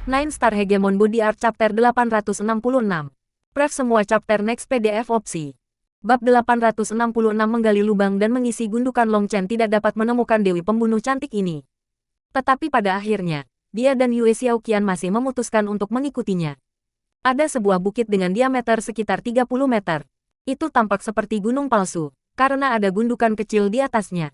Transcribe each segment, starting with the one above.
Nine Star Hegemon Body Art Chapter 866. Pref semua chapter next PDF opsi. Bab 866 menggali lubang dan mengisi gundukan Long Chen tidak dapat menemukan Dewi Pembunuh cantik ini. Tetapi pada akhirnya, dia dan Yue Xiaoqian masih memutuskan untuk mengikutinya. Ada sebuah bukit dengan diameter sekitar 30 meter. Itu tampak seperti gunung palsu, karena ada gundukan kecil di atasnya.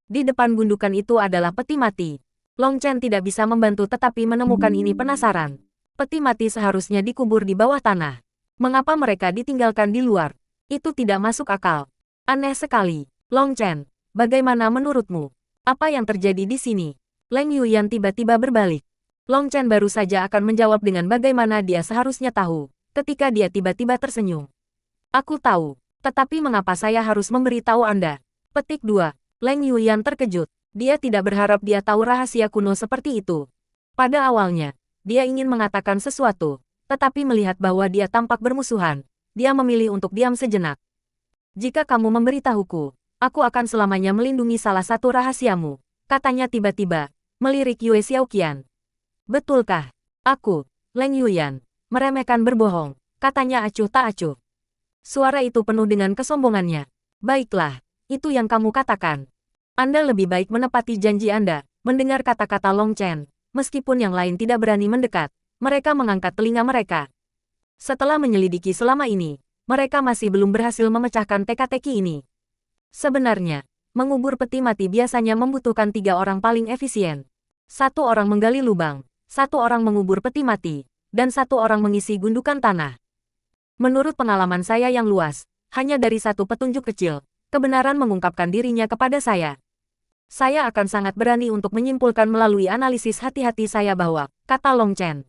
Di depan gundukan itu adalah peti mati. Long Chen tidak bisa membantu tetapi menemukan ini penasaran. Peti mati seharusnya dikubur di bawah tanah. Mengapa mereka ditinggalkan di luar? Itu tidak masuk akal. Aneh sekali. Long Chen, bagaimana menurutmu? Apa yang terjadi di sini? Leng Yuyan tiba-tiba berbalik. Long Chen baru saja akan menjawab dengan bagaimana dia seharusnya tahu, ketika dia tiba-tiba tersenyum. Aku tahu, tetapi mengapa saya harus memberitahu Anda? Petik 2. Leng Yuyan terkejut. Dia tidak berharap dia tahu rahasia kuno seperti itu. Pada awalnya, dia ingin mengatakan sesuatu, tetapi melihat bahwa dia tampak bermusuhan, dia memilih untuk diam sejenak. Jika kamu memberitahuku, aku akan selamanya melindungi salah satu rahasiamu, katanya tiba-tiba, melirik Yue Xiaoqian. Betulkah? Aku, Leng Yuyan, meremehkan berbohong, katanya acuh tak acuh. Suara itu penuh dengan kesombongannya. Baiklah, itu yang kamu katakan. Anda lebih baik menepati janji Anda, mendengar kata-kata Long Chen. Meskipun yang lain tidak berani mendekat, mereka mengangkat telinga mereka. Setelah menyelidiki selama ini, mereka masih belum berhasil memecahkan teka-teki ini. Sebenarnya, mengubur peti mati biasanya membutuhkan 3 orang paling efisien. 1 orang menggali lubang, 1 orang mengubur peti mati, dan 1 orang mengisi gundukan tanah. Menurut pengalaman saya yang luas, hanya dari 1 petunjuk kecil, kebenaran mengungkapkan dirinya kepada saya. Saya akan sangat berani untuk menyimpulkan melalui analisis hati-hati saya bahwa, kata Long Chen.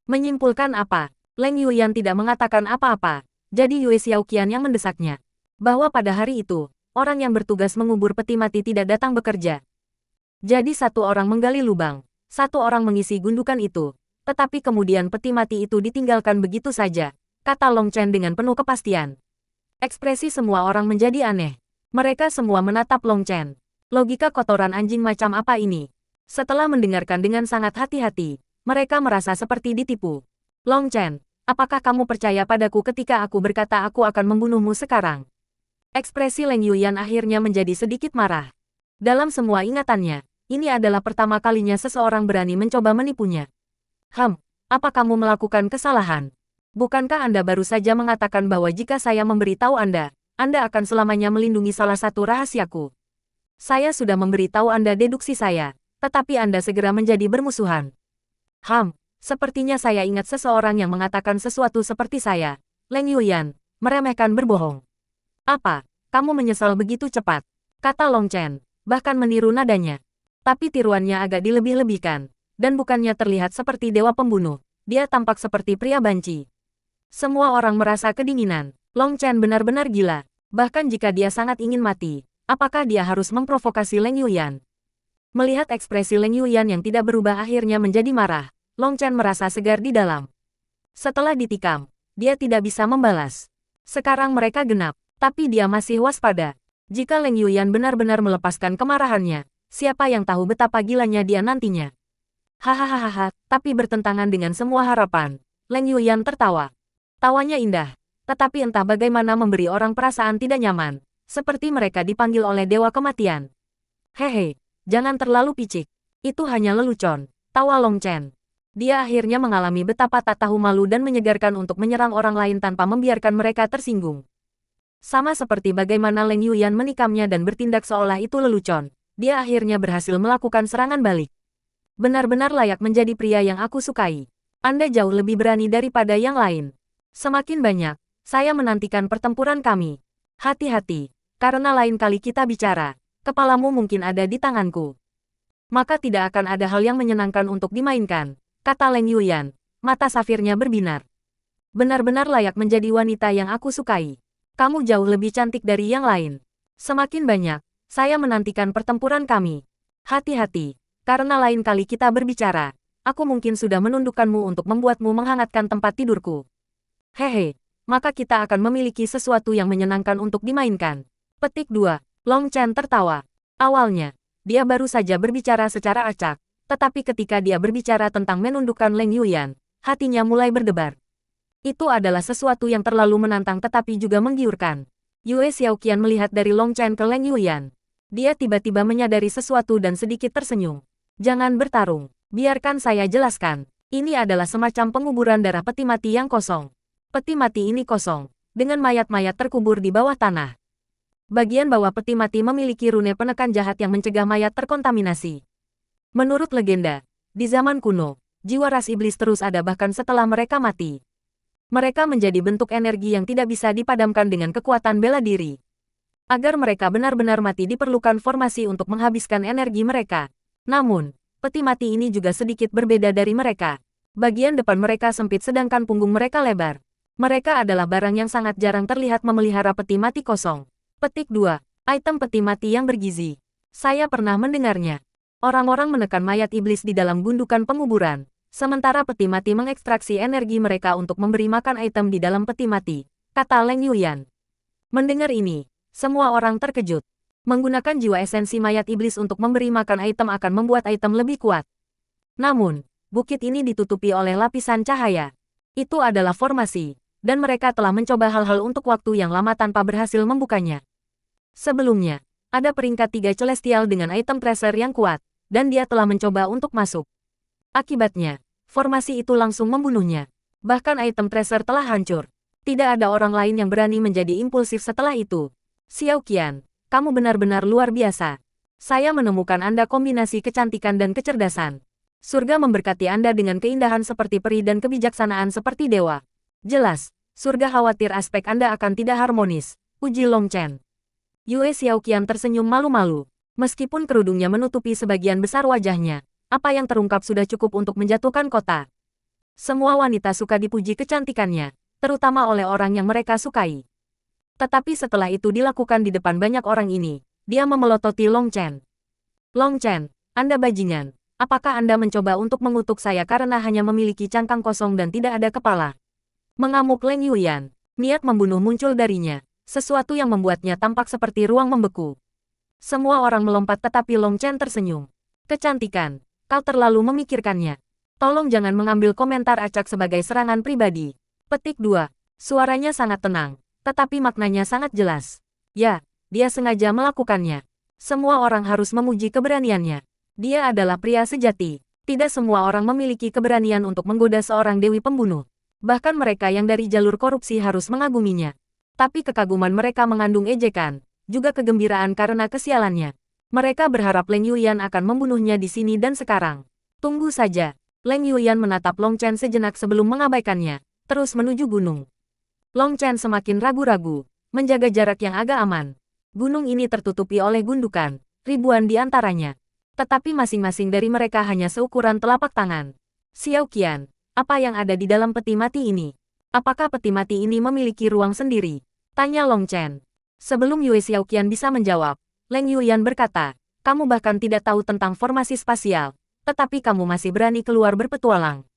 Menyimpulkan apa? Leng Yuyan tidak mengatakan apa-apa, jadi Yue Xiaoqian yang mendesaknya. Bahwa pada hari itu, orang yang bertugas mengubur peti mati tidak datang bekerja. Jadi 1 orang menggali lubang, 1 orang mengisi gundukan itu, tetapi kemudian peti mati itu ditinggalkan begitu saja, kata Long Chen dengan penuh kepastian. Ekspresi semua orang menjadi aneh. Mereka semua menatap Long Chen. Logika kotoran anjing macam apa ini? Setelah mendengarkan dengan sangat hati-hati, mereka merasa seperti ditipu. Long Chen, apakah kamu percaya padaku ketika aku berkata aku akan membunuhmu sekarang? Ekspresi Leng Yuyan akhirnya menjadi sedikit marah. Dalam semua ingatannya, ini adalah pertama kalinya seseorang berani mencoba menipunya. Apa kamu melakukan kesalahan? Bukankah Anda baru saja mengatakan bahwa jika saya memberitahu Anda akan selamanya melindungi salah satu rahasiaku? Saya sudah memberitahu Anda deduksi saya, tetapi Anda segera menjadi bermusuhan. Sepertinya saya ingat seseorang yang mengatakan sesuatu seperti saya. Leng Yuyan, meremehkan berbohong. Apa, kamu menyesal begitu cepat? Kata Long Chen, bahkan meniru nadanya. Tapi tiruannya agak dilebih-lebihkan, dan bukannya terlihat seperti dewa pembunuh, dia tampak seperti pria banci. Semua orang merasa kedinginan. Long Chen benar-benar gila, bahkan jika dia sangat ingin mati. Apakah dia harus memprovokasi Leng Yuyan? Melihat ekspresi Leng Yuyan yang tidak berubah akhirnya menjadi marah, Long Chen merasa segar di dalam. Setelah ditikam, dia tidak bisa membalas. Sekarang mereka genap, tapi dia masih waspada. Jika Leng Yuyan benar-benar melepaskan kemarahannya, siapa yang tahu betapa gilanya dia nantinya. Hahaha, tapi bertentangan dengan semua harapan. Leng Yuyan tertawa. Tawanya indah, tetapi entah bagaimana memberi orang perasaan tidak nyaman. Seperti mereka dipanggil oleh Dewa Kematian. Hehe, jangan terlalu picik. Itu hanya lelucon, tawa Long Chen. Dia akhirnya mengalami betapa tak tahu malu dan menyegarkan untuk menyerang orang lain tanpa membiarkan mereka tersinggung. Sama seperti bagaimana Leng Yuyan menikamnya dan bertindak seolah itu lelucon, dia akhirnya berhasil melakukan serangan balik. Benar-benar layak menjadi pria yang aku sukai. Anda jauh lebih berani daripada yang lain. Semakin banyak, saya menantikan pertempuran kami. Hati-hati. Karena lain kali kita bicara, kepalamu mungkin ada di tanganku. Maka tidak akan ada hal yang menyenangkan untuk dimainkan, kata Leng Yuyan, mata safirnya berbinar. Benar-benar layak menjadi wanita yang aku sukai. Kamu jauh lebih cantik dari yang lain. Semakin banyak, saya menantikan pertempuran kami. Hati-hati, karena lain kali kita berbicara, aku mungkin sudah menundukkanmu untuk membuatmu menghangatkan tempat tidurku. Hehe, maka kita akan memiliki sesuatu yang menyenangkan untuk dimainkan. Petik 2. Long Chen tertawa. Awalnya, dia baru saja berbicara secara acak, Tetapi ketika dia berbicara tentang menundukkan Leng Yuyan, hatinya mulai berdebar. Itu adalah sesuatu yang terlalu menantang tetapi juga menggiurkan. Yue Xiaoqian melihat dari Long Chen ke Leng Yuyan. Dia tiba-tiba menyadari sesuatu dan sedikit tersenyum. Jangan bertarung. Biarkan saya jelaskan. Ini adalah semacam penguburan darah peti mati yang kosong. Peti mati ini kosong, dengan mayat-mayat terkubur di bawah tanah. Bagian bawah peti mati memiliki rune penekan jahat yang mencegah mayat terkontaminasi. Menurut legenda, di zaman kuno, jiwa ras iblis terus ada bahkan setelah mereka mati. Mereka menjadi bentuk energi yang tidak bisa dipadamkan dengan kekuatan bela diri. Agar mereka benar-benar mati diperlukan formasi untuk menghabiskan energi mereka. Namun, peti mati ini juga sedikit berbeda dari mereka. Bagian depan mereka sempit sedangkan punggung mereka lebar. Mereka adalah barang yang sangat jarang terlihat memelihara peti mati kosong. Petik 2. Item peti mati yang bergizi. Saya pernah mendengarnya. Orang-orang menekan mayat iblis di dalam gundukan penguburan. Sementara peti mati mengekstraksi energi mereka untuk memberi makan item di dalam peti mati, kata Leng Yuyan. Mendengar ini, semua orang terkejut. Menggunakan jiwa esensi mayat iblis untuk memberi makan item akan membuat item lebih kuat. Namun, bukit ini ditutupi oleh lapisan cahaya. Itu adalah formasi, dan mereka telah mencoba hal-hal untuk waktu yang lama tanpa berhasil membukanya. Sebelumnya, ada peringkat 3 celestial dengan item tracer yang kuat, dan dia telah mencoba untuk masuk. Akibatnya, formasi itu langsung membunuhnya. Bahkan item tracer telah hancur. Tidak ada orang lain yang berani menjadi impulsif setelah itu. Xiaoqian, kamu benar-benar luar biasa. Saya menemukan Anda kombinasi kecantikan dan kecerdasan. Surga memberkati Anda dengan keindahan seperti peri dan kebijaksanaan seperti dewa. Jelas, surga khawatir aspek Anda akan tidak harmonis, uji Long Chen. Yue Xiaoqian tersenyum malu-malu. Meskipun kerudungnya menutupi sebagian besar wajahnya, apa yang terungkap sudah cukup untuk menjatuhkan kota. Semua wanita suka dipuji kecantikannya, terutama oleh orang yang mereka sukai. Tetapi setelah itu dilakukan di depan banyak orang ini, dia memelototi Long Chen. Long Chen, Anda bajingan. Apakah Anda mencoba untuk mengutuk saya karena hanya memiliki cangkang kosong dan tidak ada kepala? Mengamuk Leng Yuyan, niat membunuh muncul darinya, sesuatu yang membuatnya tampak seperti ruang membeku. Semua orang melompat tetapi Long Chen tersenyum. Kecantikan. Kau terlalu memikirkannya. Tolong jangan mengambil komentar acak sebagai serangan pribadi. Petik 2. Suaranya sangat tenang, tetapi maknanya sangat jelas. Ya, dia sengaja melakukannya. Semua orang harus memuji keberaniannya. Dia adalah pria sejati. Tidak semua orang memiliki keberanian untuk menggoda seorang dewi pembunuh. Bahkan mereka yang dari jalur korupsi harus mengaguminya. Tapi kekaguman mereka mengandung ejekan, juga kegembiraan karena kesialannya. Mereka berharap Leng Yuyan akan membunuhnya di sini dan sekarang. Tunggu saja. Leng Yuyan menatap Long Chen sejenak sebelum mengabaikannya, terus menuju gunung. Long Chen semakin ragu-ragu, menjaga jarak yang agak aman. Gunung ini tertutupi oleh gundukan, ribuan di antaranya. Tetapi masing-masing dari mereka hanya seukuran telapak tangan. Xiaoqian, apa yang ada di dalam peti mati ini? Apakah peti mati ini memiliki ruang sendiri? Tanya Long Chen. Sebelum Yue Xiaoqian bisa menjawab, Leng Yuyan berkata, kamu bahkan tidak tahu tentang formasi spasial, tetapi kamu masih berani keluar berpetualang.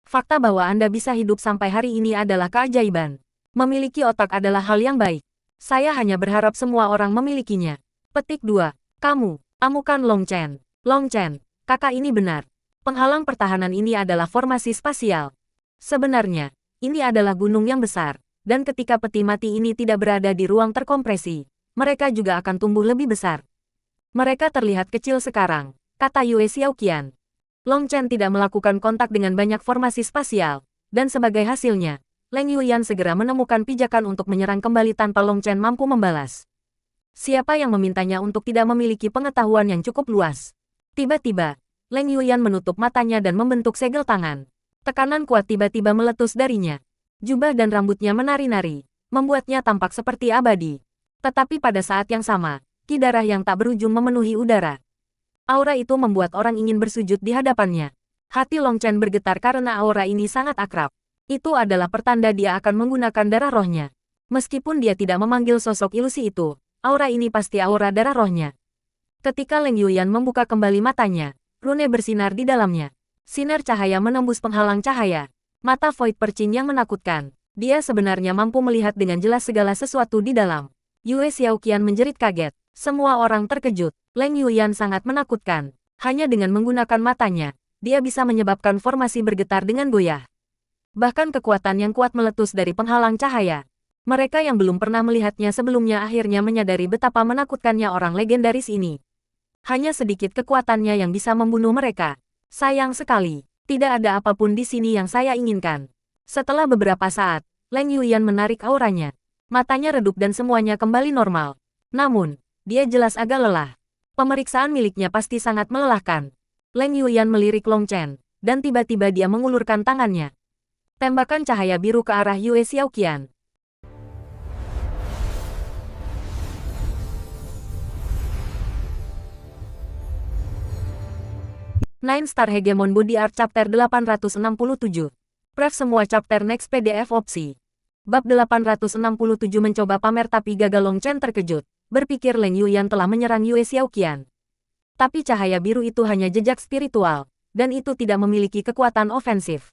Fakta bahwa Anda bisa hidup sampai hari ini adalah keajaiban. Memiliki otak adalah hal yang baik. Saya hanya berharap semua orang memilikinya. Petik 2. Kamu, amukan Long Chen. Long Chen, kakak ini benar. Penghalang pertahanan ini adalah formasi spasial. Sebenarnya, ini adalah gunung yang besar, dan ketika peti mati ini tidak berada di ruang terkompresi, mereka juga akan tumbuh lebih besar. Mereka terlihat kecil sekarang, kata Yue Xiaoqian. Long Chen tidak melakukan kontak dengan banyak formasi spasial, dan sebagai hasilnya, Leng Yuyan segera menemukan pijakan untuk menyerang kembali tanpa Long Chen mampu membalas. Siapa yang memintanya untuk tidak memiliki pengetahuan yang cukup luas? Tiba-tiba, Leng Yuyan menutup matanya dan membentuk segel tangan. Tekanan kuat tiba-tiba meletus darinya. Jubah dan rambutnya menari-nari, membuatnya tampak seperti abadi. Tetapi pada saat yang sama, ki darah yang tak berujung memenuhi udara. Aura itu membuat orang ingin bersujud di hadapannya. Hati Long Chen bergetar karena aura ini sangat akrab. Itu adalah pertanda dia akan menggunakan darah rohnya. Meskipun dia tidak memanggil sosok ilusi itu, aura ini pasti aura darah rohnya. Ketika Leng Yuyan membuka kembali matanya, rune bersinar di dalamnya. Sinar cahaya menembus penghalang cahaya. Mata Void Percin yang menakutkan. Dia sebenarnya mampu melihat dengan jelas segala sesuatu di dalam. Yue Xiaoqian menjerit kaget. Semua orang terkejut. Leng Yuyan sangat menakutkan. Hanya dengan menggunakan matanya, dia bisa menyebabkan formasi bergetar dengan goyah. Bahkan kekuatan yang kuat meletus dari penghalang cahaya. Mereka yang belum pernah melihatnya sebelumnya akhirnya menyadari betapa menakutkannya orang legendaris ini. Hanya sedikit kekuatannya yang bisa membunuh mereka. Sayang sekali, tidak ada apapun di sini yang saya inginkan. Setelah beberapa saat, Leng Yuyan menarik auranya. Matanya redup dan semuanya kembali normal. Namun, dia jelas agak lelah. Pemeriksaan miliknya pasti sangat melelahkan. Leng Yuyan melirik Long Chen, dan tiba-tiba dia mengulurkan tangannya. Tembakan cahaya biru ke arah Yue Xiaoqian. Nine Star Hegemon Body Art Chapter 867. Pref semua chapter next PDF opsi. Bab 867 mencoba pamer tapi gagal. Long Chen terkejut. Berpikir Leng Yuyan telah menyerang Yue Xiaoqian. Tapi cahaya biru itu hanya jejak spiritual, dan itu tidak memiliki kekuatan ofensif.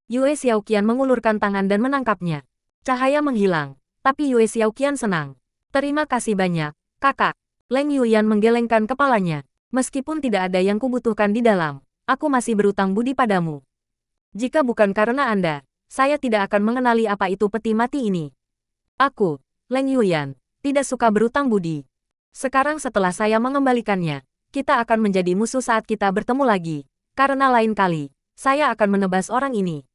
Yue Xiaoqian mengulurkan tangan dan menangkapnya. Cahaya menghilang, tapi Yue Xiaoqian senang. Terima kasih banyak, kakak. Leng Yuyan menggelengkan kepalanya. Meskipun tidak ada yang kubutuhkan di dalam, aku masih berutang budi padamu. Jika bukan karena Anda, saya tidak akan mengenali apa itu peti mati ini. Aku, Leng Yuyan, tidak suka berutang budi. Sekarang setelah saya mengembalikannya, kita akan menjadi musuh saat kita bertemu lagi. Karena lain kali, saya akan menebas orang ini.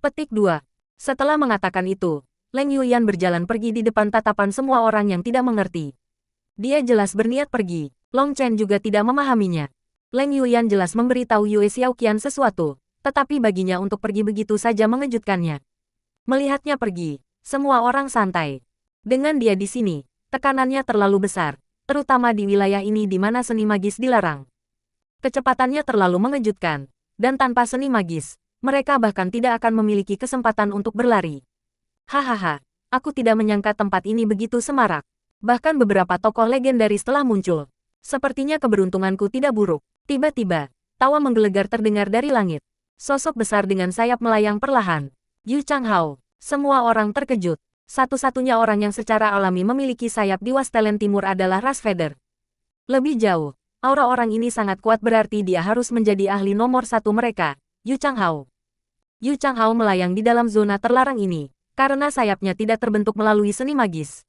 Petik 2. Setelah mengatakan itu, Leng Yuyan berjalan pergi di depan tatapan semua orang yang tidak mengerti. Dia jelas berniat pergi. Long Chen juga tidak memahaminya. Leng Yuyan jelas memberitahu Yue Xiaoqian sesuatu, tetapi baginya untuk pergi begitu saja mengejutkannya. Melihatnya pergi, semua orang santai. Dengan dia di sini, tekanannya terlalu besar, terutama di wilayah ini di mana seni magis dilarang. Kecepatannya terlalu mengejutkan, dan tanpa seni magis, mereka bahkan tidak akan memiliki kesempatan untuk berlari. Hahaha, aku tidak menyangka tempat ini begitu semarak. Bahkan beberapa tokoh legendaris telah muncul. Sepertinya keberuntunganku tidak buruk. Tiba-tiba, tawa menggelegar terdengar dari langit. Sosok besar dengan sayap melayang perlahan. Yu Changhao. Semua orang terkejut. Satu-satunya orang yang secara alami memiliki sayap di Wastelen Timur adalah ras Feather. Lebih jauh, aura orang ini sangat kuat berarti dia harus menjadi ahli nomor satu mereka, Yu Changhao. Yu Changhao melayang di dalam zona terlarang ini, karena sayapnya tidak terbentuk melalui seni magis.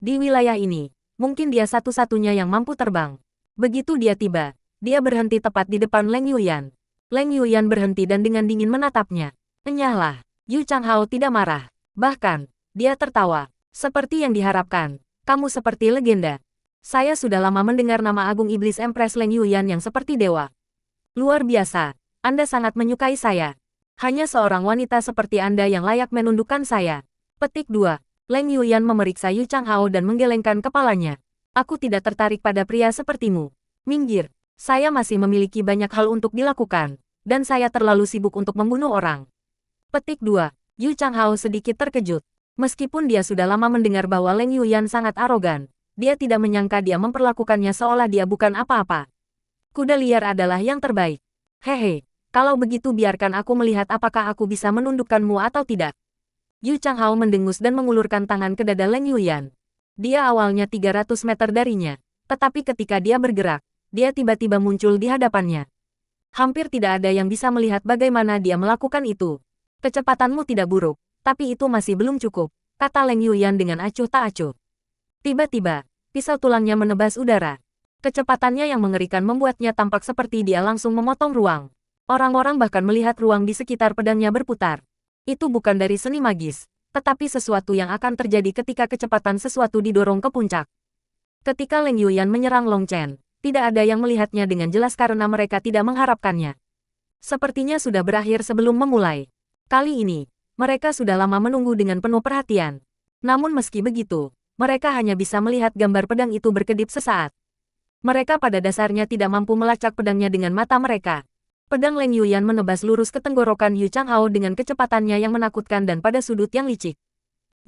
Di wilayah ini, mungkin dia satu-satunya yang mampu terbang. Begitu dia tiba, dia berhenti tepat di depan Leng Yuyan. Leng Yuyan berhenti dan dengan dingin menatapnya. Enyahlah, Yu Changhao tidak marah. Bahkan, dia tertawa. Seperti yang diharapkan, kamu seperti legenda. Saya sudah lama mendengar nama agung iblis Empress Leng Yuyan yang seperti dewa. Luar biasa, Anda sangat menyukai saya. Hanya seorang wanita seperti Anda yang layak menundukkan saya. Petik 2. Leng Yuyan memeriksa Yu Changhao dan menggelengkan kepalanya. Aku tidak tertarik pada pria sepertimu. Minggir, saya masih memiliki banyak hal untuk dilakukan, dan saya terlalu sibuk untuk membunuh orang. Petik 2. Yu Changhao sedikit terkejut. Meskipun dia sudah lama mendengar bahwa Leng Yuyan sangat arogan, dia tidak menyangka dia memperlakukannya seolah dia bukan apa-apa. Kuda liar adalah yang terbaik. Hehe, kalau begitu biarkan aku melihat apakah aku bisa menundukkanmu atau tidak. Yu Changhao mendengus dan mengulurkan tangan ke dada Leng Yuyan. Dia awalnya 300 meter darinya, tetapi ketika dia bergerak, dia tiba-tiba muncul di hadapannya. Hampir tidak ada yang bisa melihat bagaimana dia melakukan itu. Kecepatanmu tidak buruk, tapi itu masih belum cukup, kata Leng Yuyan dengan acuh tak acuh. Tiba-tiba, pisau tulangnya menebas udara. Kecepatannya yang mengerikan membuatnya tampak seperti dia langsung memotong ruang. Orang-orang bahkan melihat ruang di sekitar pedangnya berputar. Itu bukan dari seni magis, tetapi sesuatu yang akan terjadi ketika kecepatan sesuatu didorong ke puncak. Ketika Leng Yuyan menyerang Long Chen, tidak ada yang melihatnya dengan jelas karena mereka tidak mengharapkannya. Sepertinya sudah berakhir sebelum memulai. Kali ini, mereka sudah lama menunggu dengan penuh perhatian. Namun meski begitu, mereka hanya bisa melihat gambar pedang itu berkedip sesaat. Mereka pada dasarnya tidak mampu melacak pedangnya dengan mata mereka. Pedang Leng Yuyan menebas lurus ke tenggorokan Yu Changhao dengan kecepatannya yang menakutkan dan pada sudut yang licik.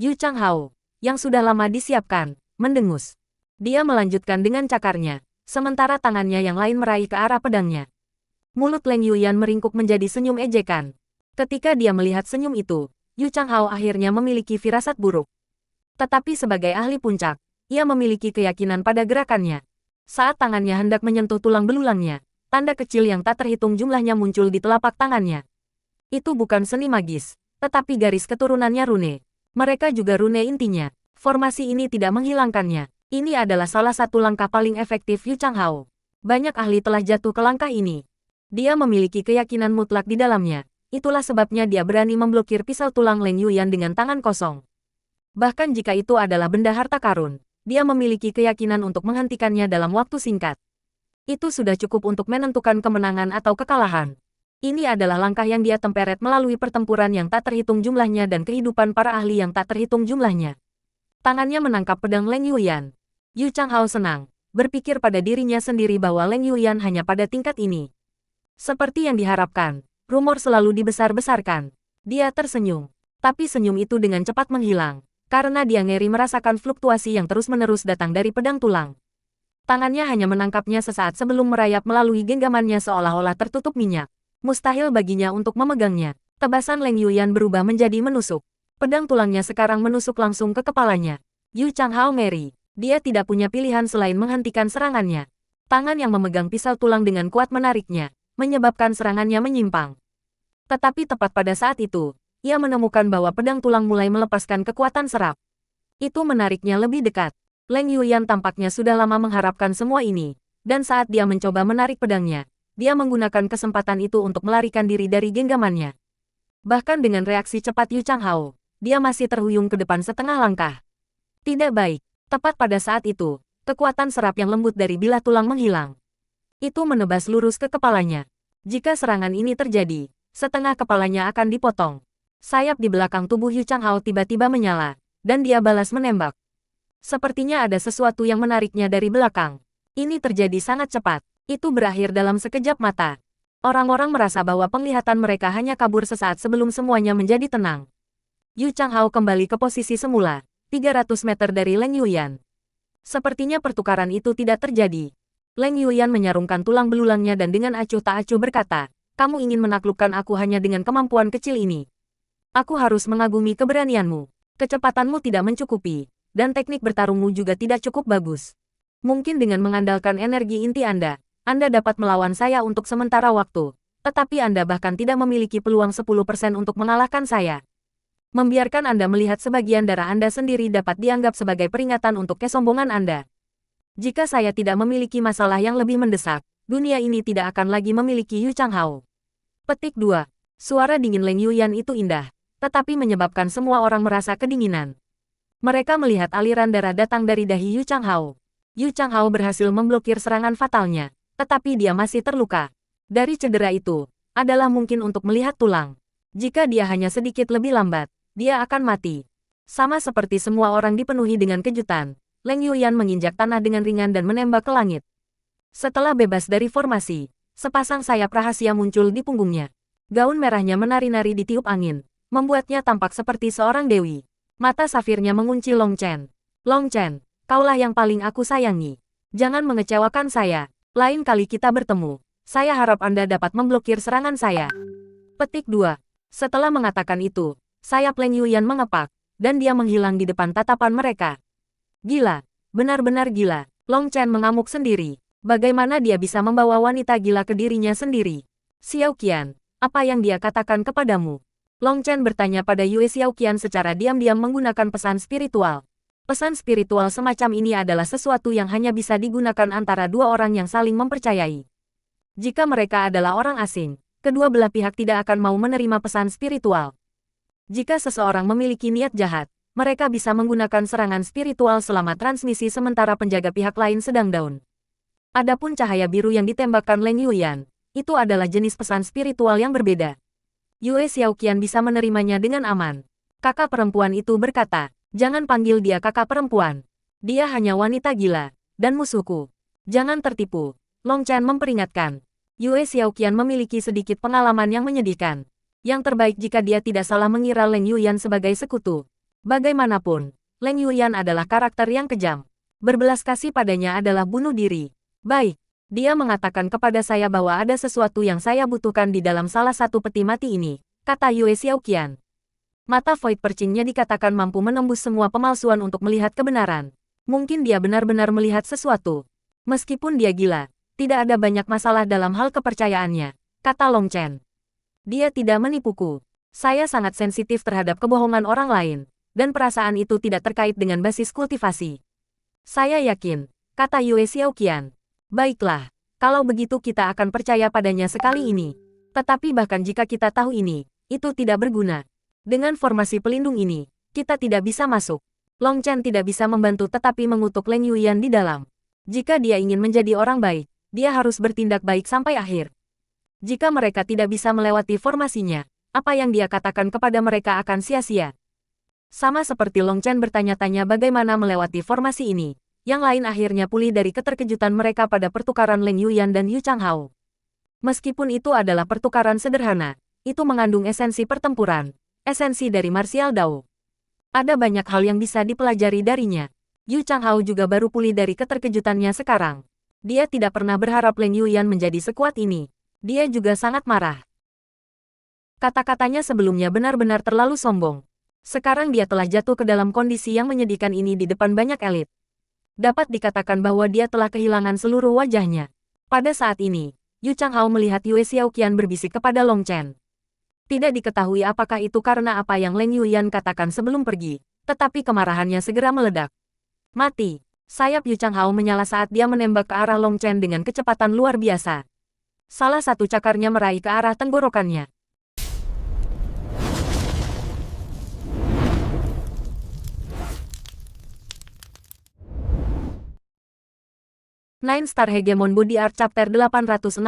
Yu Changhao, yang sudah lama disiapkan, mendengus. Dia melanjutkan dengan cakarnya, sementara tangannya yang lain meraih ke arah pedangnya. Mulut Leng Yuyan meringkuk menjadi senyum ejekan. Ketika dia melihat senyum itu, Yu Changhao akhirnya memiliki firasat buruk. Tetapi sebagai ahli puncak, ia memiliki keyakinan pada gerakannya. Saat tangannya hendak menyentuh tulang belulangnya, tanda kecil yang tak terhitung jumlahnya muncul di telapak tangannya. Itu bukan seni magis, tetapi garis keturunannya rune. Mereka juga rune intinya. Formasi ini tidak menghilangkannya. Ini adalah salah satu langkah paling efektif Yu Changhao. Banyak ahli telah jatuh ke langkah ini. Dia memiliki keyakinan mutlak di dalamnya. Itulah sebabnya dia berani memblokir pisau tulang Leng Yuyan dengan tangan kosong. Bahkan jika itu adalah benda harta karun, dia memiliki keyakinan untuk menghentikannya dalam waktu singkat. Itu sudah cukup untuk menentukan kemenangan atau kekalahan. Ini adalah langkah yang dia temperet melalui pertempuran yang tak terhitung jumlahnya dan kehidupan para ahli yang tak terhitung jumlahnya. Tangannya menangkap pedang Leng Yuyan. Yu Changhao senang, berpikir pada dirinya sendiri bahwa Leng Yuyan hanya pada tingkat ini. Seperti yang diharapkan, rumor selalu dibesar-besarkan. Dia tersenyum, tapi senyum itu dengan cepat menghilang, karena dia ngeri merasakan fluktuasi yang terus-menerus datang dari pedang tulang. Tangannya hanya menangkapnya sesaat sebelum merayap melalui genggamannya seolah-olah tertutup minyak. Mustahil baginya untuk memegangnya. Tebasan Leng Yuyan berubah menjadi menusuk. Pedang tulangnya sekarang menusuk langsung ke kepalanya. Yu Changhao ngeri. Dia tidak punya pilihan selain menghentikan serangannya. Tangan yang memegang pisau tulang dengan kuat menariknya, menyebabkan serangannya menyimpang. Tetapi tepat pada saat itu, ia menemukan bahwa pedang tulang mulai melepaskan kekuatan serap. Itu menariknya lebih dekat. Leng Yuyan tampaknya sudah lama mengharapkan semua ini, dan saat dia mencoba menarik pedangnya, dia menggunakan kesempatan itu untuk melarikan diri dari genggamannya. Bahkan dengan reaksi cepat Yu Changhao, dia masih terhuyung ke depan setengah langkah. Tidak baik. Tepat pada saat itu, kekuatan serap yang lembut dari bilah tulang menghilang. Itu menebas lurus ke kepalanya. Jika serangan ini terjadi, setengah kepalanya akan dipotong. Sayap di belakang tubuh Yu Changhao tiba-tiba menyala, dan dia balas menembak. Sepertinya ada sesuatu yang menariknya dari belakang. Ini terjadi sangat cepat. Itu berakhir dalam sekejap mata. Orang-orang merasa bahwa penglihatan mereka hanya kabur sesaat sebelum semuanya menjadi tenang. Yu Changhao kembali ke posisi semula, 300 meter dari Leng Yuyan. Sepertinya pertukaran itu tidak terjadi. Leng Yuyan menyarungkan tulang belulangnya dan dengan acuh tak acuh berkata, "Kamu ingin menaklukkan aku hanya dengan kemampuan kecil ini. Aku harus mengagumi keberanianmu. Kecepatanmu tidak mencukupi, dan teknik bertarungmu juga tidak cukup bagus. Mungkin dengan mengandalkan energi inti Anda dapat melawan saya untuk sementara waktu, tetapi Anda bahkan tidak memiliki peluang 10% untuk mengalahkan saya. Membiarkan Anda melihat sebagian darah Anda sendiri dapat dianggap sebagai peringatan untuk kesombongan Anda. Jika saya tidak memiliki masalah yang lebih mendesak, dunia ini tidak akan lagi memiliki Yu Changhao." Petik 2. Suara dingin Leng Yuyan itu indah, tetapi menyebabkan semua orang merasa kedinginan. Mereka melihat aliran darah datang dari dahi Yu Changhao. Yu Changhao berhasil memblokir serangan fatalnya, tetapi dia masih terluka. Dari cedera itu, adalah mungkin untuk melihat tulang. Jika dia hanya sedikit lebih lambat, dia akan mati. Sama seperti semua orang dipenuhi dengan kejutan, Leng Yuyan menginjak tanah dengan ringan dan menembak ke langit. Setelah bebas dari formasi, sepasang sayap rahasia muncul di punggungnya. Gaun merahnya menari-nari di tiup angin, membuatnya tampak seperti seorang dewi. Mata safirnya mengunci Long Chen. "Long Chen, kaulah yang paling aku sayangi. Jangan mengecewakan saya. Lain kali kita bertemu, saya harap Anda dapat memblokir serangan saya." Petik 2. Setelah mengatakan itu, sayap Leng Yuyan mengepak, dan dia menghilang di depan tatapan mereka. Gila, benar-benar gila. Long Chen mengamuk sendiri. Bagaimana dia bisa membawa wanita gila ke dirinya sendiri? "Xiao Qian, apa yang dia katakan kepadamu?" Long Chen bertanya pada Yue Xiao Qian secara diam-diam menggunakan pesan spiritual. Pesan spiritual semacam ini adalah sesuatu yang hanya bisa digunakan antara dua orang yang saling mempercayai. Jika mereka adalah orang asing, kedua belah pihak tidak akan mau menerima pesan spiritual. Jika seseorang memiliki niat jahat, mereka bisa menggunakan serangan spiritual selama transmisi sementara penjaga pihak lain sedang down. Adapun cahaya biru yang ditembakkan Leng Yuyan, itu adalah jenis pesan spiritual yang berbeda. Yue Xiao Qian bisa menerimanya dengan aman. Kakak perempuan itu berkata, "Jangan panggil dia kakak perempuan. Dia hanya wanita gila, dan musuhku. Jangan tertipu." Long Chen memperingatkan. Yue Xiao Qian memiliki sedikit pengalaman yang menyedihkan. Yang terbaik jika dia tidak salah mengira Leng Yuyan sebagai sekutu. Bagaimanapun, Leng Yuyan adalah karakter yang kejam. Berbelas kasih padanya adalah bunuh diri. "Baik, dia mengatakan kepada saya bahwa ada sesuatu yang saya butuhkan di dalam salah satu peti mati ini," kata Yue Xiao Qian. Mata void percingnya dikatakan mampu menembus semua pemalsuan untuk melihat kebenaran. Mungkin dia benar-benar melihat sesuatu. Meskipun dia gila, Tidak ada banyak masalah dalam hal kepercayaannya, kata Long Chen. Dia tidak menipuku. Saya sangat sensitif terhadap kebohongan orang lain, dan perasaan itu tidak terkait dengan basis kultivasi. Saya yakin, kata Yue Xiaoqian. Baiklah, kalau begitu kita akan percaya padanya sekali ini. Tetapi bahkan jika kita tahu ini, itu tidak berguna. Dengan formasi pelindung ini, kita tidak bisa masuk. Long Chen tidak bisa membantu tetapi mengutuk Leng Yuyan di dalam. Jika dia ingin menjadi orang baik, dia harus bertindak baik sampai akhir. Jika mereka tidak bisa melewati formasinya, apa yang dia katakan kepada mereka akan sia-sia. Sama seperti Long Chen bertanya-tanya bagaimana melewati formasi ini, yang lain akhirnya pulih dari keterkejutan mereka pada pertukaran Leng Yuyan dan Yu Changhao. Meskipun itu adalah pertukaran sederhana, itu mengandung esensi pertempuran, esensi dari martial Dao. Ada banyak hal yang bisa dipelajari darinya. Yu Changhao juga baru pulih dari keterkejutannya sekarang. Dia tidak pernah berharap Leng Yuyan menjadi sekuat ini. Dia juga sangat marah. Kata-katanya sebelumnya benar-benar terlalu sombong. Sekarang dia telah jatuh ke dalam kondisi yang menyedihkan ini di depan banyak elit. Dapat dikatakan bahwa dia telah kehilangan seluruh wajahnya. Pada saat ini, Yu Changhao melihat Yue Xiaoqian berbisik kepada Long Chen. Tidak diketahui apakah itu karena apa yang Leng Yuyan katakan sebelum pergi, tetapi kemarahannya segera meledak. Mati. Sayap Yu Changhao menyala saat dia menembak ke arah Long Chen dengan kecepatan luar biasa. Salah satu cakarnya meraih ke arah tenggorokannya. Nine Star Hegemon Body Art Chapter 868.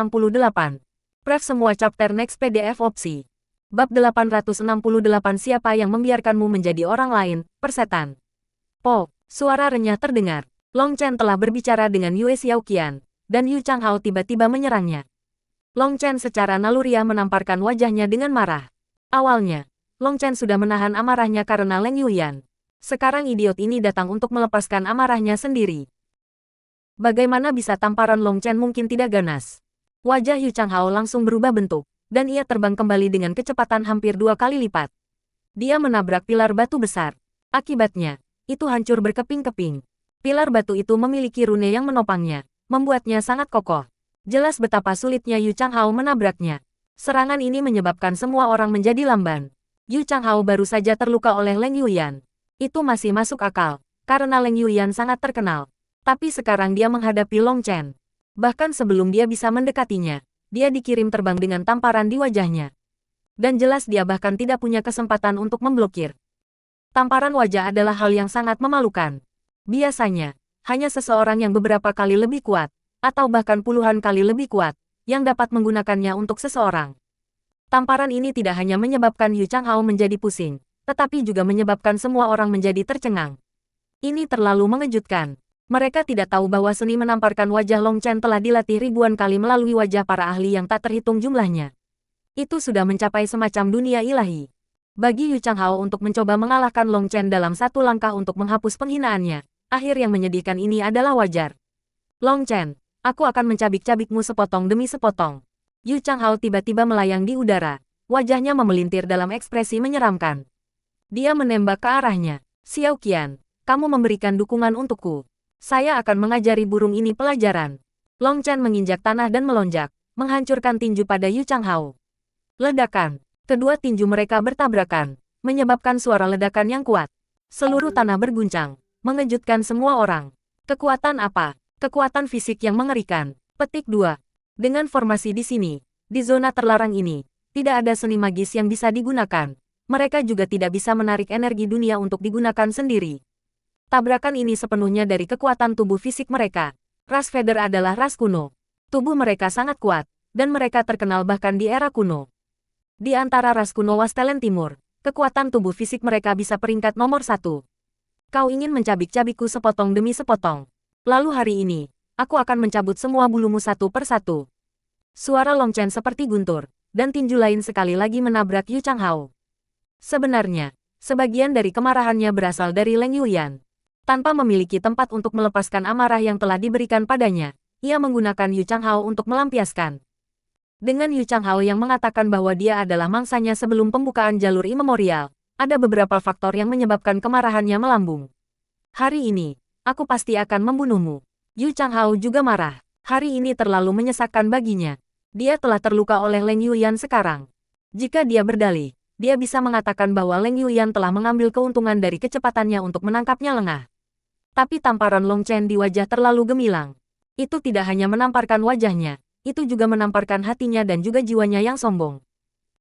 Pref semua chapter next PDF opsi. Bab 868 Siapa yang membiarkanmu menjadi orang lain, persetan. Po, suara renyah terdengar. Long Chen telah berbicara dengan Yue Xiaoqian, dan Yu Changhao tiba-tiba menyerangnya. Long Chen secara naluriah menamparkan wajahnya dengan marah. Awalnya, Long Chen sudah menahan amarahnya karena Leng Yuyan. Sekarang idiot ini datang untuk melepaskan amarahnya sendiri. Bagaimana bisa tamparan Long Chen mungkin tidak ganas? Wajah Yu Changhao langsung berubah bentuk, dan ia terbang kembali dengan kecepatan hampir 2 kali lipat. Dia menabrak pilar batu besar. Akibatnya, itu hancur berkeping-keping. Pilar batu itu memiliki rune yang menopangnya, membuatnya sangat kokoh. Jelas betapa sulitnya Yu Changhao menabraknya. Serangan ini menyebabkan semua orang menjadi lamban. Yu Changhao baru saja terluka oleh Leng Yuyan. Itu masih masuk akal, karena Leng Yuyan sangat terkenal. Tapi sekarang dia menghadapi Long Chen. Bahkan sebelum dia bisa mendekatinya, dia dikirim terbang dengan tamparan di wajahnya. Dan jelas dia bahkan tidak punya kesempatan untuk memblokir. Tamparan wajah adalah hal yang sangat memalukan. Biasanya, hanya seseorang yang beberapa kali lebih kuat, atau bahkan puluhan kali lebih kuat, yang dapat menggunakannya untuk seseorang. Tamparan ini tidak hanya menyebabkan Yu Changhao menjadi pusing, tetapi juga menyebabkan semua orang menjadi tercengang. Ini terlalu mengejutkan. Mereka tidak tahu bahwa seni menamparkan wajah Long Chen telah dilatih ribuan kali melalui wajah para ahli yang tak terhitung jumlahnya. Itu sudah mencapai semacam dunia ilahi. Bagi Yu Changhao untuk mencoba mengalahkan Long Chen dalam satu langkah untuk menghapus penghinaannya, akhir yang menyedihkan ini adalah wajar. Long Chen, aku akan mencabik-cabikmu sepotong demi sepotong. Yu Changhao tiba-tiba melayang di udara, wajahnya memelintir dalam ekspresi menyeramkan. Dia menembak ke arahnya. Xiaoqian, kamu memberikan dukungan untukku. Saya akan mengajari burung ini pelajaran. Long Chen menginjak tanah dan melonjak, menghancurkan tinju pada Yu Changhao. Ledakan. Kedua tinju mereka bertabrakan, menyebabkan suara ledakan yang kuat. Seluruh tanah berguncang, mengejutkan semua orang. Kekuatan apa? Kekuatan fisik yang mengerikan. Petik 2. Dengan formasi di sini, di zona terlarang ini, tidak ada seni magis yang bisa digunakan. Mereka juga tidak bisa menarik energi dunia untuk digunakan sendiri. Tabrakan ini sepenuhnya dari kekuatan tubuh fisik mereka. Ras Feather adalah ras kuno. Tubuh mereka sangat kuat, dan mereka terkenal bahkan di era kuno. Di antara ras kuno Wastelen Timur, kekuatan tubuh fisik mereka bisa peringkat nomor 1. Kau ingin mencabik-cabikku sepotong demi sepotong. Lalu hari ini, aku akan mencabut semua bulumu satu per satu. Suara Long Chen seperti guntur, dan tinju lain sekali lagi menabrak Yu Changhao. Sebenarnya, sebagian dari kemarahannya berasal dari Leng Yuyan. Tanpa memiliki tempat untuk melepaskan amarah yang telah diberikan padanya, ia menggunakan Yu Changhao untuk melampiaskan. Dengan Yu Changhao yang mengatakan bahwa dia adalah mangsanya sebelum pembukaan jalur imemorial, ada beberapa faktor yang menyebabkan kemarahannya melambung. Hari ini, aku pasti akan membunuhmu. Yu Changhao juga marah. Hari ini terlalu menyesakkan baginya. Dia telah terluka oleh Leng Yuyan sekarang. Jika dia berdalih, dia bisa mengatakan bahwa Leng Yuyan telah mengambil keuntungan dari kecepatannya untuk menangkapnya lengah. Tapi tamparan Long Chen di wajah terlalu gemilang. Itu tidak hanya menamparkan wajahnya, itu juga menamparkan hatinya dan juga jiwanya yang sombong.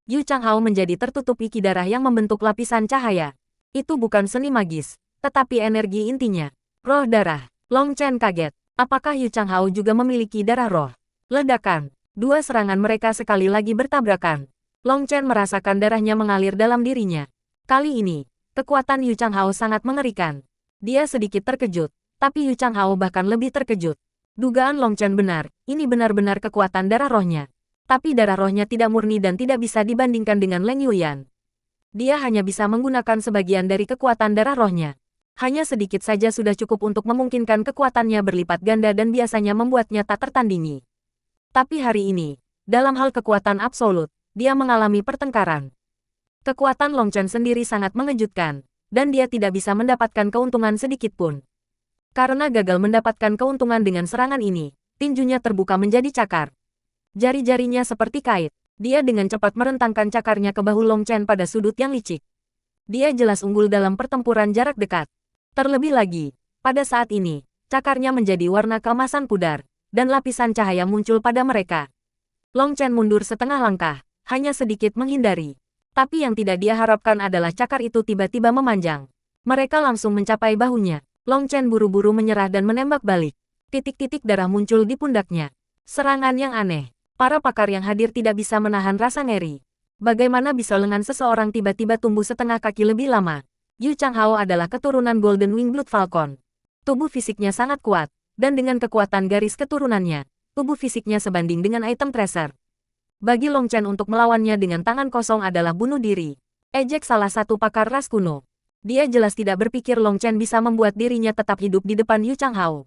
Yu Changhao menjadi tertutup iki darah yang membentuk lapisan cahaya. Itu bukan seni magis, tetapi energi intinya. Roh darah. Long Chen kaget. Apakah Yu Changhao juga memiliki darah roh? Ledakan. Dua serangan mereka sekali lagi bertabrakan. Long Chen merasakan darahnya mengalir dalam dirinya. Kali ini, kekuatan Yu Changhao sangat mengerikan. Dia sedikit terkejut, tapi Yu Changhao bahkan lebih terkejut. Dugaan Long Chen benar, ini benar-benar kekuatan darah rohnya. Tapi darah rohnya tidak murni dan tidak bisa dibandingkan dengan Leng Yuyan. Dia hanya bisa menggunakan sebagian dari kekuatan darah rohnya. Hanya sedikit saja sudah cukup untuk memungkinkan kekuatannya berlipat ganda dan biasanya membuatnya tak tertandingi. Tapi hari ini, dalam hal kekuatan absolut, dia mengalami pertengkaran. Kekuatan Long Chen sendiri sangat mengejutkan, dan dia tidak bisa mendapatkan keuntungan sedikit pun. Karena gagal mendapatkan keuntungan dengan serangan ini, tinjunya terbuka menjadi cakar. Jari-jarinya seperti kait, dia dengan cepat merentangkan cakarnya ke bahu Long Chen pada sudut yang licik. Dia jelas unggul dalam pertempuran jarak dekat. Terlebih lagi, pada saat ini, cakarnya menjadi warna keemasan pudar, dan lapisan cahaya muncul pada mereka. Long Chen mundur setengah langkah, hanya sedikit menghindari. Tapi yang tidak dia harapkan adalah cakar itu tiba-tiba memanjang. Mereka langsung mencapai bahunya. Long Chen buru-buru menyerah dan menembak balik. Titik-titik darah muncul di pundaknya. Serangan yang aneh. Para pakar yang hadir tidak bisa menahan rasa ngeri. Bagaimana bisa lengan seseorang tiba-tiba tumbuh setengah kaki lebih lama? Yu Changhao adalah keturunan Golden Wing Blood Falcon. Tubuh fisiknya sangat kuat. Dan dengan kekuatan garis keturunannya, tubuh fisiknya sebanding dengan item tracer. Bagi Long Chen untuk melawannya dengan tangan kosong adalah bunuh diri. Ejek salah satu pakar ras kuno. Dia jelas tidak berpikir Long Chen bisa membuat dirinya tetap hidup di depan Yu Changhao.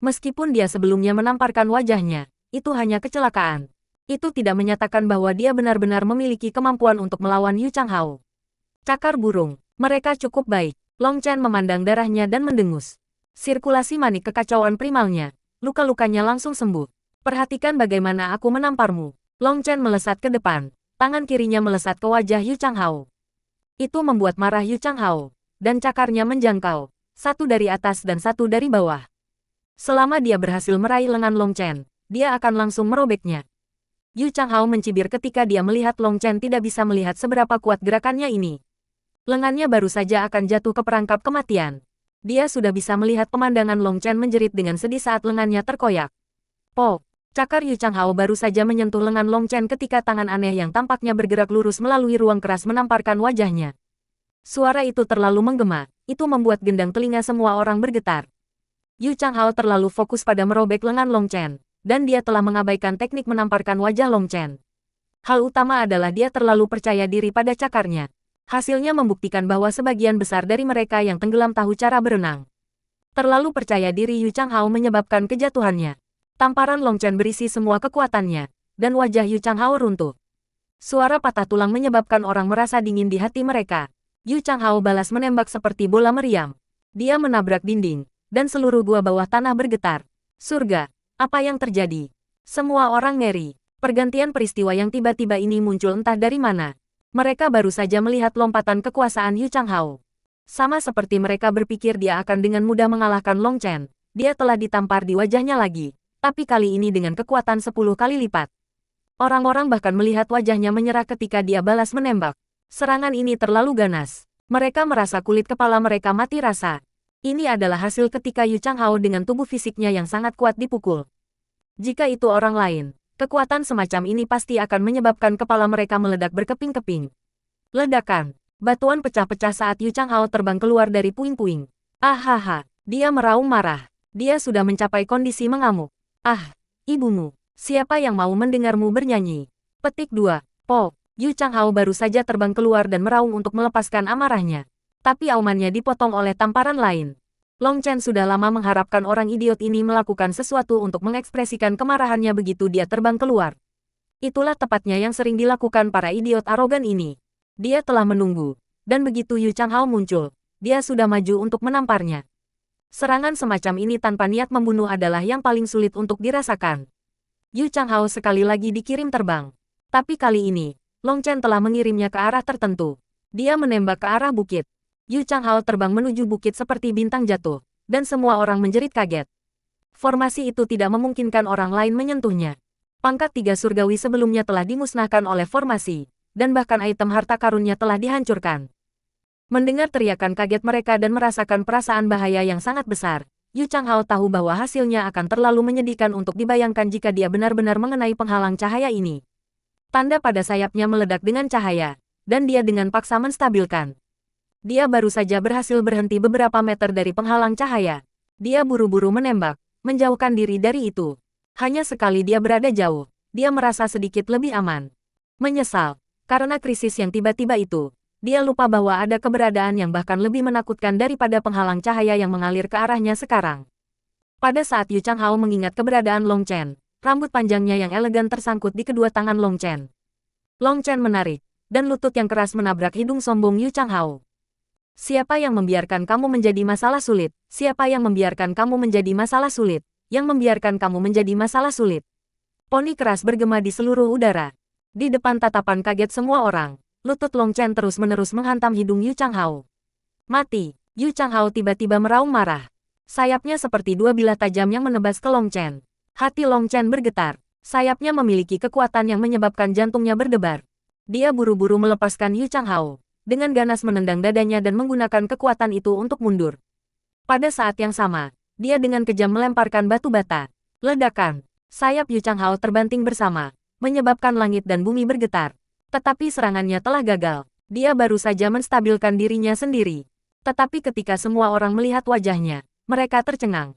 Meskipun dia sebelumnya menamparkan wajahnya, itu hanya kecelakaan. Itu tidak menyatakan bahwa dia benar-benar memiliki kemampuan untuk melawan Yu Changhao. Cakar burung, mereka cukup baik. Long Chen memandang darahnya dan mendengus. Sirkulasi manik kekacauan primalnya, luka-lukanya langsung sembuh. Perhatikan bagaimana aku menamparmu. Long Chen melesat ke depan, tangan kirinya melesat ke wajah Yu Changhao. Itu membuat marah Yu Changhao, dan cakarnya menjangkau, satu dari atas dan satu dari bawah. Selama dia berhasil meraih lengan Long Chen, dia akan langsung merobeknya. Yu Changhao mencibir ketika dia melihat Long Chen tidak bisa melihat seberapa kuat gerakannya ini. Lengannya baru saja akan jatuh ke perangkap kematian. Dia sudah bisa melihat pemandangan Long Chen menjerit dengan sedih saat lengannya terkoyak. Po, cakar Yu Changhao baru saja menyentuh lengan Long Chen ketika tangan aneh yang tampaknya bergerak lurus melalui ruang keras menamparkan wajahnya. Suara itu terlalu menggema, itu membuat gendang telinga semua orang bergetar. Yu Changhao terlalu fokus pada merobek lengan Long Chen, dan dia telah mengabaikan teknik menamparkan wajah Long Chen. Hal utama adalah dia terlalu percaya diri pada cakarnya. Hasilnya membuktikan bahwa sebagian besar dari mereka yang tenggelam tahu cara berenang. Terlalu percaya diri Yu Changhao menyebabkan kejatuhannya. Tamparan Long Chen berisi semua kekuatannya, dan wajah Yu Changhao runtuh. Suara patah tulang menyebabkan orang merasa dingin di hati mereka. Yu Changhao balas menembak seperti bola meriam. Dia menabrak dinding, dan seluruh gua bawah tanah bergetar. Surga, apa yang terjadi? Semua orang ngeri. Pergantian peristiwa yang tiba-tiba ini muncul entah dari mana. Mereka baru saja melihat lompatan kekuasaan Yu Changhao. Sama seperti mereka berpikir dia akan dengan mudah mengalahkan Long Chen, dia telah ditampar di wajahnya lagi, tapi kali ini dengan kekuatan 10 kali lipat. Orang-orang bahkan melihat wajahnya menyerah ketika dia balas menembak. Serangan ini terlalu ganas. Mereka merasa kulit kepala mereka mati rasa. Ini adalah hasil ketika Yu Changhao dengan tubuh fisiknya yang sangat kuat dipukul. Jika itu orang lain, kekuatan semacam ini pasti akan menyebabkan kepala mereka meledak berkeping-keping. Ledakan. Batuan pecah-pecah saat Yu Changhao terbang keluar dari puing-puing. Ahaha. Dia meraung marah. Dia sudah mencapai kondisi mengamuk. Ah, ibumu. Siapa yang mau mendengarmu bernyanyi? Petik 2. Po. Yu Changhao baru saja terbang keluar dan meraung untuk melepaskan amarahnya. Tapi aumannya dipotong oleh tamparan lain. Long Chen sudah lama mengharapkan orang idiot ini melakukan sesuatu untuk mengekspresikan kemarahannya begitu dia terbang keluar. Itulah tepatnya yang sering dilakukan para idiot arogan ini. Dia telah menunggu, dan begitu Yu Changhao muncul, dia sudah maju untuk menamparnya. Serangan semacam ini tanpa niat membunuh adalah yang paling sulit untuk dirasakan. Yu Changhao sekali lagi dikirim terbang. Tapi kali ini, Long Chen telah mengirimnya ke arah tertentu. Dia menembak ke arah bukit. Yu Changhao terbang menuju bukit seperti bintang jatuh, dan semua orang menjerit kaget. Formasi itu tidak memungkinkan orang lain menyentuhnya. Pangkat 3 surgawi sebelumnya telah dimusnahkan oleh formasi, dan bahkan item harta karunnya telah dihancurkan. Mendengar teriakan kaget mereka dan merasakan perasaan bahaya yang sangat besar, Yu Changhao tahu bahwa hasilnya akan terlalu menyedihkan untuk dibayangkan jika dia benar-benar mengenai penghalang cahaya ini. Tanda pada sayapnya meledak dengan cahaya, dan dia dengan paksa menstabilkan. Dia baru saja berhasil berhenti beberapa meter dari penghalang cahaya. Dia buru-buru menembak, menjauhkan diri dari itu. Hanya sekali dia berada jauh, dia merasa sedikit lebih aman. Menyesal, karena krisis yang tiba-tiba itu, dia lupa bahwa ada keberadaan yang bahkan lebih menakutkan daripada penghalang cahaya yang mengalir ke arahnya sekarang. Pada saat Yu Changhao mengingat keberadaan Long Chen, rambut panjangnya yang elegan tersangkut di kedua tangan Long Chen. Long Chen menarik, dan lutut yang keras menabrak hidung sombong Yu Changhao. Siapa yang membiarkan kamu menjadi masalah sulit? Siapa yang membiarkan kamu menjadi masalah sulit? Yang membiarkan kamu menjadi masalah sulit? Poni keras bergema di seluruh udara. Di depan tatapan kaget semua orang, lutut Long Chen terus-menerus menghantam hidung Yu Changhao. Mati! Yu Changhao tiba-tiba meraung marah. Sayapnya seperti dua bilah tajam yang menebas ke Long Chen. Hati Long Chen bergetar. Sayapnya memiliki kekuatan yang menyebabkan jantungnya berdebar. Dia buru-buru melepaskan Yu Changhao. Dengan ganas menendang dadanya dan menggunakan kekuatan itu untuk mundur. Pada saat yang sama, dia dengan kejam melemparkan batu bata. Ledakan. Sayap Yu Changhao terbanting bersama, menyebabkan langit dan bumi bergetar. Tetapi serangannya telah gagal. Dia baru saja menstabilkan dirinya sendiri. Tetapi ketika semua orang melihat wajahnya, mereka tercengang.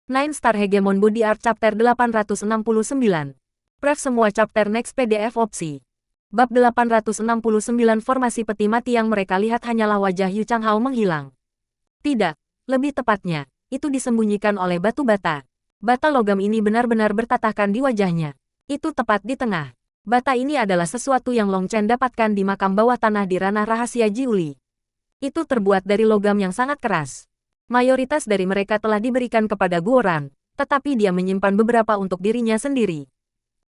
Nine Star Hegemon Body Art Chapter 869. Pref semua chapter next PDF opsi. Bab 869 formasi peti mati yang mereka lihat hanyalah wajah Yu Changhao menghilang. Tidak, lebih tepatnya, itu disembunyikan oleh batu bata. Bata logam ini benar-benar bertatahkan di wajahnya. Itu tepat di tengah. Bata ini adalah sesuatu yang Long Chen dapatkan di makam bawah tanah di ranah rahasia Jiuli. Itu terbuat dari logam yang sangat keras. Mayoritas dari mereka telah diberikan kepada Guoran, tetapi dia menyimpan beberapa untuk dirinya sendiri.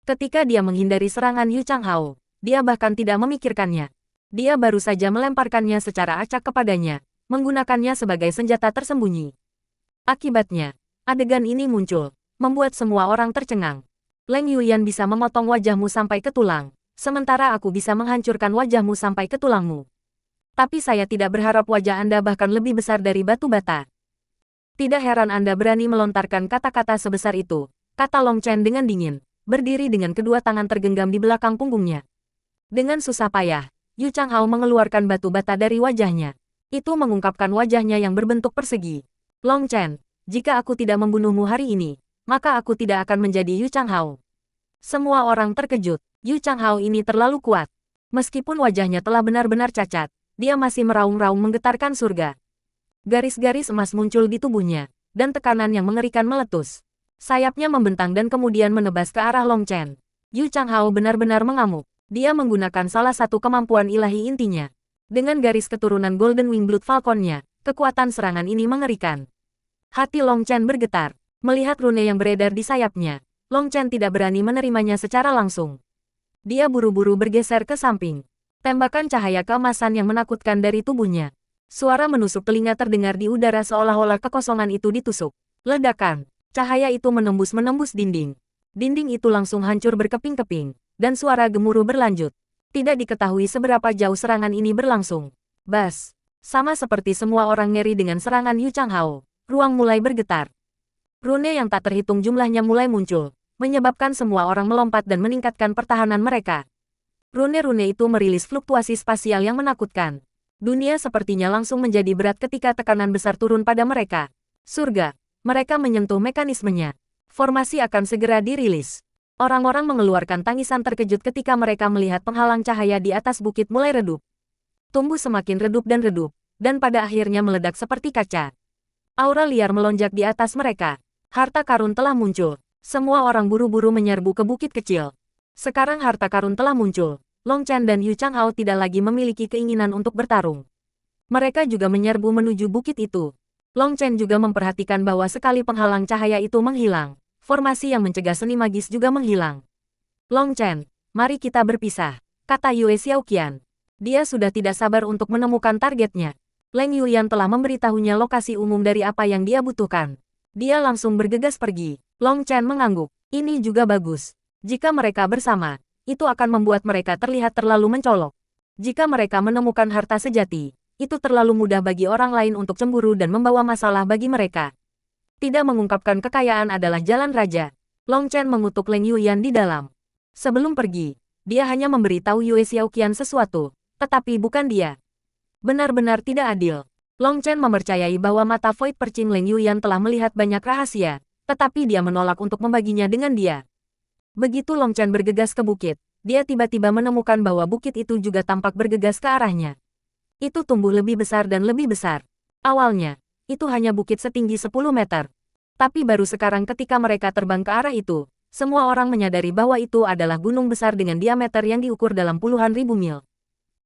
Ketika dia menghindari serangan Yu Changhao, dia bahkan tidak memikirkannya. Dia baru saja melemparkannya secara acak kepadanya, menggunakannya sebagai senjata tersembunyi. Akibatnya, adegan ini muncul, membuat semua orang tercengang. Leng Yuyan bisa memotong wajahmu sampai ke tulang, sementara aku bisa menghancurkan wajahmu sampai ke tulangmu. Tapi saya tidak berharap wajah Anda bahkan lebih besar dari batu bata. Tidak heran Anda berani melontarkan kata-kata sebesar itu, kata Long Chen dengan dingin, berdiri dengan kedua tangan tergenggam di belakang punggungnya. Dengan susah payah, Yu Changhao mengeluarkan batu bata dari wajahnya. Itu mengungkapkan wajahnya yang berbentuk persegi. Long Chen, jika aku tidak membunuhmu hari ini, maka aku tidak akan menjadi Yu Changhao. Semua orang terkejut, Yu Changhao ini terlalu kuat. Meskipun wajahnya telah benar-benar cacat, dia masih meraung-raung menggetarkan surga. Garis-garis emas muncul di tubuhnya, dan tekanan yang mengerikan meletus. Sayapnya membentang dan kemudian menebas ke arah Long Chen. Yu Changhao benar-benar mengamuk. Dia menggunakan salah satu kemampuan ilahi intinya. Dengan garis keturunan Golden Wing Blood Falcon-nya, kekuatan serangan ini mengerikan. Hati Long Chen bergetar. Melihat rune yang beredar di sayapnya, Long Chen tidak berani menerimanya secara langsung. Dia buru-buru bergeser ke samping. Tembakan cahaya keemasan yang menakutkan dari tubuhnya. Suara menusuk telinga terdengar di udara seolah-olah kekosongan itu ditusuk. Ledakan. Cahaya itu menembus dinding. Dinding itu langsung hancur berkeping-keping, dan suara gemuruh berlanjut. Tidak diketahui seberapa jauh serangan ini berlangsung. Bas. Sama seperti semua orang ngeri dengan serangan Yu Changhao, ruang mulai bergetar. Rune yang tak terhitung jumlahnya mulai muncul, menyebabkan semua orang melompat dan meningkatkan pertahanan mereka. Rune-rune itu merilis fluktuasi spasial yang menakutkan. Dunia sepertinya langsung menjadi berat ketika tekanan besar turun pada mereka. Surga. Mereka menyentuh mekanismenya. Formasi akan segera dirilis. Orang-orang mengeluarkan tangisan terkejut ketika mereka melihat penghalang cahaya di atas bukit mulai redup. Tumbuh semakin redup, dan pada akhirnya meledak seperti kaca. Aura liar melonjak di atas mereka. Harta karun telah muncul. Semua orang buru-buru menyerbu ke bukit kecil. Sekarang harta karun telah muncul. Long Chen dan Yu Changhao tidak lagi memiliki keinginan untuk bertarung. Mereka juga menyerbu menuju bukit itu. Long Chen juga memperhatikan bahwa sekali penghalang cahaya itu menghilang, formasi yang mencegah seni magis juga menghilang. Long Chen, mari kita berpisah, kata Yue Xiaoqian. Dia sudah tidak sabar untuk menemukan targetnya. Leng Yulian telah memberitahunya lokasi umum dari apa yang dia butuhkan. Dia langsung bergegas pergi. Long Chen mengangguk. Ini juga bagus. Jika mereka bersama, itu akan membuat mereka terlihat terlalu mencolok. Jika mereka menemukan harta sejati, itu terlalu mudah bagi orang lain untuk cemburu dan membawa masalah bagi mereka. Tidak mengungkapkan kekayaan adalah jalan raja. Long Chen mengutuk Leng Yulian di dalam. Sebelum pergi, dia hanya memberitahu Yue Xiaoqian sesuatu, tetapi bukan dia. Benar-benar tidak adil. Long Chen mempercayai bahwa mata Void Percing Leng Yulian telah melihat banyak rahasia, tetapi dia menolak untuk membaginya dengan dia. Begitu Long Chen bergegas ke bukit, dia tiba-tiba menemukan bahwa bukit itu juga tampak bergegas ke arahnya. Itu tumbuh lebih besar dan lebih besar. Awalnya, itu hanya bukit setinggi 10 meter. Tapi baru sekarang ketika mereka terbang ke arah itu, semua orang menyadari bahwa itu adalah gunung besar dengan diameter yang diukur dalam puluhan ribu mil.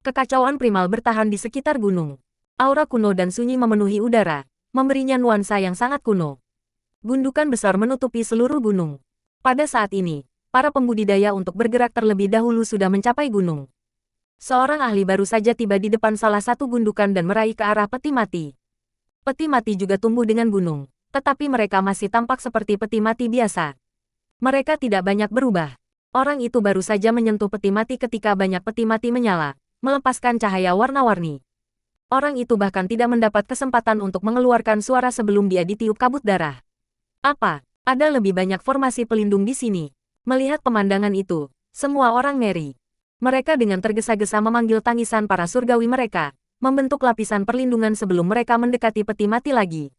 Kekacauan primal bertahan di sekitar gunung. Aura kuno dan sunyi memenuhi udara, memberinya nuansa yang sangat kuno. Gundukan besar menutupi seluruh gunung. Pada saat ini, para pembudidaya untuk bergerak terlebih dahulu sudah mencapai gunung. Seorang ahli baru saja tiba di depan salah satu gundukan dan meraih ke arah peti mati. Peti mati juga tumbuh dengan gunung, tetapi mereka masih tampak seperti peti mati biasa. Mereka tidak banyak berubah. Orang itu baru saja menyentuh peti mati ketika banyak peti mati menyala, melepaskan cahaya warna-warni. Orang itu bahkan tidak mendapat kesempatan untuk mengeluarkan suara sebelum dia ditiup kabut darah. Apa? Ada lebih banyak formasi pelindung di sini. Melihat pemandangan itu, semua orang ngeri. Mereka dengan tergesa-gesa memanggil tangisan para surgawi mereka, membentuk lapisan perlindungan sebelum mereka mendekati peti mati lagi.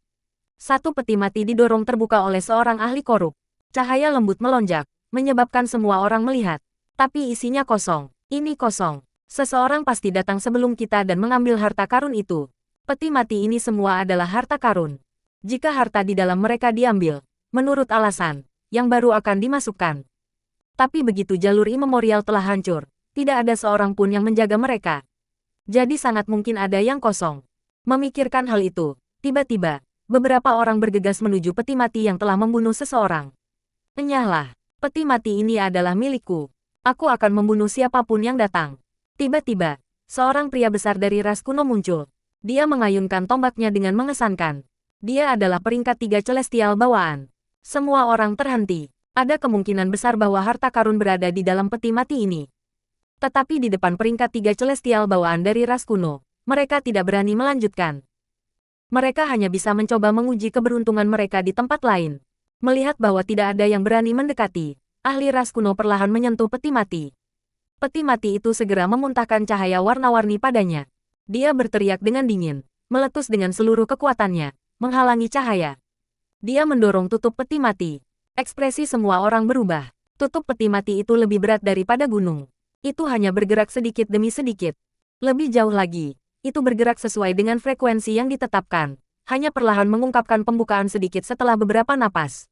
Satu peti mati didorong terbuka oleh seorang ahli korup. Cahaya lembut melonjak, menyebabkan semua orang melihat. Tapi isinya kosong. Ini kosong. Seseorang pasti datang sebelum kita dan mengambil harta karun itu. Peti mati ini semua adalah harta karun. Jika harta di dalam mereka diambil, menurut alasan, yang baru akan dimasukkan. Tapi begitu jalur imemorial telah hancur, tidak ada seorang pun yang menjaga mereka. Jadi sangat mungkin ada yang kosong. Memikirkan hal itu, tiba-tiba, beberapa orang bergegas menuju peti mati yang telah membunuh seseorang. Enyahlah, peti mati ini adalah milikku. Aku akan membunuh siapapun yang datang. Tiba-tiba, seorang pria besar dari ras kuno muncul. Dia mengayunkan tombaknya dengan mengesankan. Dia adalah peringkat 3 celestial bawaan. Semua orang terhenti. Ada kemungkinan besar bahwa harta karun berada di dalam peti mati ini. Tetapi di depan peringkat 3 celestial bawaan dari ras kuno, mereka tidak berani melanjutkan. Mereka hanya bisa mencoba menguji keberuntungan mereka di tempat lain. Melihat bahwa tidak ada yang berani mendekati, ahli ras kuno perlahan menyentuh peti mati. Peti mati itu segera memuntahkan cahaya warna-warni padanya. Dia berteriak dengan dingin, meletus dengan seluruh kekuatannya, menghalangi cahaya. Dia mendorong tutup peti mati. Ekspresi semua orang berubah. Tutup peti mati itu lebih berat daripada gunung. Itu hanya bergerak sedikit demi sedikit. Lebih jauh lagi, itu bergerak sesuai dengan frekuensi yang ditetapkan. Hanya perlahan mengungkapkan pembukaan sedikit setelah beberapa napas.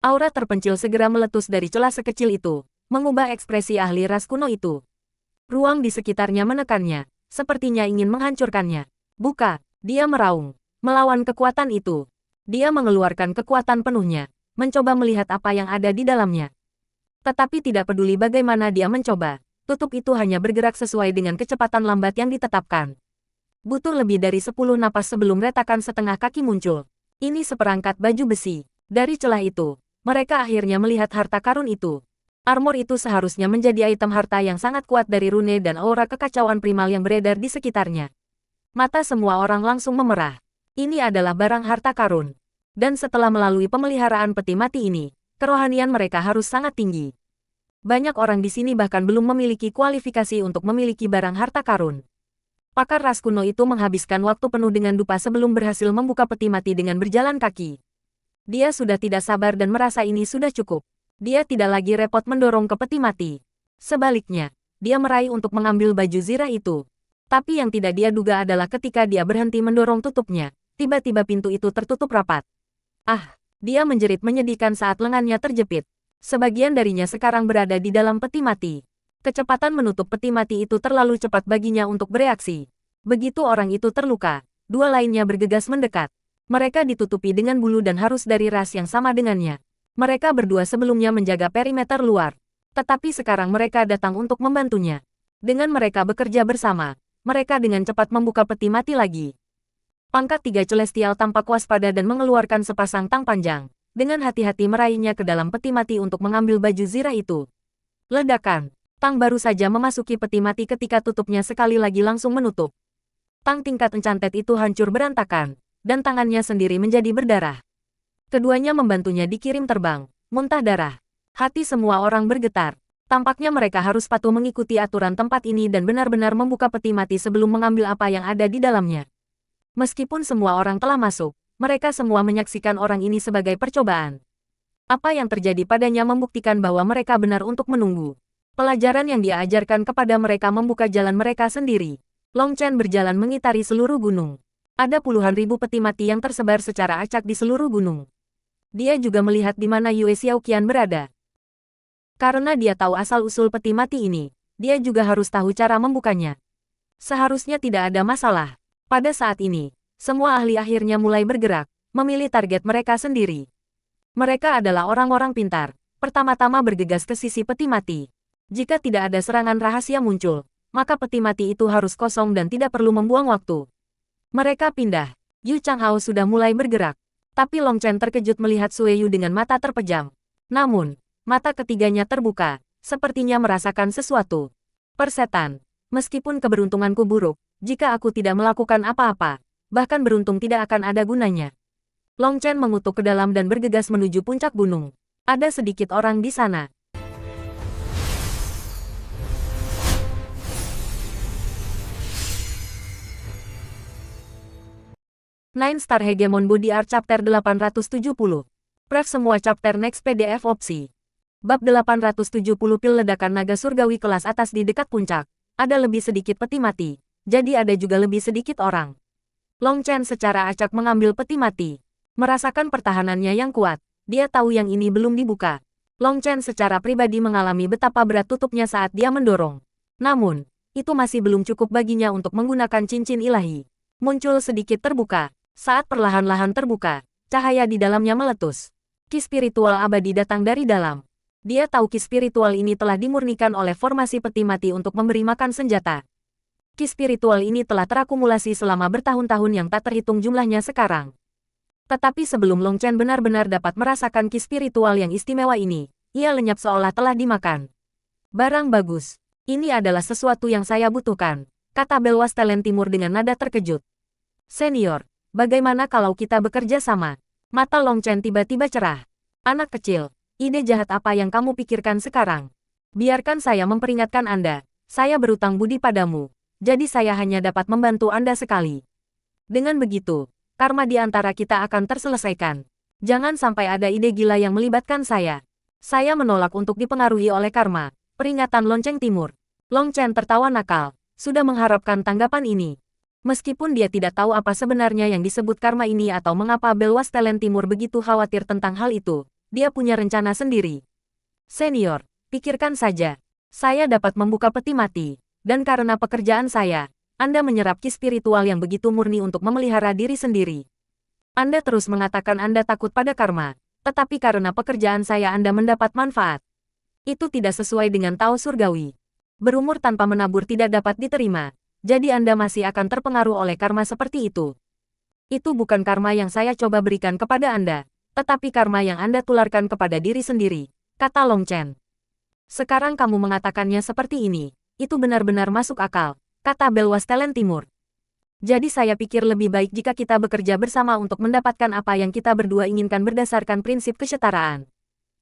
Aura terpencil segera meletus dari celah sekecil itu, mengubah ekspresi ahli ras kuno itu. Ruang di sekitarnya menekannya, sepertinya ingin menghancurkannya. Buka, dia meraung, melawan kekuatan itu. Dia mengeluarkan kekuatan penuhnya, mencoba melihat apa yang ada di dalamnya. Tetapi tidak peduli bagaimana dia mencoba, tutup itu hanya bergerak sesuai dengan kecepatan lambat yang ditetapkan. Butuh lebih dari 10 napas sebelum retakan setengah kaki muncul. Ini seperangkat baju besi. Dari celah itu, mereka akhirnya melihat harta karun itu. Armor itu seharusnya menjadi item harta yang sangat kuat dari rune dan aura kekacauan primal yang beredar di sekitarnya. Mata semua orang langsung memerah. Ini adalah barang harta karun. Dan setelah melalui pemeliharaan peti mati ini, kerohanian mereka harus sangat tinggi. Banyak orang di sini bahkan belum memiliki kualifikasi untuk memiliki barang harta karun. Pakar ras kuno itu menghabiskan waktu penuh dengan dupa sebelum berhasil membuka peti mati dengan berjalan kaki. Dia sudah tidak sabar dan merasa ini sudah cukup. Dia tidak lagi repot mendorong ke peti mati. Sebaliknya, dia meraih untuk mengambil baju zirah itu. Tapi yang tidak dia duga adalah ketika dia berhenti mendorong tutupnya, tiba-tiba pintu itu tertutup rapat. Ah, dia menjerit menyedihkan saat lengannya terjepit. Sebagian darinya sekarang berada di dalam peti mati. Kecepatan menutup peti mati itu terlalu cepat baginya untuk bereaksi. Begitu orang itu terluka, dua lainnya bergegas mendekat. Mereka ditutupi dengan bulu dan harus dari ras yang sama dengannya. Mereka berdua sebelumnya menjaga perimeter luar. Tetapi sekarang mereka datang untuk membantunya. Dengan mereka bekerja bersama, mereka dengan cepat membuka peti mati lagi. Pangkat 3 Celestial tampak waspada dan mengeluarkan sepasang tang panjang. Dengan hati-hati meraihnya ke dalam peti mati untuk mengambil baju zirah itu. Ledakan. Tang baru saja memasuki peti mati ketika tutupnya sekali lagi langsung menutup. Tang tingkat encantet itu hancur berantakan, dan tangannya sendiri menjadi berdarah. Keduanya membantunya dikirim terbang, muntah darah. Hati semua orang bergetar. Tampaknya mereka harus patuh mengikuti aturan tempat ini dan benar-benar membuka peti mati sebelum mengambil apa yang ada di dalamnya. Meskipun semua orang telah masuk, mereka semua menyaksikan orang ini sebagai percobaan. Apa yang terjadi padanya membuktikan bahwa mereka benar untuk menunggu. Pelajaran yang dia ajarkan kepada mereka membuka jalan mereka sendiri. Long Chen berjalan mengitari seluruh gunung. Ada puluhan ribu peti mati yang tersebar secara acak di seluruh gunung. Dia juga melihat di mana Yue Xiaoqian berada. Karena dia tahu asal-usul peti mati ini, dia juga harus tahu cara membukanya. Seharusnya tidak ada masalah. Pada saat ini, semua ahli akhirnya mulai bergerak, memilih target mereka sendiri. Mereka adalah orang-orang pintar, pertama-tama bergegas ke sisi peti mati. Jika tidak ada serangan rahasia muncul, maka peti mati itu harus kosong dan tidak perlu membuang waktu. Mereka pindah. Yu Changhao sudah mulai bergerak. Tapi Long Chen terkejut melihat Sue Yu dengan mata terpejam. Namun, mata ketiganya terbuka, sepertinya merasakan sesuatu. Persetan. Meskipun keberuntunganku buruk, jika aku tidak melakukan apa-apa, bahkan beruntung tidak akan ada gunanya. Long Chen mengutuk ke dalam dan bergegas menuju puncak gunung. Ada sedikit orang di sana. Nine Star Hegemon Body Art Chapter 870. Pref semua chapter next PDF opsi. Bab 870 Pil ledakan naga surgawi kelas atas di dekat puncak. Ada lebih sedikit peti mati, jadi ada juga lebih sedikit orang. Long Chen secara acak mengambil peti mati. Merasakan pertahanannya yang kuat, dia tahu yang ini belum dibuka. Long Chen secara pribadi mengalami betapa berat tutupnya saat dia mendorong. Namun, itu masih belum cukup baginya untuk menggunakan cincin ilahi. Muncul sedikit terbuka. Saat perlahan-lahan terbuka, cahaya di dalamnya meletus. Ki spiritual abadi datang dari dalam. Dia tahu ki spiritual ini telah dimurnikan oleh formasi peti mati untuk memberi makan senjata. Ki spiritual ini telah terakumulasi selama bertahun-tahun yang tak terhitung jumlahnya sekarang. Tetapi sebelum Long Chen benar-benar dapat merasakan ki spiritual yang istimewa ini, ia lenyap seolah telah dimakan. Barang bagus. Ini adalah sesuatu yang saya butuhkan, kata Belwas Talent Timur dengan nada terkejut. Senior. Bagaimana kalau kita bekerja sama? Mata Long Chen tiba-tiba cerah. Anak kecil, ide jahat apa yang kamu pikirkan sekarang? Biarkan saya memperingatkan Anda. Saya berutang budi padamu. Jadi saya hanya dapat membantu Anda sekali. Dengan begitu, karma di antara kita akan terselesaikan. Jangan sampai ada ide gila yang melibatkan saya. Saya menolak untuk dipengaruhi oleh karma. Peringatan Lonceng Timur. Long Chen tertawa nakal. Sudah mengharapkan tanggapan ini. Meskipun dia tidak tahu apa sebenarnya yang disebut karma ini atau mengapa Belwas Talent Timur begitu khawatir tentang hal itu, dia punya rencana sendiri. Senior, pikirkan saja. Saya dapat membuka peti mati, dan karena pekerjaan saya, Anda menyerap ki spiritual yang begitu murni untuk memelihara diri sendiri. Anda terus mengatakan Anda takut pada karma, tetapi karena pekerjaan saya Anda mendapat manfaat. Itu tidak sesuai dengan Tao Surgawi. Berumur tanpa menabur tidak dapat diterima. Jadi Anda masih akan terpengaruh oleh karma seperti itu. Itu bukan karma yang saya coba berikan kepada Anda, tetapi karma yang Anda tularkan kepada diri sendiri, kata Long Chen. Sekarang kamu mengatakannya seperti ini, itu benar-benar masuk akal, kata Belwas Talent Timur. Jadi saya pikir lebih baik jika kita bekerja bersama untuk mendapatkan apa yang kita berdua inginkan berdasarkan prinsip kesetaraan.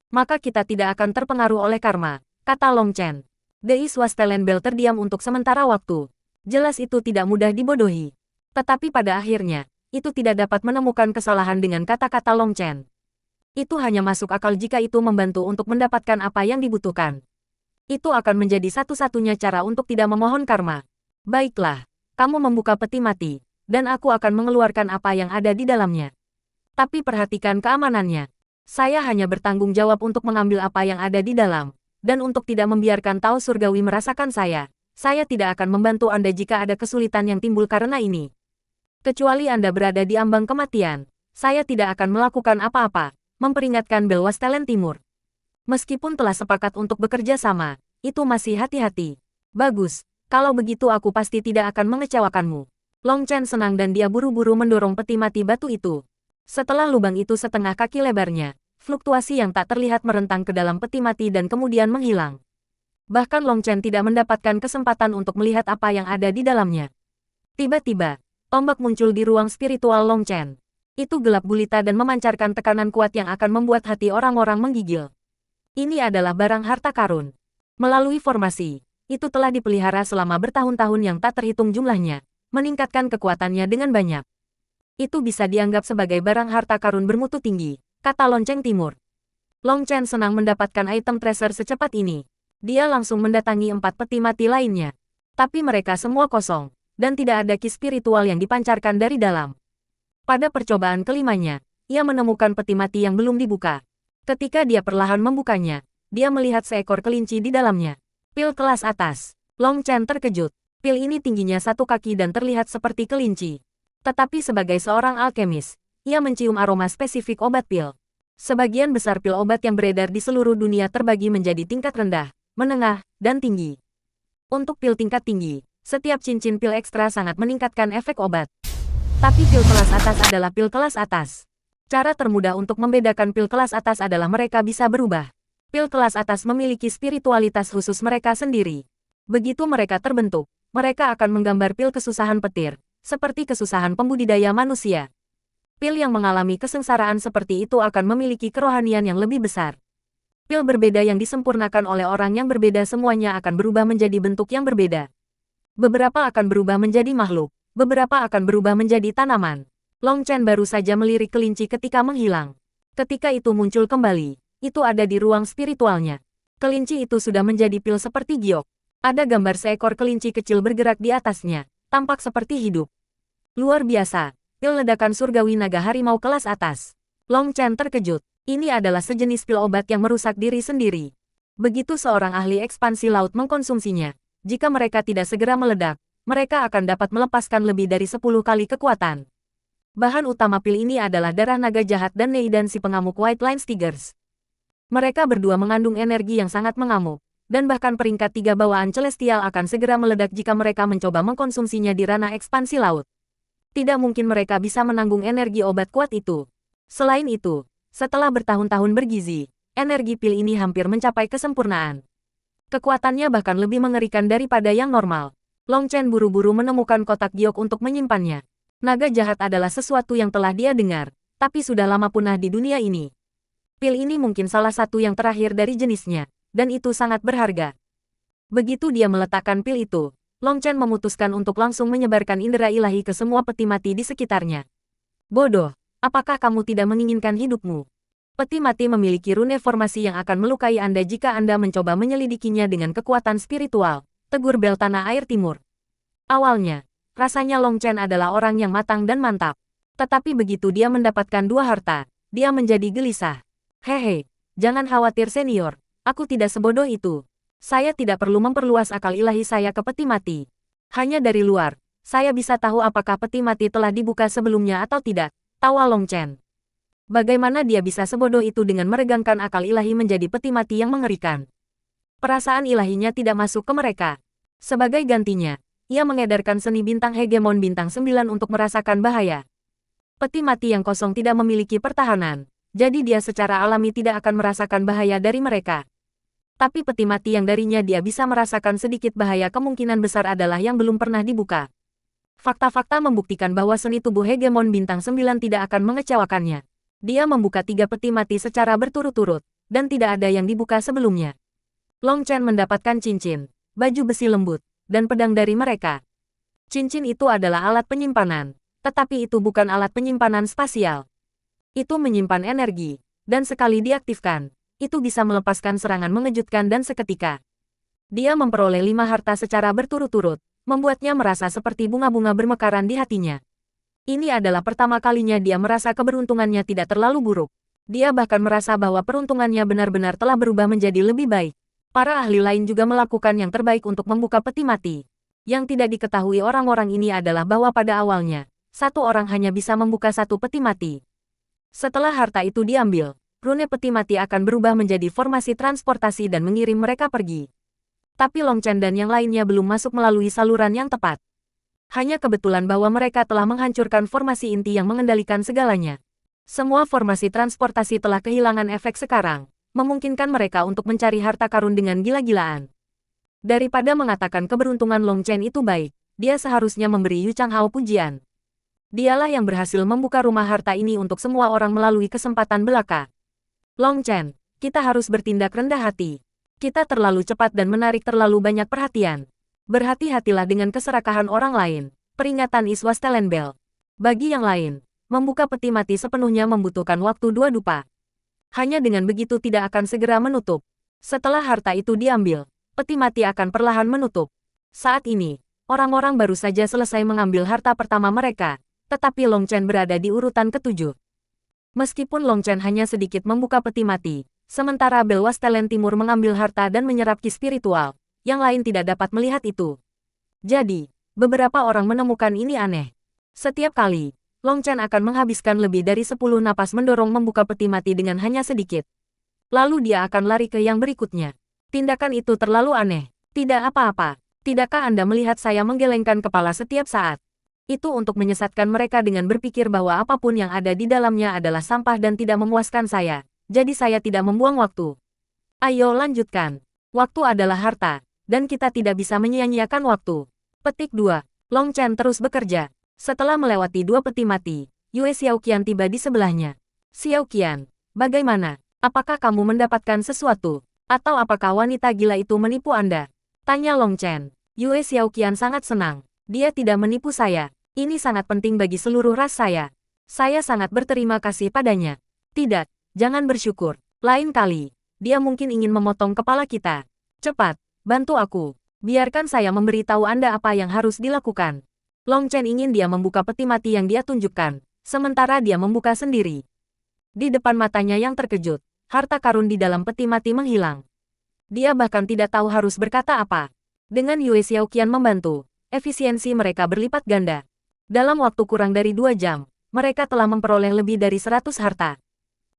Maka kita tidak akan terpengaruh oleh karma, kata Long Chen. Dei Swastelen Bell terdiam untuk sementara waktu. Jelas itu tidak mudah dibodohi. Tetapi pada akhirnya, itu tidak dapat menemukan kesalahan dengan kata-kata Long Chen. Itu hanya masuk akal jika itu membantu untuk mendapatkan apa yang dibutuhkan. Itu akan menjadi satu-satunya cara untuk tidak memohon karma. Baiklah, kamu membuka peti mati, dan aku akan mengeluarkan apa yang ada di dalamnya. Tapi perhatikan keamanannya. Saya hanya bertanggung jawab untuk mengambil apa yang ada di dalam, dan untuk tidak membiarkan Tao Surgawi merasakan saya. Saya tidak akan membantu Anda jika ada kesulitan yang timbul karena ini. Kecuali Anda berada di ambang kematian, saya tidak akan melakukan apa-apa, memperingatkan Bel Wastelen Timur. Meskipun telah sepakat untuk bekerja sama, itu masih hati-hati. Bagus, kalau begitu aku pasti tidak akan mengecewakanmu. Long Chen senang dan dia buru-buru mendorong peti mati batu itu. Setelah lubang itu setengah kaki lebarnya, fluktuasi yang tak terlihat merentang ke dalam peti mati dan kemudian menghilang. Bahkan Long Chen tidak mendapatkan kesempatan untuk melihat apa yang ada di dalamnya. Tiba-tiba, tombak muncul di ruang spiritual Long Chen. Itu gelap gulita dan memancarkan tekanan kuat yang akan membuat hati orang-orang menggigil. Ini adalah barang harta karun. Melalui formasi, itu telah dipelihara selama bertahun-tahun yang tak terhitung jumlahnya, meningkatkan kekuatannya dengan banyak. Itu bisa dianggap sebagai barang harta karun bermutu tinggi, kata Long Chen Timur. Long Chen senang mendapatkan item treasure secepat ini. Dia langsung mendatangi 4 peti mati lainnya. Tapi mereka semua kosong, dan tidak ada ki spiritual yang dipancarkan dari dalam. Pada percobaan kelimanya, ia menemukan peti mati yang belum dibuka. Ketika dia perlahan membukanya, dia melihat seekor kelinci di dalamnya. Pil kelas atas. Long Chen terkejut. Pil ini tingginya 1 kaki dan terlihat seperti kelinci. Tetapi sebagai seorang alkemis, ia mencium aroma spesifik obat pil. Sebagian besar pil obat yang beredar di seluruh dunia terbagi menjadi tingkat rendah, menengah, dan tinggi. Untuk pil tingkat tinggi, setiap cincin pil ekstra sangat meningkatkan efek obat. Tapi pil kelas atas adalah pil kelas atas. Cara termudah untuk membedakan pil kelas atas adalah mereka bisa berubah. Pil kelas atas memiliki spiritualitas khusus mereka sendiri. Begitu mereka terbentuk, mereka akan menggambar pil kesusahan petir, seperti kesusahan pembudidaya manusia. Pil yang mengalami kesengsaraan seperti itu akan memiliki kerohanian yang lebih besar. Pil berbeda yang disempurnakan oleh orang yang berbeda semuanya akan berubah menjadi bentuk yang berbeda. Beberapa akan berubah menjadi makhluk, beberapa akan berubah menjadi tanaman. Long Chen baru saja melirik kelinci ketika menghilang. Ketika itu muncul kembali, itu ada di ruang spiritualnya. Kelinci itu sudah menjadi pil seperti giok. Ada gambar seekor kelinci kecil bergerak di atasnya, tampak seperti hidup. Luar biasa, pil ledakan surgawi naga harimau kelas atas. Long Chen terkejut. Ini adalah sejenis pil obat yang merusak diri sendiri. Begitu seorang ahli ekspansi laut mengkonsumsinya, jika mereka tidak segera meledak, mereka akan dapat melepaskan lebih dari 10 kali kekuatan. Bahan utama pil ini adalah darah naga jahat dan Neidan si pengamuk White Lion Tigers. Mereka berdua mengandung energi yang sangat mengamuk, dan bahkan peringkat 3 bawaan celestial akan segera meledak jika mereka mencoba mengkonsumsinya di ranah ekspansi laut. Tidak mungkin mereka bisa menanggung energi obat kuat itu. Selain itu, setelah bertahun-tahun bergizi, energi pil ini hampir mencapai kesempurnaan. Kekuatannya bahkan lebih mengerikan daripada yang normal. Long Chen buru-buru menemukan kotak giok untuk menyimpannya. Naga jahat adalah sesuatu yang telah dia dengar, tapi sudah lama punah di dunia ini. Pil ini mungkin salah satu yang terakhir dari jenisnya, dan itu sangat berharga. Begitu dia meletakkan pil itu, Long Chen memutuskan untuk langsung menyebarkan indera ilahi ke semua peti mati di sekitarnya. Bodoh, apakah kamu tidak menginginkan hidupmu? Peti mati memiliki rune formasi yang akan melukai Anda jika Anda mencoba menyelidikinya dengan kekuatan spiritual, tegur Bel Tanah Air Timur. Awalnya, rasanya Long Chen adalah orang yang matang dan mantap. Tetapi begitu dia mendapatkan 2 harta, dia menjadi gelisah. Hehe, jangan khawatir senior, aku tidak sebodoh itu. Saya tidak perlu memperluas akal ilahi saya ke peti mati. Hanya dari luar, saya bisa tahu apakah peti mati telah dibuka sebelumnya atau tidak, tawa Long Chen. Bagaimana dia bisa sebodoh itu dengan meregangkan akal ilahi menjadi peti mati yang mengerikan? Perasaan ilahinya tidak masuk ke mereka. Sebagai gantinya, ia mengedarkan seni bintang hegemon bintang 9 untuk merasakan bahaya. Peti mati yang kosong tidak memiliki pertahanan, jadi dia secara alami tidak akan merasakan bahaya dari mereka. Tapi peti mati yang darinya dia bisa merasakan sedikit bahaya kemungkinan besar adalah yang belum pernah dibuka. Fakta-fakta membuktikan bahwa seni tubuh hegemon bintang 9 tidak akan mengecewakannya. Dia membuka 3 peti mati secara berturut-turut, dan tidak ada yang dibuka sebelumnya. Long Chen mendapatkan cincin, baju besi lembut, dan pedang dari mereka. Cincin itu adalah alat penyimpanan, tetapi itu bukan alat penyimpanan spasial. Itu menyimpan energi, dan sekali diaktifkan, itu bisa melepaskan serangan mengejutkan dan seketika. Dia memperoleh 5 harta secara berturut-turut, membuatnya merasa seperti bunga-bunga bermekaran di hatinya. Ini adalah pertama kalinya dia merasa keberuntungannya tidak terlalu buruk. Dia bahkan merasa bahwa peruntungannya benar-benar telah berubah menjadi lebih baik. Para ahli lain juga melakukan yang terbaik untuk membuka peti mati. Yang tidak diketahui orang-orang ini adalah bahwa pada awalnya, satu orang hanya bisa membuka satu peti mati. Setelah harta itu diambil, rune peti mati akan berubah menjadi formasi transportasi dan mengirim mereka pergi. Tapi Long Chen dan yang lainnya belum masuk melalui saluran yang tepat. Hanya kebetulan bahwa mereka telah menghancurkan formasi inti yang mengendalikan segalanya. Semua formasi transportasi telah kehilangan efek sekarang, memungkinkan mereka untuk mencari harta karun dengan gila-gilaan. Daripada mengatakan keberuntungan Long Chen itu baik, dia seharusnya memberi Yu Changhao pujian. Dialah yang berhasil membuka rumah harta ini untuk semua orang melalui kesempatan belaka. Long Chen, kita harus bertindak rendah hati. Kita terlalu cepat dan menarik terlalu banyak perhatian. Berhati-hatilah dengan keserakahan orang lain. Peringatan Iswas Telenbel. Bagi yang lain, membuka peti mati sepenuhnya membutuhkan waktu 2 dupa. Hanya dengan begitu tidak akan segera menutup. Setelah harta itu diambil, peti mati akan perlahan menutup. Saat ini, orang-orang baru saja selesai mengambil harta pertama mereka, tetapi Long Chen berada di urutan ke-7. Meskipun Long Chen hanya sedikit membuka peti mati, sementara Belwas Telen Timur mengambil harta dan menyerap ki spiritual, yang lain tidak dapat melihat itu. Jadi, beberapa orang menemukan ini aneh. Setiap kali, Long Chen akan menghabiskan lebih dari 10 napas mendorong membuka peti mati dengan hanya sedikit. Lalu dia akan lari ke yang berikutnya. Tindakan itu terlalu aneh. Tidak apa-apa. Tidakkah Anda melihat saya menggelengkan kepala setiap saat? Itu untuk menyesatkan mereka dengan berpikir bahwa apapun yang ada di dalamnya adalah sampah dan tidak memuaskan saya. Jadi saya tidak membuang waktu. Ayo lanjutkan. Waktu adalah harta. Dan kita tidak bisa menyia-nyiakan waktu. Petik 2. Long Chen terus bekerja. Setelah melewati 2 peti mati, Yue Xiaoqian tiba di sebelahnya. Xiaoqian, bagaimana? Apakah kamu mendapatkan sesuatu? Atau apakah wanita gila itu menipu Anda? Tanya Long Chen. Yue Xiaoqian sangat senang. Dia tidak menipu saya. Ini sangat penting bagi seluruh ras saya. Saya sangat berterima kasih padanya. Tidak, jangan bersyukur. Lain kali, dia mungkin ingin memotong kepala kita. Cepat. Bantu aku. Biarkan saya memberitahu Anda apa yang harus dilakukan. Long Chen ingin dia membuka peti mati yang dia tunjukkan, sementara dia membuka sendiri. Di depan matanya yang terkejut, harta karun di dalam peti mati menghilang. Dia bahkan tidak tahu harus berkata apa. Dengan Yue Xiaoqian membantu, efisiensi mereka berlipat ganda. Dalam waktu kurang dari 2 jam, mereka telah memperoleh lebih dari 100 harta.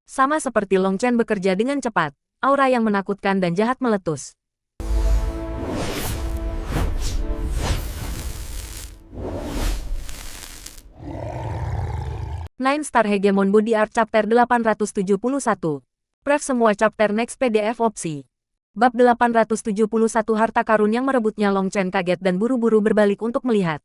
Sama seperti Long Chen bekerja dengan cepat, aura yang menakutkan dan jahat meletus. Nine Star Hegemon Body Art Chapter 871. Pref semua chapter next PDF opsi. Bab 871 harta karun yang merebutnya Long Chen kaget dan buru-buru berbalik untuk melihat.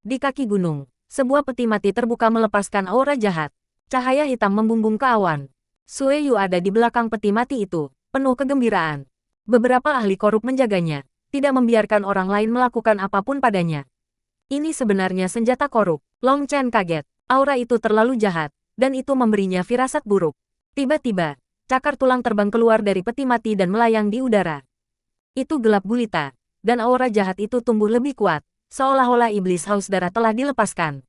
Di kaki gunung, sebuah peti mati terbuka melepaskan aura jahat. Cahaya hitam membumbung ke awan. Sue Yu ada di belakang peti mati itu, penuh kegembiraan. Beberapa ahli korup menjaganya, tidak membiarkan orang lain melakukan apapun padanya. Ini sebenarnya senjata korup. Long Chen kaget. Aura itu terlalu jahat, dan itu memberinya firasat buruk. Tiba-tiba, cakar tulang terbang keluar dari peti mati dan melayang di udara. Itu gelap gulita, dan aura jahat itu tumbuh lebih kuat, seolah-olah iblis haus darah telah dilepaskan.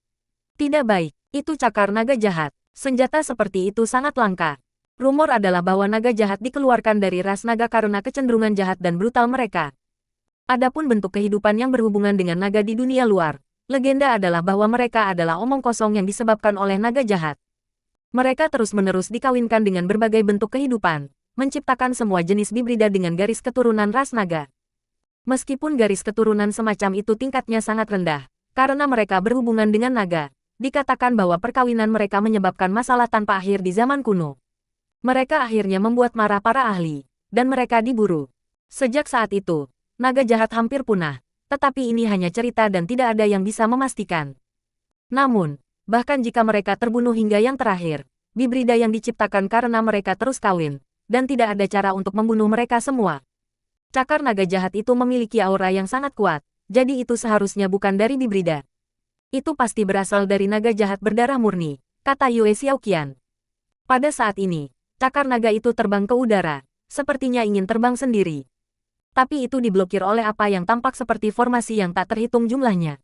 Tidak baik, itu cakar naga jahat. Senjata seperti itu sangat langka. Rumor adalah bahwa naga jahat dikeluarkan dari ras naga karena kecenderungan jahat dan brutal mereka. Adapun bentuk kehidupan yang berhubungan dengan naga di dunia luar, legenda adalah bahwa mereka adalah omong kosong yang disebabkan oleh naga jahat. Mereka terus-menerus dikawinkan dengan berbagai bentuk kehidupan, menciptakan semua jenis bibrida dengan garis keturunan ras naga. Meskipun garis keturunan semacam itu tingkatnya sangat rendah, karena mereka berhubungan dengan naga, dikatakan bahwa perkawinan mereka menyebabkan masalah tanpa akhir di zaman kuno. Mereka akhirnya membuat marah para ahli, dan mereka diburu. Sejak saat itu, naga jahat hampir punah. Tetapi ini hanya cerita dan tidak ada yang bisa memastikan. Namun, bahkan jika mereka terbunuh hingga yang terakhir, bibrida yang diciptakan karena mereka terus kawin, dan tidak ada cara untuk membunuh mereka semua. Cakar naga jahat itu memiliki aura yang sangat kuat, jadi itu seharusnya bukan dari bibrida. Itu pasti berasal dari naga jahat berdarah murni, kata Yue Xiaoqian. Pada saat ini, cakar naga itu terbang ke udara, sepertinya ingin terbang sendiri. Tapi itu diblokir oleh apa yang tampak seperti formasi yang tak terhitung jumlahnya.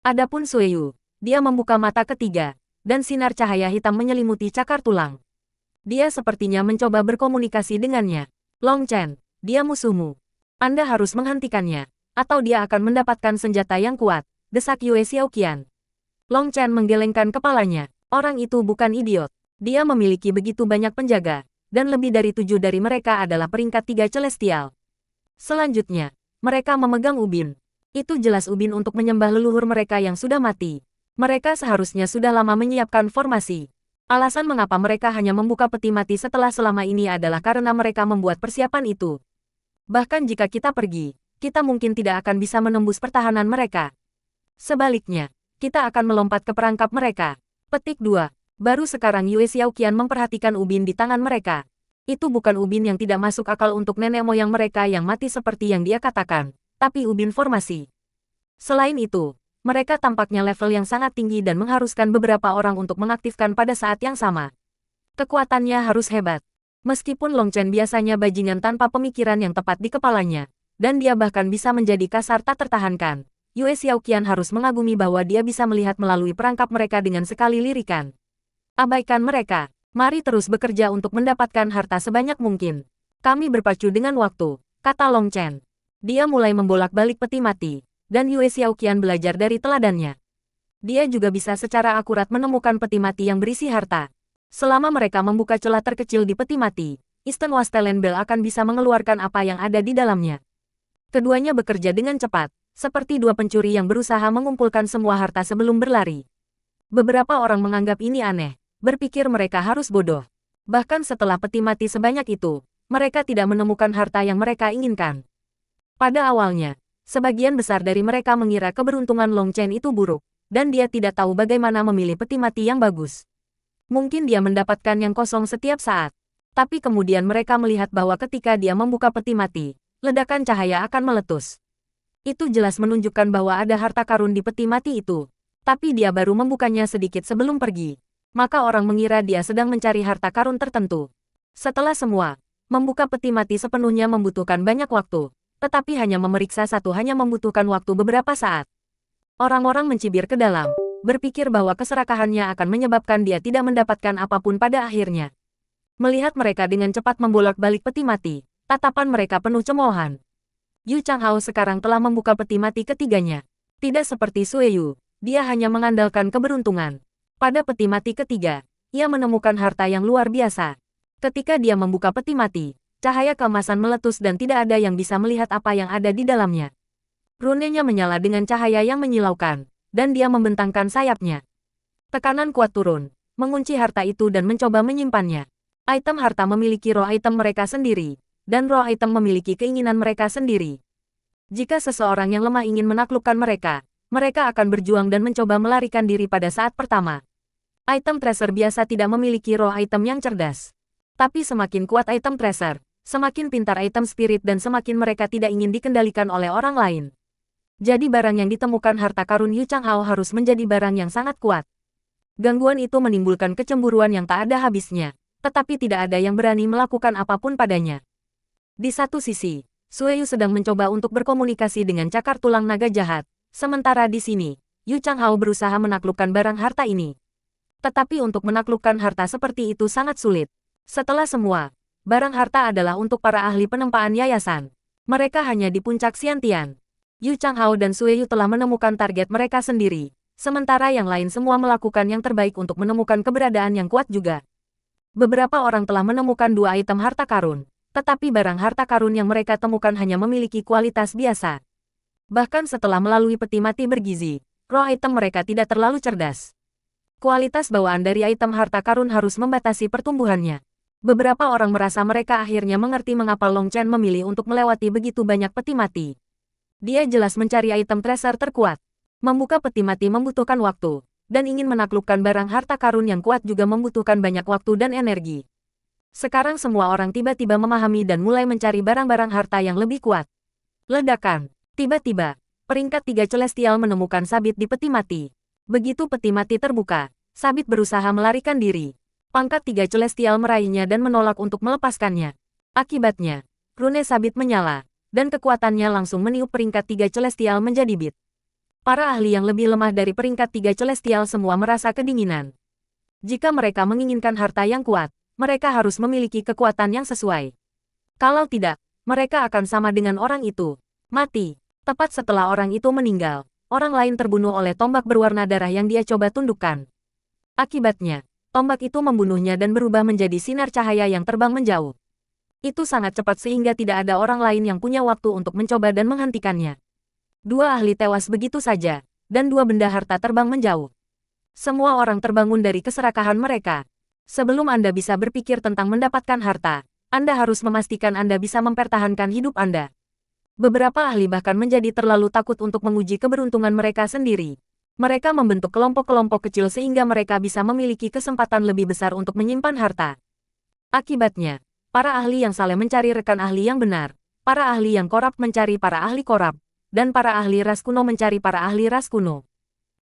Adapun Sue Yu, dia membuka mata ketiga, dan sinar cahaya hitam menyelimuti cakar tulang. Dia sepertinya mencoba berkomunikasi dengannya. Long Chen, dia musuhmu. Anda harus menghentikannya, atau dia akan mendapatkan senjata yang kuat, desak Yue Xiaoqian. Long Chen menggelengkan kepalanya. Orang itu bukan idiot. Dia memiliki begitu banyak penjaga, dan lebih dari 7 dari mereka adalah peringkat 3 celestial. Selanjutnya, mereka memegang ubin. Itu jelas ubin untuk menyembah leluhur mereka yang sudah mati. Mereka seharusnya sudah lama menyiapkan formasi. Alasan mengapa mereka hanya membuka peti mati setelah selama ini adalah karena mereka membuat persiapan itu. Bahkan jika kita pergi, kita mungkin tidak akan bisa menembus pertahanan mereka. Sebaliknya, kita akan melompat ke perangkap mereka. Petik 2. Baru sekarang Yue Xiaoqian memperhatikan ubin di tangan mereka. Itu bukan ubin yang tidak masuk akal untuk nenek moyang mereka yang mati seperti yang dia katakan, tapi ubin formasi. Selain itu, mereka tampaknya level yang sangat tinggi dan mengharuskan beberapa orang untuk mengaktifkan pada saat yang sama. Kekuatannya harus hebat. Meskipun Long Chen biasanya bajingan tanpa pemikiran yang tepat di kepalanya, dan dia bahkan bisa menjadi kasar tak tertahankan, Yue Xiaoqian harus mengagumi bahwa dia bisa melihat melalui perangkap mereka dengan sekali lirikan. Abaikan mereka. Mari terus bekerja untuk mendapatkan harta sebanyak mungkin. Kami berpacu dengan waktu, kata Long Chen. Dia mulai membolak-balik peti mati, dan Yue Xiaoqian belajar dari teladannya. Dia juga bisa secara akurat menemukan peti mati yang berisi harta. Selama mereka membuka celah terkecil di peti mati, Eastern Wastelen Bell akan bisa mengeluarkan apa yang ada di dalamnya. Keduanya bekerja dengan cepat, seperti dua pencuri yang berusaha mengumpulkan semua harta sebelum berlari. Beberapa orang menganggap ini aneh. Berpikir mereka harus bodoh. Bahkan setelah peti mati sebanyak itu, mereka tidak menemukan harta yang mereka inginkan. Pada awalnya, sebagian besar dari mereka mengira keberuntungan Long Chen itu buruk, dan dia tidak tahu bagaimana memilih peti mati yang bagus. Mungkin dia mendapatkan yang kosong setiap saat. Tapi kemudian mereka melihat bahwa ketika dia membuka peti mati, ledakan cahaya akan meletus. Itu jelas menunjukkan bahwa ada harta karun di peti mati itu. Tapi dia baru membukanya sedikit sebelum pergi. Maka orang mengira dia sedang mencari harta karun tertentu. Setelah semua, membuka peti mati sepenuhnya membutuhkan banyak waktu, tetapi hanya memeriksa satu hanya membutuhkan waktu beberapa saat. Orang-orang mencibir ke dalam, berpikir bahwa keserakahannya akan menyebabkan dia tidak mendapatkan apapun pada akhirnya. Melihat mereka dengan cepat membolak-balik peti mati, tatapan mereka penuh cemoohan. Yu Changhao sekarang telah membuka peti mati ketiganya. Tidak seperti Sue Yu, dia hanya mengandalkan keberuntungan. Pada peti mati ketiga, ia menemukan harta yang luar biasa. Ketika dia membuka peti mati, cahaya keemasan meletus dan tidak ada yang bisa melihat apa yang ada di dalamnya. Runenya menyala dengan cahaya yang menyilaukan, dan dia membentangkan sayapnya. Tekanan kuat turun, mengunci harta itu dan mencoba menyimpannya. Item harta memiliki roh item mereka sendiri, dan roh item memiliki keinginan mereka sendiri. Jika seseorang yang lemah ingin menaklukkan mereka, mereka akan berjuang dan mencoba melarikan diri pada saat pertama. Item tracer biasa tidak memiliki roh item yang cerdas. Tapi semakin kuat item tracer, semakin pintar item spirit dan semakin mereka tidak ingin dikendalikan oleh orang lain. Jadi barang yang ditemukan harta karun Yu Changhao harus menjadi barang yang sangat kuat. Gangguan itu menimbulkan kecemburuan yang tak ada habisnya, tetapi tidak ada yang berani melakukan apapun padanya. Di satu sisi, Sue Yu sedang mencoba untuk berkomunikasi dengan cakar tulang naga jahat. Sementara di sini, Yu Changhao berusaha menaklukkan barang harta ini. Tetapi untuk menaklukkan harta seperti itu sangat sulit. Setelah semua, barang harta adalah untuk para ahli penempaan yayasan. Mereka hanya di puncak Xiantian. Yu Changhao dan Sue Yu telah menemukan target mereka sendiri, sementara yang lain semua melakukan yang terbaik untuk menemukan keberadaan yang kuat juga. Beberapa orang telah menemukan 2 item harta karun, tetapi barang harta karun yang mereka temukan hanya memiliki kualitas biasa. Bahkan setelah melalui peti mati bergizi, roh item mereka tidak terlalu cerdas. Kualitas bawaan dari item harta karun harus membatasi pertumbuhannya. Beberapa orang merasa mereka akhirnya mengerti mengapa Long Chen memilih untuk melewati begitu banyak peti mati. Dia jelas mencari item treasure terkuat. Membuka peti mati membutuhkan waktu, dan ingin menaklukkan barang harta karun yang kuat juga membutuhkan banyak waktu dan energi. Sekarang semua orang tiba-tiba memahami dan mulai mencari barang-barang harta yang lebih kuat. Ledakan. Tiba-tiba, peringkat 3 celestial menemukan sabit di peti mati. Begitu peti mati terbuka, sabit berusaha melarikan diri. Pangkat 3 celestial meraihnya dan menolak untuk melepaskannya. Akibatnya, rune sabit menyala, dan kekuatannya langsung meniup peringkat 3 celestial menjadi bit. Para ahli yang lebih lemah dari peringkat 3 celestial semua merasa kedinginan. Jika mereka menginginkan harta yang kuat, mereka harus memiliki kekuatan yang sesuai. Kalau tidak, mereka akan sama dengan orang itu. Mati. Tepat setelah orang itu meninggal, orang lain terbunuh oleh tombak berwarna darah yang dia coba tundukkan. Akibatnya, tombak itu membunuhnya dan berubah menjadi sinar cahaya yang terbang menjauh. Itu sangat cepat sehingga tidak ada orang lain yang punya waktu untuk mencoba dan menghentikannya. Dua ahli tewas begitu saja, dan dua benda harta terbang menjauh. Semua orang terbangun dari keserakahan mereka. Sebelum Anda bisa berpikir tentang mendapatkan harta, Anda harus memastikan Anda bisa mempertahankan hidup Anda. Beberapa ahli bahkan menjadi terlalu takut untuk menguji keberuntungan mereka sendiri. Mereka membentuk kelompok-kelompok kecil sehingga mereka bisa memiliki kesempatan lebih besar untuk menyimpan harta. Akibatnya, para ahli yang saleh mencari rekan ahli yang benar, para ahli yang korup mencari para ahli korup, dan para ahli ras kuno mencari para ahli ras kuno.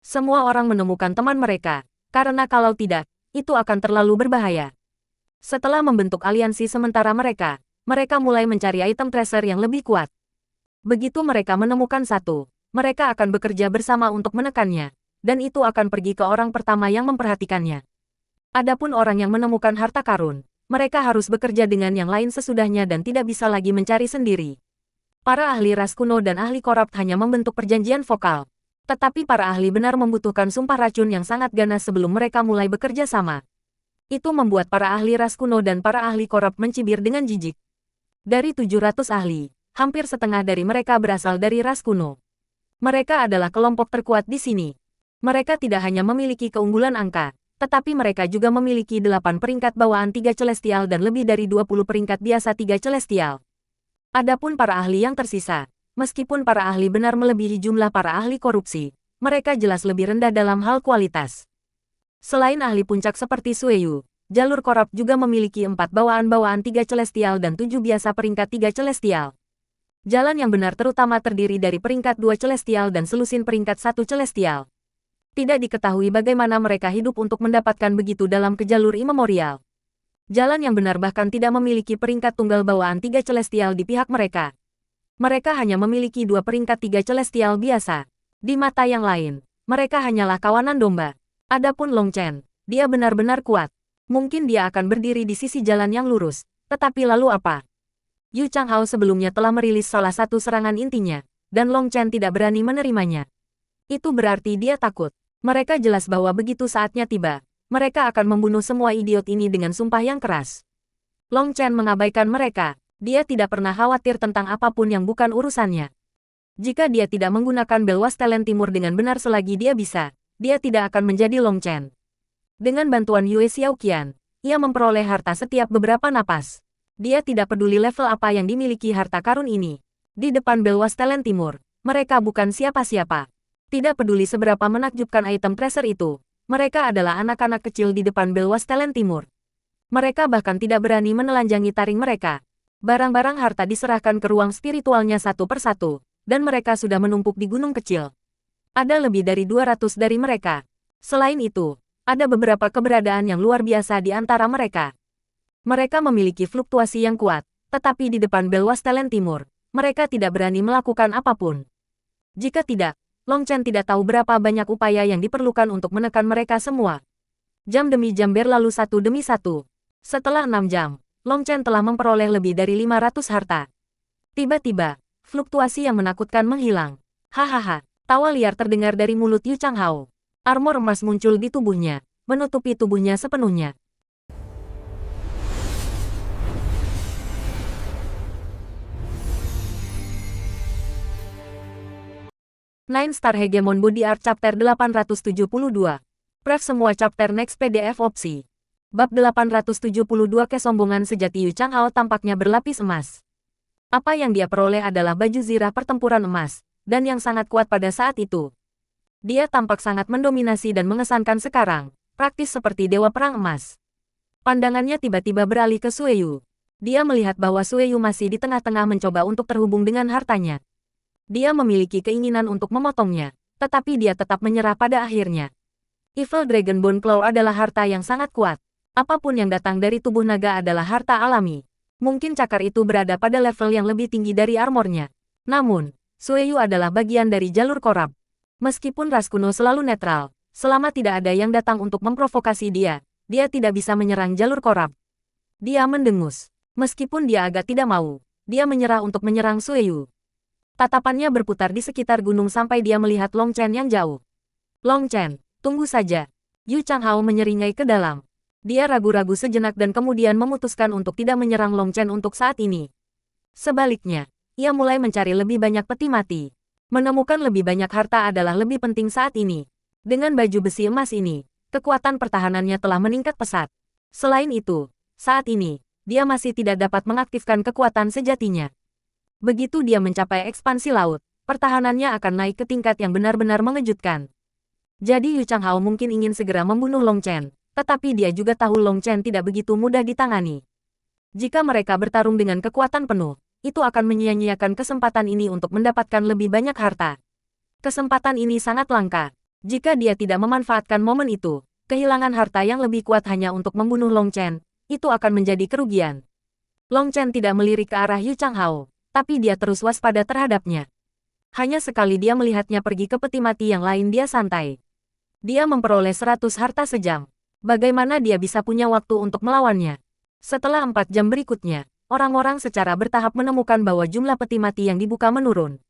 Semua orang menemukan teman mereka, karena kalau tidak, itu akan terlalu berbahaya. Setelah membentuk aliansi sementara mereka mulai mencari item treasure yang lebih kuat. Begitu mereka menemukan satu, mereka akan bekerja bersama untuk menekannya, dan itu akan pergi ke orang pertama yang memperhatikannya. Adapun orang yang menemukan harta karun, mereka harus bekerja dengan yang lain sesudahnya dan tidak bisa lagi mencari sendiri. Para ahli ras kuno dan ahli korup hanya membentuk perjanjian vokal. Tetapi para ahli benar membutuhkan sumpah racun yang sangat ganas sebelum mereka mulai bekerja sama. Itu membuat para ahli ras kuno dan para ahli korup mencibir dengan jijik. Dari 700 ahli, hampir setengah dari mereka berasal dari ras kuno. Mereka adalah kelompok terkuat di sini. Mereka tidak hanya memiliki keunggulan angka, tetapi mereka juga memiliki 8 peringkat bawaan 3 celestial dan lebih dari 20 peringkat biasa 3 celestial. Adapun para ahli yang tersisa, meskipun para ahli benar melebihi jumlah para ahli korupsi, mereka jelas lebih rendah dalam hal kualitas. Selain ahli puncak seperti Sueyu, jalur korup juga memiliki 4 bawaan-bawaan 3 celestial dan 7 biasa peringkat 3 celestial. Jalan yang benar terutama terdiri dari peringkat 2 celestial dan selusin peringkat 1 celestial. Tidak diketahui bagaimana mereka hidup untuk mendapatkan begitu dalam ke jalur imemorial. Jalan yang benar bahkan tidak memiliki peringkat tunggal bawaan 3 celestial di pihak mereka. Mereka hanya memiliki 2 peringkat 3 celestial biasa. Di mata yang lain, mereka hanyalah kawanan domba. Adapun Long Chen, dia benar-benar kuat. Mungkin dia akan berdiri di sisi jalan yang lurus. Tetapi lalu apa? Yu Changhao sebelumnya telah merilis salah satu serangan intinya, dan Long Chen tidak berani menerimanya. Itu berarti dia takut. Mereka jelas bahwa begitu saatnya tiba, mereka akan membunuh semua idiot ini dengan sumpah yang keras. Long Chen mengabaikan mereka. Dia tidak pernah khawatir tentang apapun yang bukan urusannya. Jika dia tidak menggunakan bel Wastelen Timur dengan benar selagi dia bisa, dia tidak akan menjadi Long Chen. Dengan bantuan Yue Xiaoqian, ia memperoleh harta setiap beberapa napas. Dia tidak peduli level apa yang dimiliki harta karun ini. Di depan bel Wastelen Timur, mereka bukan siapa-siapa. Tidak peduli seberapa menakjubkan item treasure itu, mereka adalah anak-anak kecil di depan bel Wastelen Timur. Mereka bahkan tidak berani menelanjangi taring mereka. Barang-barang harta diserahkan ke ruang spiritualnya satu persatu, dan mereka sudah menumpuk di gunung kecil. Ada lebih dari 200 dari mereka. Selain itu, ada beberapa keberadaan yang luar biasa di antara mereka. Mereka memiliki fluktuasi yang kuat, tetapi di depan bel Wastelen Timur, mereka tidak berani melakukan apapun. Jika tidak, Long Chen tidak tahu berapa banyak upaya yang diperlukan untuk menekan mereka semua. Jam demi jam berlalu satu demi satu. Setelah 6 jam, Long Chen telah memperoleh lebih dari 500 harta. Tiba-tiba, fluktuasi yang menakutkan menghilang. Hahaha, tawa liar terdengar dari mulut Yu Changhao. Armor emas muncul di tubuhnya, menutupi tubuhnya sepenuhnya. Nine Star Hegemon Body Art Chapter 872. Pref semua chapter next PDF opsi. Bab 872 Kesombongan sejati. Yu Changhao tampaknya berlapis emas. Apa yang dia peroleh adalah baju zirah pertempuran emas, dan yang sangat kuat pada saat itu. Dia tampak sangat mendominasi dan mengesankan sekarang, praktis seperti dewa perang emas. Pandangannya tiba-tiba beralih ke Sueyu. Dia melihat bahwa Sueyu masih di tengah-tengah mencoba untuk terhubung dengan hartanya. Dia memiliki keinginan untuk memotongnya, tetapi dia tetap menyerah pada akhirnya. Evil Dragon Bone Claw adalah harta yang sangat kuat. Apapun yang datang dari tubuh naga adalah harta alami. Mungkin cakar itu berada pada level yang lebih tinggi dari armornya. Namun, Sueyu adalah bagian dari jalur korup. Meskipun ras kuno selalu netral, selama tidak ada yang datang untuk memprovokasi dia, dia tidak bisa menyerang jalur korup. Dia mendengus. Meskipun dia agak tidak mau, dia menyerah untuk menyerang Sueyu. Tatapannya berputar di sekitar gunung sampai dia melihat Long Chen yang jauh. Long Chen, tunggu saja. Yu Changhao menyeringai ke dalam. Dia ragu-ragu sejenak dan kemudian memutuskan untuk tidak menyerang Long Chen untuk saat ini. Sebaliknya, ia mulai mencari lebih banyak peti mati. Menemukan lebih banyak harta adalah lebih penting saat ini. Dengan baju besi emas ini, kekuatan pertahanannya telah meningkat pesat. Selain itu, saat ini, dia masih tidak dapat mengaktifkan kekuatan sejatinya. Begitu dia mencapai ekspansi laut, pertahanannya akan naik ke tingkat yang benar-benar mengejutkan. Jadi Yu Changhao mungkin ingin segera membunuh Long Chen, tetapi dia juga tahu Long Chen tidak begitu mudah ditangani. Jika mereka bertarung dengan kekuatan penuh, itu akan menyia-nyiakan kesempatan ini untuk mendapatkan lebih banyak harta. Kesempatan ini sangat langka. Jika dia tidak memanfaatkan momen itu, kehilangan harta yang lebih kuat hanya untuk membunuh Long Chen, itu akan menjadi kerugian. Long Chen tidak melirik ke arah Yu Changhao, tapi dia terus waspada terhadapnya. Hanya sekali dia melihatnya pergi ke peti mati yang lain dia santai. Dia memperoleh 100 harta sejam. Bagaimana dia bisa punya waktu untuk melawannya? Setelah 4 jam berikutnya, orang-orang secara bertahap menemukan bahwa jumlah peti mati yang dibuka menurun.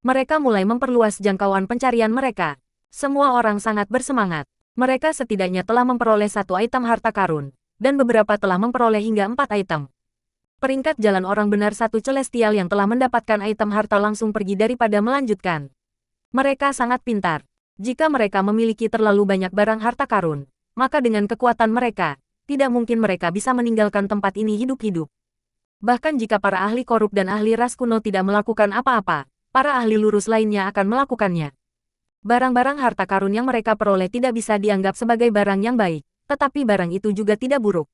Mereka mulai memperluas jangkauan pencarian mereka. Semua orang sangat bersemangat. Mereka setidaknya telah memperoleh 1 item harta karun, dan beberapa telah memperoleh hingga 4 item. Peringkat jalan orang benar 1 celestial yang telah mendapatkan item harta langsung pergi daripada melanjutkan. Mereka sangat pintar. Jika mereka memiliki terlalu banyak barang harta karun, maka dengan kekuatan mereka, tidak mungkin mereka bisa meninggalkan tempat ini hidup-hidup. Bahkan jika para ahli korup dan ahli ras kuno tidak melakukan apa-apa, para ahli lurus lainnya akan melakukannya. Barang-barang harta karun yang mereka peroleh tidak bisa dianggap sebagai barang yang baik, tetapi barang itu juga tidak buruk.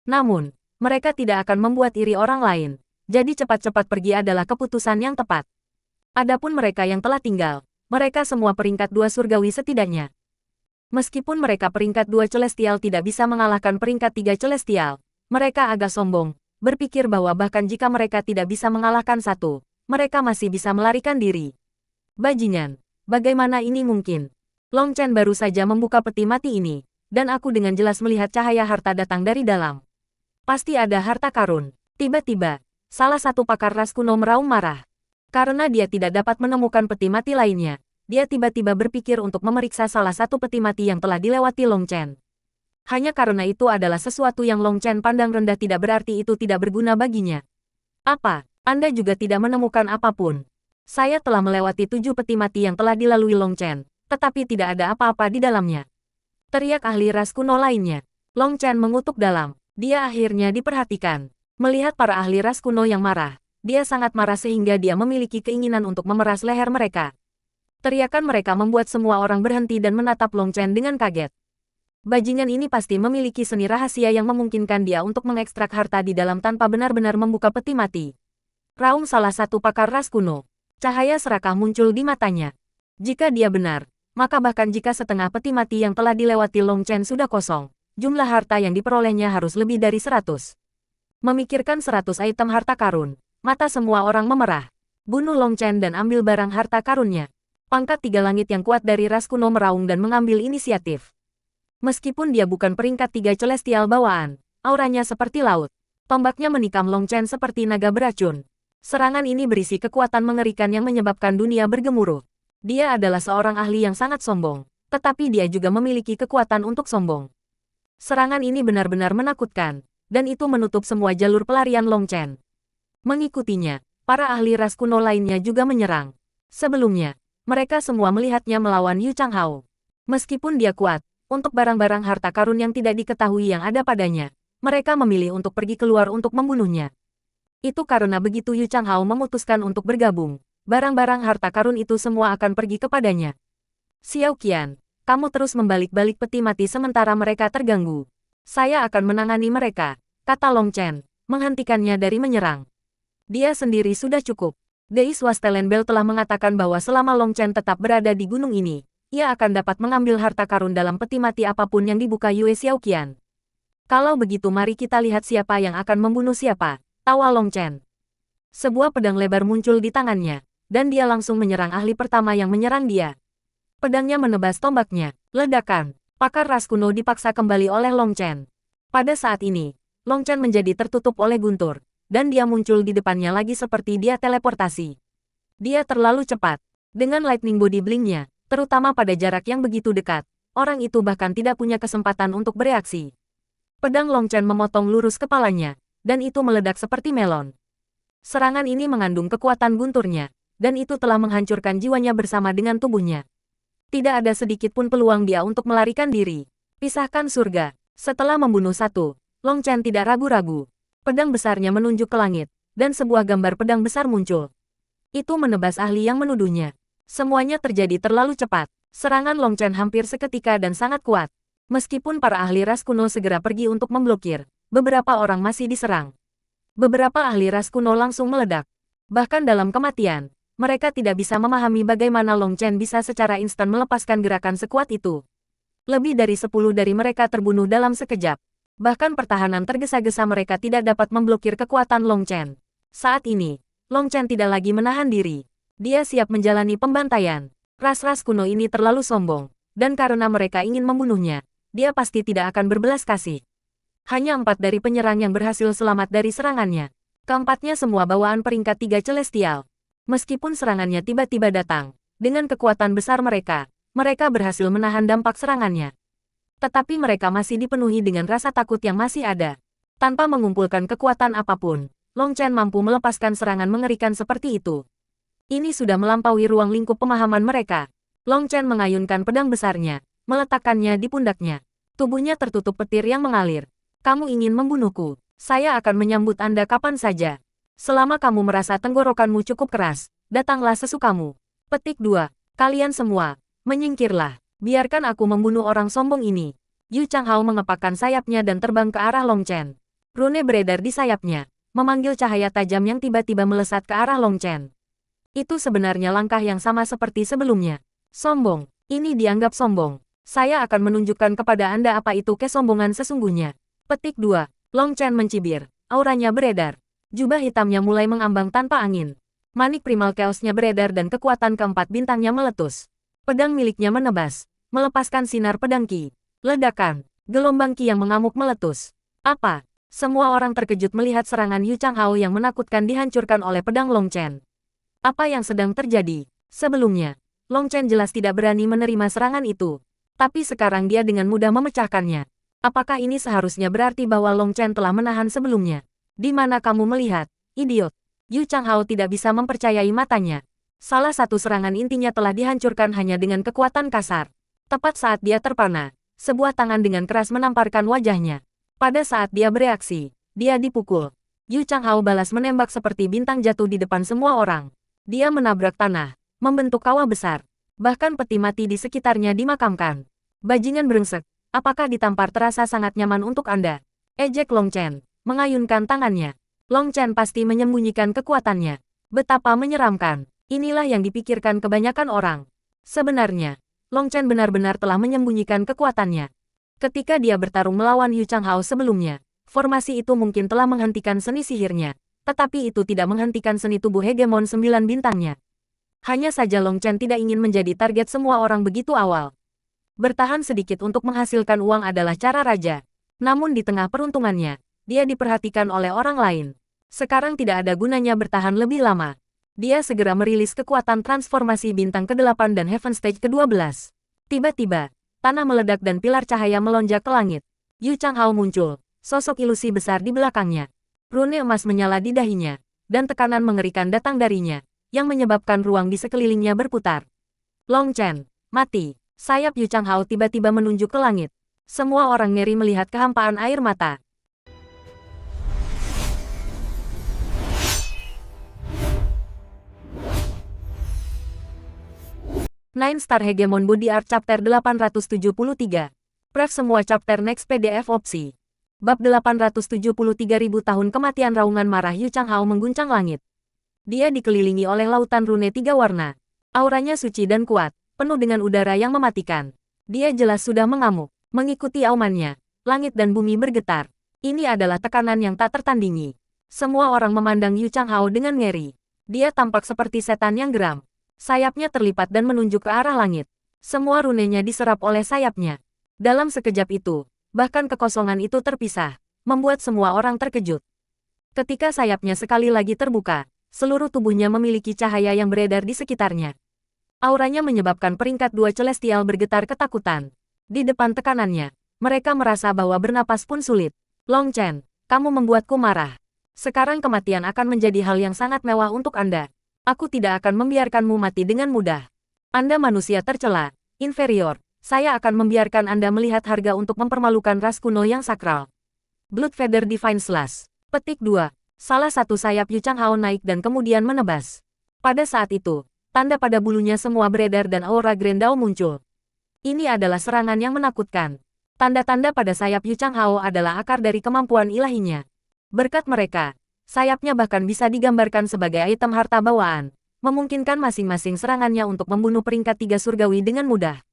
Namun, mereka tidak akan membuat iri orang lain, jadi cepat-cepat pergi adalah keputusan yang tepat. Adapun mereka yang telah tinggal, mereka semua peringkat 2 surgawi setidaknya. Meskipun mereka peringkat 2 celestial tidak bisa mengalahkan peringkat 3 celestial, mereka agak sombong, berpikir bahwa bahkan jika mereka tidak bisa mengalahkan satu, mereka masih bisa melarikan diri. Bajingan, bagaimana ini mungkin? Long Chen baru saja membuka peti mati ini, dan aku dengan jelas melihat cahaya harta datang dari dalam. Pasti ada harta karun. Tiba-tiba, salah satu pakar ras kuno meraung marah. Karena dia tidak dapat menemukan peti mati lainnya, dia tiba-tiba berpikir untuk memeriksa salah satu peti mati yang telah dilewati Long Chen. Hanya karena itu adalah sesuatu yang Long Chen pandang rendah tidak berarti itu tidak berguna baginya. Apa? Anda juga tidak menemukan apapun? Saya telah melewati 7 peti mati yang telah dilalui Long Chen, tetapi tidak ada apa-apa di dalamnya. Teriak ahli ras kuno lainnya. Long Chen mengutuk dalam. Dia akhirnya diperhatikan. Melihat para ahli ras kuno yang marah, dia sangat marah sehingga dia memiliki keinginan untuk memeras leher mereka. Teriakan mereka membuat semua orang berhenti dan menatap Long Chen dengan kaget. Bajingan ini pasti memiliki seni rahasia yang memungkinkan dia untuk mengekstrak harta di dalam tanpa benar-benar membuka peti mati. Raung salah satu pakar ras kuno. Cahaya serakah muncul di matanya. Jika dia benar, maka bahkan jika setengah peti mati yang telah dilewati Long Chen sudah kosong, jumlah harta yang diperolehnya harus lebih dari 100. Memikirkan 100 item harta karun, mata semua orang memerah. Bunuh Long Chen dan ambil barang harta karunnya. Pangkat 3 langit yang kuat dari ras kuno meraung dan mengambil inisiatif. Meskipun dia bukan peringkat 3 celestial bawaan, auranya seperti laut. Tombaknya menikam Long Chen seperti naga beracun. Serangan ini berisi kekuatan mengerikan yang menyebabkan dunia bergemuruh. Dia adalah seorang ahli yang sangat sombong, tetapi dia juga memiliki kekuatan untuk sombong. Serangan ini benar-benar menakutkan, dan itu menutup semua jalur pelarian Long Chen. Mengikutinya, para ahli ras kuno lainnya juga menyerang. Sebelumnya, mereka semua melihatnya melawan Yu Changhao. Meskipun dia kuat, untuk barang-barang harta karun yang tidak diketahui yang ada padanya, mereka memilih untuk pergi keluar untuk membunuhnya. Itu karena begitu Yu Changhao memutuskan untuk bergabung, barang-barang harta karun itu semua akan pergi kepadanya. Xiao Qian, kamu terus membalik-balik peti mati sementara mereka terganggu. Saya akan menangani mereka, kata Long Chen, menghentikannya dari menyerang. Dia sendiri sudah cukup. Dei Swastelenbel telah mengatakan bahwa selama Long Chen tetap berada di gunung ini, ia akan dapat mengambil harta karun dalam peti mati apapun yang dibuka Yue Xiaoqian. Kalau begitu mari kita lihat siapa yang akan membunuh siapa, tawa Long Chen. Sebuah pedang lebar muncul di tangannya, dan dia langsung menyerang ahli pertama yang menyerang dia. Pedangnya menebas tombaknya. Ledakan. Pakar ras kuno dipaksa kembali oleh Long Chen. Pada saat ini, Long Chen menjadi tertutup oleh guntur, dan dia muncul di depannya lagi seperti dia teleportasi. Dia terlalu cepat. Dengan lightning body blink-nya, terutama pada jarak yang begitu dekat, orang itu bahkan tidak punya kesempatan untuk bereaksi. Pedang Long Chen memotong lurus kepalanya, dan itu meledak seperti melon. Serangan ini mengandung kekuatan gunturnya, dan itu telah menghancurkan jiwanya bersama dengan tubuhnya. Tidak ada sedikit pun peluang dia untuk melarikan diri. Pisahkan surga. Setelah membunuh satu, Long Chen tidak ragu-ragu. Pedang besarnya menunjuk ke langit, dan sebuah gambar pedang besar muncul. Itu menebas ahli yang menuduhnya. Semuanya terjadi terlalu cepat. Serangan Long Chen hampir seketika dan sangat kuat. Meskipun para ahli ras kuno segera pergi untuk memblokir, beberapa orang masih diserang. Beberapa ahli ras kuno langsung meledak. Bahkan dalam kematian, mereka tidak bisa memahami bagaimana Long Chen bisa secara instan melepaskan gerakan sekuat itu. Lebih dari 10 dari mereka terbunuh dalam sekejap. Bahkan pertahanan tergesa-gesa mereka tidak dapat memblokir kekuatan Long Chen. Saat ini, Long Chen tidak lagi menahan diri. Dia siap menjalani pembantaian. Ras-ras kuno ini terlalu sombong, dan karena mereka ingin membunuhnya, dia pasti tidak akan berbelas kasih. Hanya 4 dari penyerang yang berhasil selamat dari serangannya. Keempatnya semua bawaan peringkat 3 celestial. Meskipun serangannya tiba-tiba datang, dengan kekuatan besar mereka berhasil menahan dampak serangannya. Tetapi mereka masih dipenuhi dengan rasa takut yang masih ada. Tanpa mengumpulkan kekuatan apapun, Long Chen mampu melepaskan serangan mengerikan seperti itu. Ini sudah melampaui ruang lingkup pemahaman mereka. Long Chen mengayunkan pedang besarnya, meletakkannya di pundaknya. Tubuhnya tertutup petir yang mengalir. Kamu ingin membunuhku? Saya akan menyambut Anda kapan saja. Selama kamu merasa tenggorokanmu cukup keras, datanglah sesukamu. Petik 2. Kalian semua, menyingkirlah. Biarkan aku membunuh orang sombong ini. Yu Changhao mengepakkan sayapnya dan terbang ke arah Long Chen. Rune beredar di sayapnya, memanggil cahaya tajam yang tiba-tiba melesat ke arah Long Chen. Itu sebenarnya langkah yang sama seperti sebelumnya. Sombong. Ini dianggap sombong. Saya akan menunjukkan kepada Anda apa itu kesombongan sesungguhnya. Petik 2. Long Chen mencibir. Auranya beredar. Jubah hitamnya mulai mengambang tanpa angin. Manik primal chaos-nya beredar dan kekuatan keempat bintangnya meletus. Pedang miliknya menebas, melepaskan sinar pedang ki. Ledakan, gelombang ki yang mengamuk meletus. Apa? Semua orang terkejut melihat serangan Yu Changhao yang menakutkan dihancurkan oleh pedang Long Chen. Apa yang sedang terjadi? Sebelumnya, Long Chen jelas tidak berani menerima serangan itu. Tapi sekarang dia dengan mudah memecahkannya. Apakah ini seharusnya berarti bahwa Long Chen telah menahan sebelumnya? Di mana kamu melihat, idiot? Yu Changhao tidak bisa mempercayai matanya. Salah satu serangan intinya telah dihancurkan hanya dengan kekuatan kasar. Tepat saat dia terpana, sebuah tangan dengan keras menamparkan wajahnya. Pada saat dia bereaksi, dia dipukul. Yu Changhao balas menembak seperti bintang jatuh di depan semua orang. Dia menabrak tanah, membentuk kawah besar. Bahkan peti mati di sekitarnya dimakamkan. Bajingan brengsek, apakah ditampar terasa sangat nyaman untuk Anda? Ejek Long Chen, mengayunkan tangannya. Long Chen pasti menyembunyikan kekuatannya. Betapa menyeramkan. Inilah yang dipikirkan kebanyakan orang. Sebenarnya, Long Chen benar-benar telah menyembunyikan kekuatannya. Ketika dia bertarung melawan Yu Changhao sebelumnya, formasi itu mungkin telah menghentikan seni sihirnya, tetapi itu tidak menghentikan seni tubuh hegemon 9 bintangnya. Hanya saja Long Chen tidak ingin menjadi target semua orang begitu awal. Bertahan sedikit untuk menghasilkan uang adalah cara raja. Namun di tengah peruntungannya, dia diperhatikan oleh orang lain. Sekarang tidak ada gunanya bertahan lebih lama. Dia segera merilis kekuatan transformasi bintang ke-8 dan Heaven Stage ke-12. Tiba-tiba, tanah meledak dan pilar cahaya melonjak ke langit. Yu Changhao muncul, sosok ilusi besar di belakangnya. Rune emas menyala di dahinya, dan tekanan mengerikan datang darinya, yang menyebabkan ruang di sekelilingnya berputar. Long Chen, mati. Sayap Yu Changhao tiba-tiba menunjuk ke langit. Semua orang ngeri melihat kehampaan air mata. Nine Star Hegemon Body Art Chapter 873. Pref semua chapter next PDF opsi. Bab 873.000 tahun kematian raungan marah Yu Changhao mengguncang langit. Dia dikelilingi oleh lautan rune 3 warna. Auranya suci dan kuat, penuh dengan udara yang mematikan. Dia jelas sudah mengamuk. Mengikuti aumannya, langit dan bumi bergetar. Ini adalah tekanan yang tak tertandingi. Semua orang memandang Yu Changhao dengan ngeri. Dia tampak seperti setan yang geram. Sayapnya terlipat dan menunjuk ke arah langit. Semua runenya diserap oleh sayapnya. Dalam sekejap itu, bahkan kekosongan itu terpisah. membuat semua orang terkejut. Ketika sayapnya sekali lagi terbuka, seluruh tubuhnya memiliki cahaya yang beredar di sekitarnya. Auranya menyebabkan peringkat 2 Celestial bergetar ketakutan. Di depan tekanannya, mereka merasa bahwa bernapas pun sulit. Long Chen, kamu membuatku marah. Sekarang kematian akan menjadi hal yang sangat mewah untuk Anda. Aku tidak akan membiarkanmu mati dengan mudah. Anda manusia tercela, inferior. Saya akan membiarkan Anda melihat harga untuk mempermalukan ras kuno yang sakral. Bloodfeather Divine Slash. Petik 2. Salah satu sayap Yu Changhao naik dan kemudian menebas. Pada saat itu, tanda pada bulunya semua beredar dan aura Grendao muncul. Ini adalah serangan yang menakutkan. Tanda-tanda pada sayap Yu Changhao adalah akar dari kemampuan ilahinya. Berkat mereka, sayapnya bahkan bisa digambarkan sebagai item harta bawaan, memungkinkan masing-masing serangannya untuk membunuh peringkat 3 surgawi dengan mudah.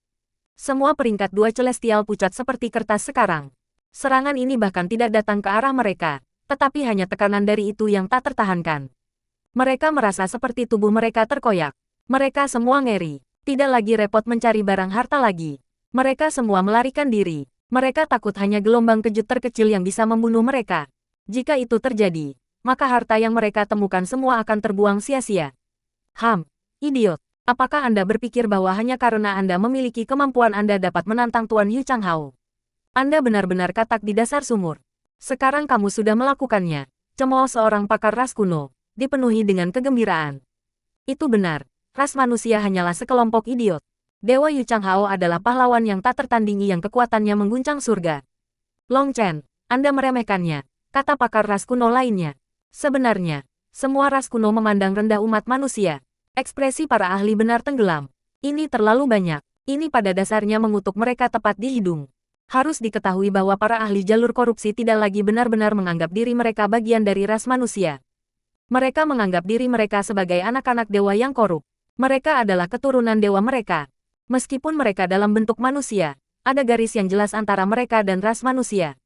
Semua peringkat 2 Celestial pucat seperti kertas sekarang. Serangan ini bahkan tidak datang ke arah mereka, tetapi hanya tekanan dari itu yang tak tertahankan. Mereka merasa seperti tubuh mereka terkoyak. Mereka semua ngeri. Tidak lagi repot mencari barang harta lagi. Mereka semua melarikan diri. Mereka takut hanya gelombang kejut terkecil yang bisa membunuh mereka. Jika itu terjadi, maka harta yang mereka temukan semua akan terbuang sia-sia. Idiot. Apakah Anda berpikir bahwa hanya karena Anda memiliki kemampuan Anda dapat menantang Tuan Yu Changhao? Anda benar-benar katak di dasar sumur. Sekarang kamu sudah melakukannya. Cemooh seorang pakar ras kuno, dipenuhi dengan kegembiraan. Itu benar. Ras manusia hanyalah sekelompok idiot. Dewa Yu Changhao adalah pahlawan yang tak tertandingi yang kekuatannya mengguncang surga. Long Chen, Anda meremehkannya, kata pakar ras kuno lainnya. Sebenarnya, semua ras kuno memandang rendah umat manusia. Ekspresi para ahli benar tenggelam. Ini terlalu banyak. Ini pada dasarnya mengutuk mereka tepat di hidung. Harus diketahui bahwa para ahli jalur korupsi tidak lagi benar-benar menganggap diri mereka bagian dari ras manusia. Mereka menganggap diri mereka sebagai anak-anak dewa yang korup. Mereka adalah keturunan dewa mereka. Meskipun mereka dalam bentuk manusia, ada garis yang jelas antara mereka dan ras manusia.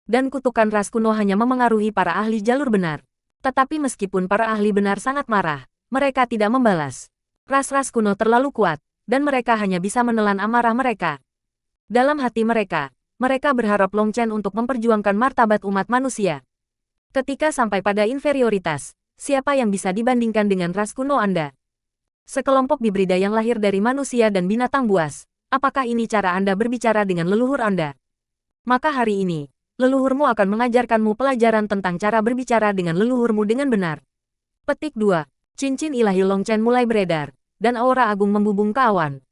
Dan kutukan ras kuno hanya memengaruhi para ahli jalur benar. Tetapi meskipun para ahli benar sangat marah, mereka tidak membalas. Ras-ras kuno terlalu kuat, dan mereka hanya bisa menelan amarah mereka. Dalam hati mereka, mereka berharap Long Chen untuk memperjuangkan martabat umat manusia. Ketika sampai pada inferioritas, siapa yang bisa dibandingkan dengan ras kuno Anda? Sekelompok hibrida yang lahir dari manusia dan binatang buas. Apakah ini cara Anda berbicara dengan leluhur Anda? Maka hari ini, leluhurmu akan mengajarkanmu pelajaran tentang cara berbicara dengan leluhurmu dengan benar. Petik 2. Cincin ilahi Long Chen mulai beredar, dan aura agung membubung ke awan.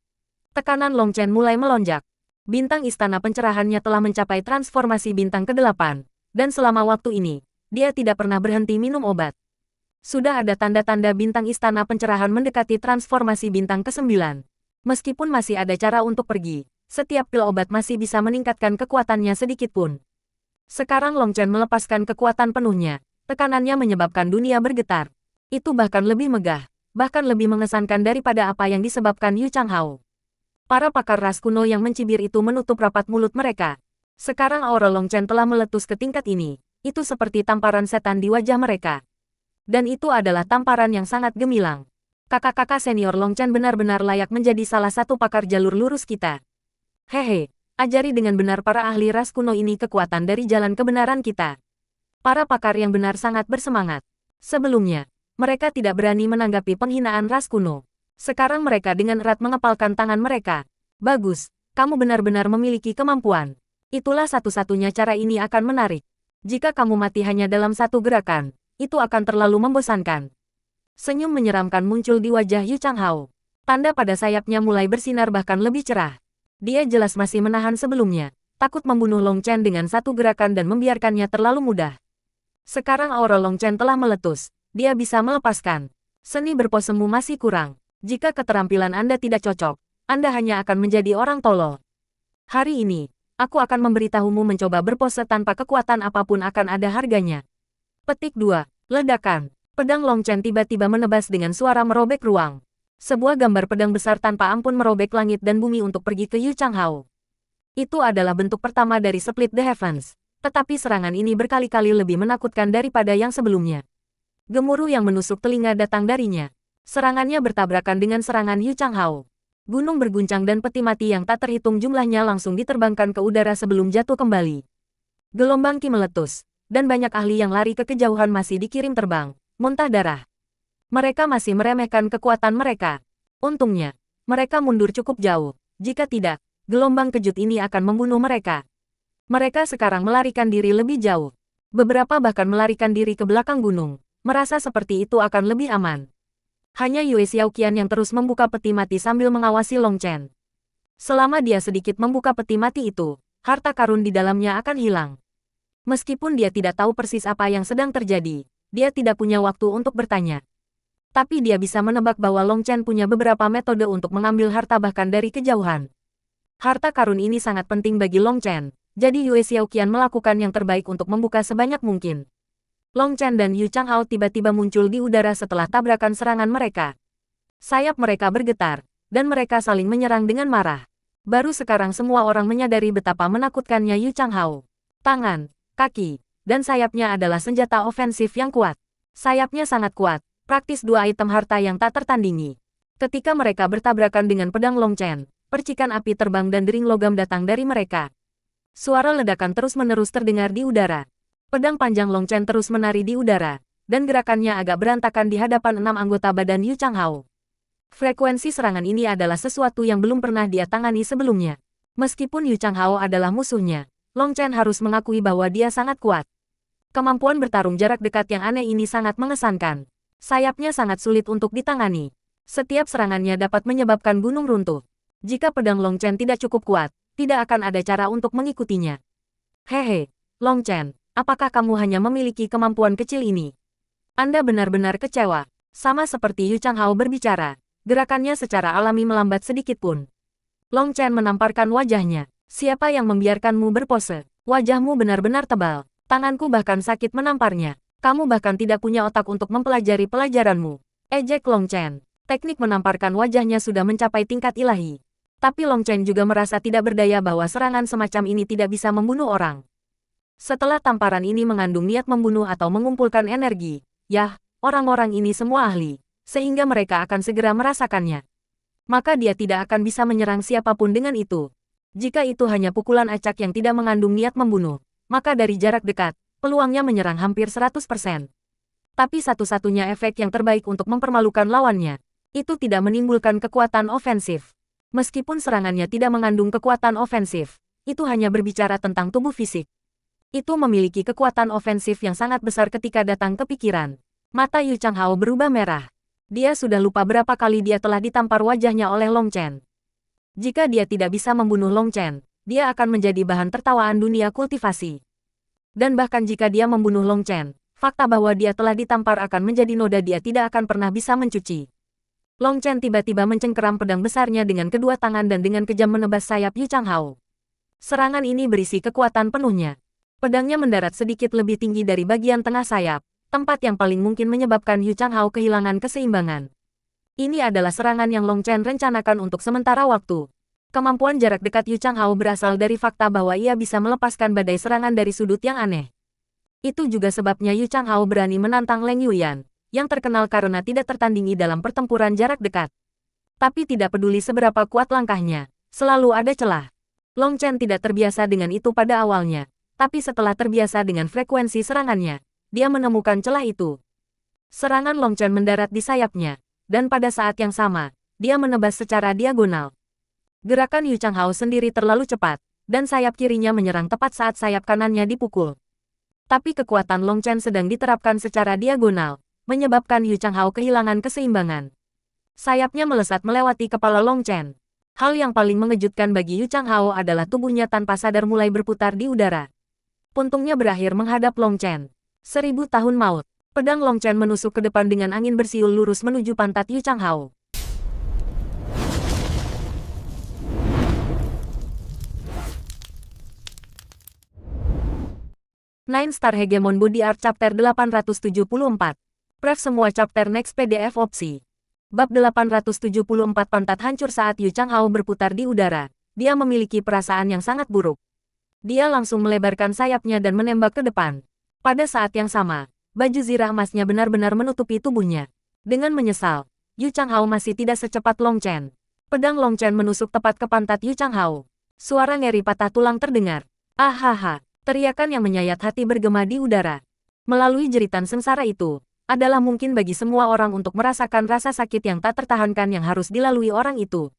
Tekanan Long Chen mulai melonjak. Bintang istana pencerahannya telah mencapai transformasi bintang ke-8, dan selama waktu ini, dia tidak pernah berhenti minum obat. Sudah ada tanda-tanda bintang istana pencerahan mendekati transformasi bintang ke-9. Meskipun masih ada cara untuk pergi, setiap pil obat masih bisa meningkatkan kekuatannya sedikit pun. Sekarang Long Chen melepaskan kekuatan penuhnya, tekanannya menyebabkan dunia bergetar. Itu bahkan lebih megah, bahkan lebih mengesankan daripada apa yang disebabkan Yu Changhao. Para pakar ras kuno yang mencibir itu menutup rapat mulut mereka. Sekarang aura Long Chen telah meletus ke tingkat ini. Itu seperti tamparan setan di wajah mereka. Dan itu adalah tamparan yang sangat gemilang. Kakak-kakak senior Long Chen benar-benar layak menjadi salah satu pakar jalur lurus kita. Hehe, ajari dengan benar para ahli ras kuno ini kekuatan dari jalan kebenaran kita. Para pakar yang benar sangat bersemangat. Sebelumnya, mereka tidak berani menanggapi penghinaan ras kuno. Sekarang mereka dengan erat mengepalkan tangan mereka. Bagus, kamu benar-benar memiliki kemampuan. Itulah satu-satunya cara ini akan menarik. Jika kamu mati hanya dalam satu gerakan, itu akan terlalu membosankan. Senyum menyeramkan muncul di wajah Yu Changhao. Tanda pada sayapnya mulai bersinar bahkan lebih cerah. Dia jelas masih menahan sebelumnya, takut membunuh Long Chen dengan satu gerakan dan membiarkannya terlalu mudah. Sekarang aura Long Chen telah meletus, dia bisa melepaskan. Seni berposemu masih kurang. Jika keterampilan Anda tidak cocok, Anda hanya akan menjadi orang tolol. Hari ini, aku akan memberitahumu mencoba berpose tanpa kekuatan apapun akan ada harganya. Petik 2. Ledakan. Pedang Long Chen tiba-tiba menebas dengan suara merobek ruang. Sebuah gambar pedang besar tanpa ampun merobek langit dan bumi untuk pergi ke Yu Changhao. Itu adalah bentuk pertama dari Split the Heavens, tetapi serangan ini berkali-kali lebih menakutkan daripada yang sebelumnya. Gemuruh yang menusuk telinga datang darinya. Serangannya bertabrakan dengan serangan Yu Changhao. Gunung berguncang dan peti mati yang tak terhitung jumlahnya langsung diterbangkan ke udara sebelum jatuh kembali. Gelombang Qi meletus, dan banyak ahli yang lari ke kejauhan masih dikirim terbang, muntah darah. Mereka masih meremehkan kekuatan mereka. Untungnya, mereka mundur cukup jauh. Jika tidak, gelombang kejut ini akan membunuh mereka. Mereka sekarang melarikan diri lebih jauh. Beberapa bahkan melarikan diri ke belakang gunung, merasa seperti itu akan lebih aman. Hanya Yue Xiaoqian yang terus membuka peti mati sambil mengawasi Long Chen. Selama dia sedikit membuka peti mati itu, harta karun di dalamnya akan hilang. Meskipun dia tidak tahu persis apa yang sedang terjadi, dia tidak punya waktu untuk bertanya. Tapi dia bisa menebak bahwa Long Chen punya beberapa metode untuk mengambil harta bahkan dari kejauhan. Harta karun ini sangat penting bagi Long Chen, jadi Yue Xiaoqian melakukan yang terbaik untuk membuka sebanyak mungkin. Long Chen dan Yu Changhao tiba-tiba muncul di udara setelah tabrakan serangan mereka. Sayap mereka bergetar, dan mereka saling menyerang dengan marah. Baru sekarang semua orang menyadari betapa menakutkannya Yu Changhao. Tangan, kaki, dan sayapnya adalah senjata ofensif yang kuat. Sayapnya sangat kuat, praktis dua item harta yang tak tertandingi. Ketika mereka bertabrakan dengan pedang Long Chen, percikan api terbang dan dering logam datang dari mereka. Suara ledakan terus-menerus terdengar di udara. Pedang panjang Long Chen terus menari di udara, dan gerakannya agak berantakan di hadapan 6 anggota badan Yu Changhao. Frekuensi serangan ini adalah sesuatu yang belum pernah dia tangani sebelumnya. Meskipun Yu Changhao adalah musuhnya, Long Chen harus mengakui bahwa dia sangat kuat. Kemampuan bertarung jarak dekat yang aneh ini sangat mengesankan. Sayapnya sangat sulit untuk ditangani. Setiap serangannya dapat menyebabkan gunung runtuh. Jika pedang Long Chen tidak cukup kuat, tidak akan ada cara untuk mengikutinya. Hehe, Long Chen, apakah kamu hanya memiliki kemampuan kecil ini? Anda benar-benar kecewa. Sama seperti Yu Changhao berbicara, gerakannya secara alami melambat sedikit pun. Long Chen menamparkan wajahnya. Siapa yang membiarkanmu berpose? Wajahmu benar-benar tebal. Tanganku bahkan sakit menamparnya. Kamu bahkan tidak punya otak untuk mempelajari pelajaranmu. Ejek Long Chen. Teknik menamparkan wajahnya sudah mencapai tingkat ilahi. Tapi Long Chen juga merasa tidak berdaya bahwa serangan semacam ini tidak bisa membunuh orang. Setelah tamparan ini mengandung niat membunuh atau mengumpulkan energi, yah, orang-orang ini semua ahli, sehingga mereka akan segera merasakannya. Maka dia tidak akan bisa menyerang siapapun dengan itu. Jika itu hanya pukulan acak yang tidak mengandung niat membunuh, maka dari jarak dekat, peluangnya menyerang hampir 100%. Tapi satu-satunya efek yang terbaik untuk mempermalukan lawannya, itu tidak menimbulkan kekuatan ofensif. Meskipun serangannya tidak mengandung kekuatan ofensif, itu hanya berbicara tentang tubuh fisik. Itu memiliki kekuatan ofensif yang sangat besar ketika datang ke pikiran. Mata Yu Changhao berubah merah. Dia sudah lupa berapa kali dia telah ditampar wajahnya oleh Long Chen. Jika dia tidak bisa membunuh Long Chen, dia akan menjadi bahan tertawaan dunia kultivasi. Dan bahkan jika dia membunuh Long Chen, fakta bahwa dia telah ditampar akan menjadi noda dia tidak akan pernah bisa mencuci. Long Chen tiba-tiba mencengkeram pedang besarnya dengan kedua tangan dan dengan kejam menebas sayap Yu Changhao. Serangan ini berisi kekuatan penuhnya. Pedangnya mendarat sedikit lebih tinggi dari bagian tengah sayap, tempat yang paling mungkin menyebabkan Yu Changhao kehilangan keseimbangan. Ini adalah serangan yang Long Chen rencanakan untuk sementara waktu. Kemampuan jarak dekat Yu Changhao berasal dari fakta bahwa ia bisa melepaskan badai serangan dari sudut yang aneh. Itu juga sebabnya Yu Changhao berani menantang Leng Yuyan, yang terkenal karena tidak tertandingi dalam pertempuran jarak dekat. Tapi tidak peduli seberapa kuat langkahnya, selalu ada celah. Long Chen tidak terbiasa dengan itu pada awalnya, tapi setelah terbiasa dengan frekuensi serangannya, dia menemukan celah itu. Serangan Long Chen mendarat di sayapnya. Dan pada saat yang sama, dia menebas secara diagonal. Gerakan Yu Changhao sendiri terlalu cepat, dan sayap kirinya menyerang tepat saat sayap kanannya dipukul. Tapi kekuatan Long Chen sedang diterapkan secara diagonal, menyebabkan Yu Changhao kehilangan keseimbangan. Sayapnya melesat melewati kepala Long Chen. Hal yang paling mengejutkan bagi Yu Changhao adalah tubuhnya tanpa sadar mulai berputar di udara. Puntungnya berakhir menghadap Long Chen. 1000 tahun maut. Pedang Long Chen menusuk ke depan dengan angin bersiul lurus menuju pantat Yu Changhao. Nine Star Hegemon Body Art Chapter 874. Pref semua chapter next PDF opsi. Bab 874 pantat hancur saat Yu Changhao berputar di udara. Dia memiliki perasaan yang sangat buruk. Dia langsung melebarkan sayapnya dan menembak ke depan. Pada saat yang sama, baju zirah emasnya benar-benar menutupi tubuhnya. Dengan menyesal, Yu Changhao masih tidak secepat Long Chen. Pedang Long Chen menusuk tepat ke pantat Yu Changhao. Suara ngeri patah tulang terdengar. Ahaha, Teriakan yang menyayat hati bergema di udara. Melalui jeritan sengsara itu, adalah mungkin bagi semua orang untuk merasakan rasa sakit yang tak tertahankan yang harus dilalui orang itu.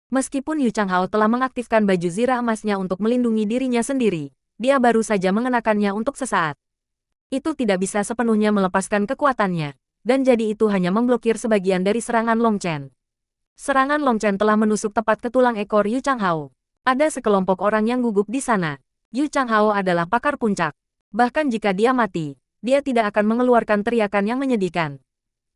Meskipun Yu Changhao telah mengaktifkan baju zirah emasnya untuk melindungi dirinya sendiri, dia baru saja mengenakannya untuk sesaat. Itu tidak bisa sepenuhnya melepaskan kekuatannya, dan jadi itu hanya memblokir sebagian dari serangan Long Chen. Serangan Long Chen telah menusuk tepat ke tulang ekor Yu Changhao. Ada sekelompok orang yang gugup di sana. Yu Changhao adalah pakar puncak. Bahkan jika dia mati, dia tidak akan mengeluarkan teriakan yang menyedihkan.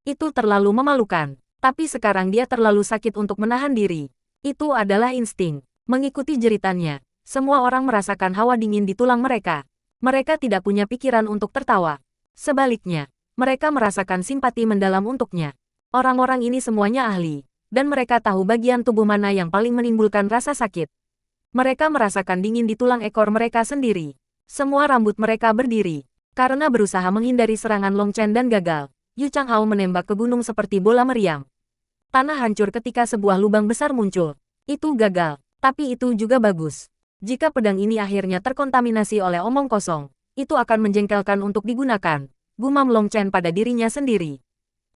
Itu terlalu memalukan. Tapi sekarang dia terlalu sakit untuk menahan diri. Itu adalah insting. Mengikuti jeritannya, semua orang merasakan hawa dingin di tulang mereka. Mereka tidak punya pikiran untuk tertawa. Sebaliknya, mereka merasakan simpati mendalam untuknya. Orang-orang ini semuanya ahli, dan mereka tahu bagian tubuh mana yang paling menimbulkan rasa sakit. Mereka merasakan dingin di tulang ekor mereka sendiri. Semua rambut mereka berdiri. Karena berusaha menghindari serangan Long Chen dan gagal, Yu Changhao menembak ke gunung seperti bola meriam. Tanah hancur ketika sebuah lubang besar muncul. Itu gagal, tapi itu juga bagus. Jika pedang ini akhirnya terkontaminasi oleh omong kosong, itu akan menjengkelkan untuk digunakan, gumam Long Chen pada dirinya sendiri.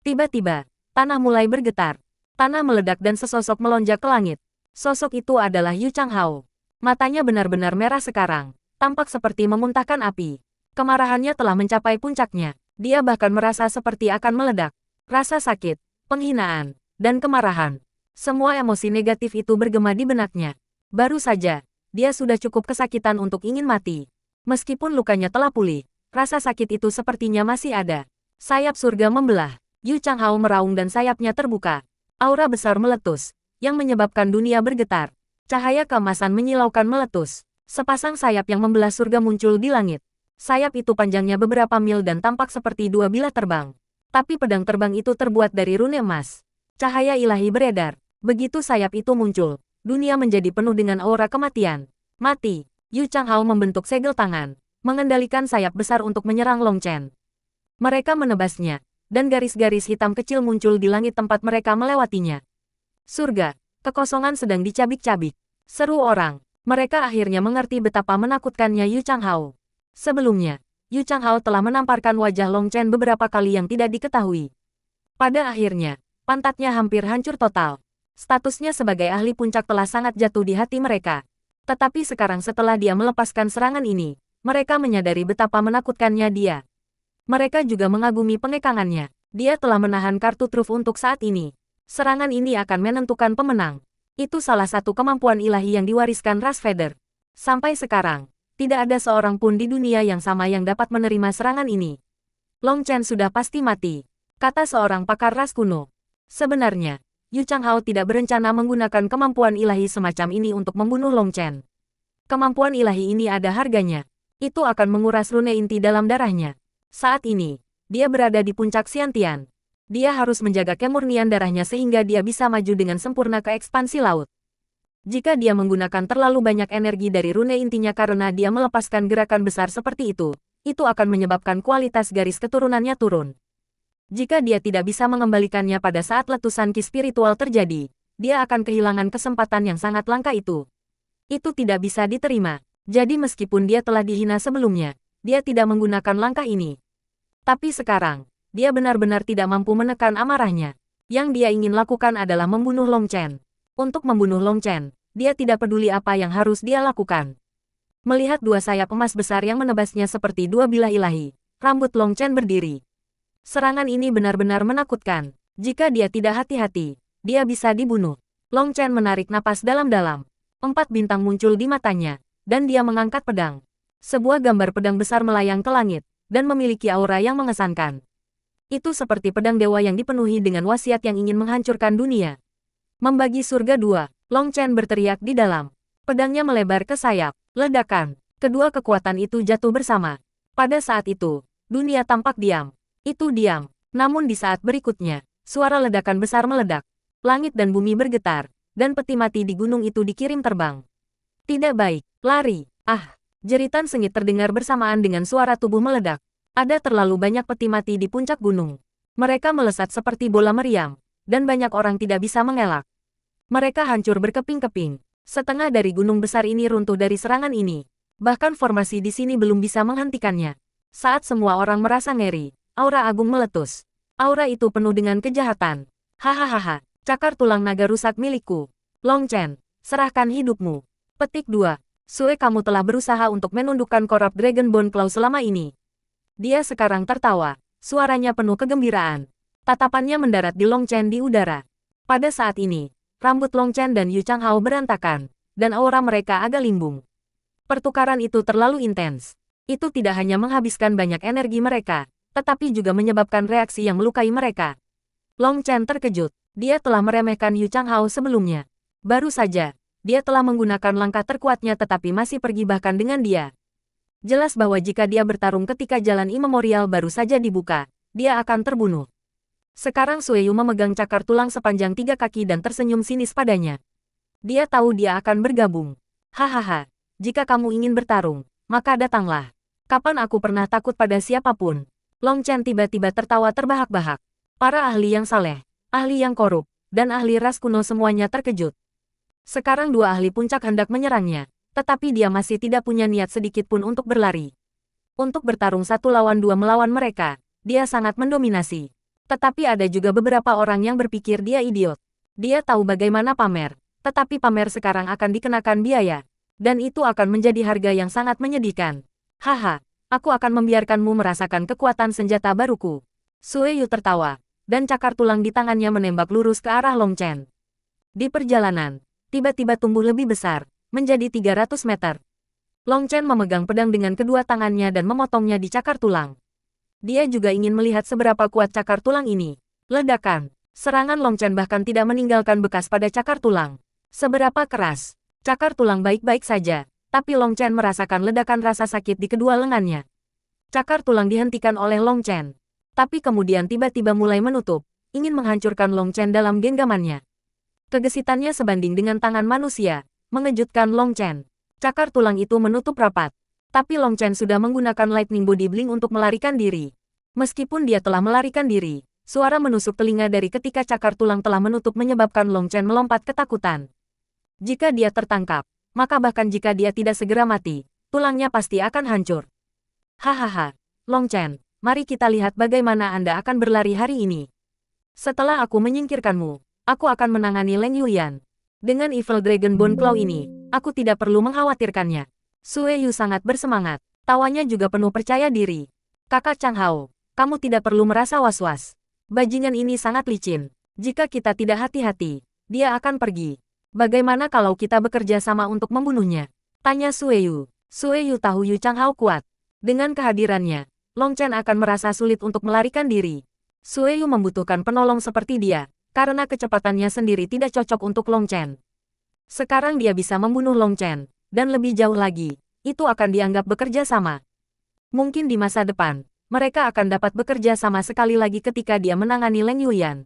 Tiba-tiba, tanah mulai bergetar. Tanah meledak dan sesosok melonjak ke langit. Sosok itu adalah Yu Changhao. Matanya benar-benar merah sekarang, tampak seperti memuntahkan api. Kemarahannya telah mencapai puncaknya. Dia bahkan merasa seperti akan meledak. Rasa sakit, penghinaan, dan kemarahan. Semua emosi negatif itu bergema di benaknya. Baru saja, dia sudah cukup kesakitan untuk ingin mati. Meskipun lukanya telah pulih, rasa sakit itu sepertinya masih ada. Sayap surga membelah. Yu Changhao meraung dan sayapnya terbuka. Aura besar meletus, yang menyebabkan dunia bergetar. Cahaya keemasan menyilaukan meletus. Sepasang sayap yang membelah surga muncul di langit. Sayap itu panjangnya beberapa mil dan tampak seperti dua bilah terbang. Tapi pedang terbang itu terbuat dari rune emas. Cahaya ilahi beredar. Begitu sayap itu muncul, dunia menjadi penuh dengan aura kematian. Mati. Yu Changhao membentuk segel tangan, mengendalikan sayap besar untuk menyerang Long Chen. Mereka menebasnya, dan garis-garis hitam kecil muncul di langit tempat mereka melewatinya. Surga, kekosongan sedang dicabik-cabik. Seru orang. Mereka akhirnya mengerti betapa menakutkannya Yu Changhao. Sebelumnya, Yu Changhao telah menamparkan wajah Long Chen beberapa kali yang tidak diketahui. Pada akhirnya, pantatnya hampir hancur total. Statusnya sebagai ahli puncak telah sangat jatuh di hati mereka. Tetapi sekarang setelah dia melepaskan serangan ini, mereka menyadari betapa menakutkannya dia. Mereka juga mengagumi pengekangannya. Dia telah menahan kartu truf untuk saat ini. Serangan ini akan menentukan pemenang. Itu salah satu kemampuan ilahi yang diwariskan ras Vader. Sampai sekarang, tidak ada seorang pun di dunia yang sama yang dapat menerima serangan ini. Long Chen sudah pasti mati, kata seorang pakar ras kuno. Sebenarnya, Yu Changhao tidak berencana menggunakan kemampuan ilahi semacam ini untuk membunuh Long Chen. Kemampuan ilahi ini ada harganya. Itu akan menguras rune inti dalam darahnya. Saat ini, dia berada di puncak Xiantian. Dia harus menjaga kemurnian darahnya sehingga dia bisa maju dengan sempurna ke ekspansi laut. Jika dia menggunakan terlalu banyak energi dari rune intinya karena dia melepaskan gerakan besar seperti itu akan menyebabkan kualitas garis keturunannya turun. Jika dia tidak bisa mengembalikannya pada saat letusan ki spiritual terjadi, dia akan kehilangan kesempatan yang sangat langka itu. Itu tidak bisa diterima. Jadi meskipun dia telah dihina sebelumnya, dia tidak menggunakan langkah ini. Tapi sekarang, dia benar-benar tidak mampu menekan amarahnya. Yang dia ingin lakukan adalah membunuh Long Chen. Untuk membunuh Long Chen, dia tidak peduli apa yang harus dia lakukan. Melihat dua sayap emas besar yang menebasnya seperti dua bilah ilahi, rambut Long Chen berdiri. Serangan ini benar-benar menakutkan. Jika dia tidak hati-hati, dia bisa dibunuh. Long Chen menarik napas dalam-dalam. 4 bintang muncul di matanya, dan dia mengangkat pedang. Sebuah gambar pedang besar melayang ke langit, dan memiliki aura yang mengesankan. Itu seperti pedang dewa yang dipenuhi dengan wasiat yang ingin menghancurkan dunia. Membagi surga dua, Long Chen berteriak di dalam. Pedangnya melebar ke sayap. Ledakan. Kedua kekuatan itu jatuh bersama. Pada saat itu, dunia tampak diam. Itu diam. Namun di saat berikutnya, suara ledakan besar meledak. Langit dan bumi bergetar, dan peti mati di gunung itu dikirim terbang. Tidak baik. Lari. Ah! Jeritan sengit terdengar bersamaan dengan suara tubuh meledak. Ada terlalu banyak peti mati di puncak gunung. Mereka melesat seperti bola meriam, dan banyak orang tidak bisa mengelak. Mereka hancur berkeping-keping. Setengah dari gunung besar ini runtuh dari serangan ini. Bahkan formasi di sini belum bisa menghentikannya. Saat semua orang merasa ngeri, aura agung meletus. Aura itu penuh dengan kejahatan. Hahaha, cakar tulang naga rusak milikku. Long Chen, serahkan hidupmu. Petik 2. Sue, kamu telah berusaha untuk menundukkan Corrupt Dragon Bone Claw selama ini. Dia sekarang tertawa. Suaranya penuh kegembiraan. Tatapannya mendarat di Long Chen di udara. Pada saat ini, rambut Long Chen dan Yu Changhao berantakan, dan aura mereka agak limbung. Pertukaran itu terlalu intens. Itu tidak hanya menghabiskan banyak energi mereka, tetapi juga menyebabkan reaksi yang melukai mereka. Long Chen terkejut. Dia telah meremehkan Yu Changhao sebelumnya. Baru saja, dia telah menggunakan langkah terkuatnya tetapi masih pergi bahkan dengan dia. Jelas bahwa jika dia bertarung ketika jalan imemorial baru saja dibuka, dia akan terbunuh. Sekarang Sueyu memegang cakar tulang sepanjang 3 kaki dan tersenyum sinis padanya. Dia tahu dia akan bergabung. Hahaha, jika kamu ingin bertarung, maka datanglah. Kapan aku pernah takut pada siapapun? Long Chen tiba-tiba tertawa terbahak-bahak. Para ahli yang saleh, ahli yang korup, dan ahli ras kuno semuanya terkejut. Sekarang 2 ahli puncak hendak menyerangnya, tetapi dia masih tidak punya niat sedikit pun untuk berlari. Untuk bertarung 1 lawan 2 melawan mereka, dia sangat mendominasi. Tetapi ada juga beberapa orang yang berpikir dia idiot. Dia tahu bagaimana pamer, tetapi pamer sekarang akan dikenakan biaya. Dan itu akan menjadi harga yang sangat menyedihkan. Haha, aku akan membiarkanmu merasakan kekuatan senjata baruku. Sueyu tertawa, dan cakar tulang di tangannya menembak lurus ke arah Long Chen. Di perjalanan, tiba-tiba tumbuh lebih besar, menjadi 300 meter. Long Chen memegang pedang dengan kedua tangannya dan memotongnya di cakar tulang. Dia juga ingin melihat seberapa kuat cakar tulang ini. Ledakan, serangan Long Chen bahkan tidak meninggalkan bekas pada cakar tulang. Seberapa keras, cakar tulang baik-baik saja, tapi Long Chen merasakan ledakan rasa sakit di kedua lengannya. Cakar tulang dihentikan oleh Long Chen, tapi kemudian tiba-tiba mulai menutup, ingin menghancurkan Long Chen dalam genggamannya. Kegesitannya sebanding dengan tangan manusia, mengejutkan Long Chen. Cakar tulang itu menutup rapat, tapi Long Chen sudah menggunakan Lightning Body Blink untuk melarikan diri. Meskipun dia telah melarikan diri, suara menusuk telinga dari ketika cakar tulang telah menutup menyebabkan Long Chen melompat ketakutan. Jika dia tertangkap, maka bahkan jika dia tidak segera mati, tulangnya pasti akan hancur. Hahaha, Long Chen, mari kita lihat bagaimana Anda akan berlari hari ini. Setelah aku menyingkirkanmu, aku akan menangani Leng Yuyan. Dengan Evil Dragon Bone Claw ini, aku tidak perlu mengkhawatirkannya. Sueyu sangat bersemangat, tawanya juga penuh percaya diri. Kakak Changhao, kamu tidak perlu merasa was-was. Bajingan ini sangat licin. Jika kita tidak hati-hati, dia akan pergi. Bagaimana kalau kita bekerja sama untuk membunuhnya? Tanya Sueyu. Sueyu tahu Yu Changhao kuat. Dengan kehadirannya, Long Chen akan merasa sulit untuk melarikan diri. Sueyu membutuhkan penolong seperti dia, karena kecepatannya sendiri tidak cocok untuk Long Chen. Sekarang dia bisa membunuh Long Chen, dan lebih jauh lagi, itu akan dianggap bekerja sama. Mungkin di masa depan, mereka akan dapat bekerja sama sekali lagi ketika dia menangani Leng Yuyan.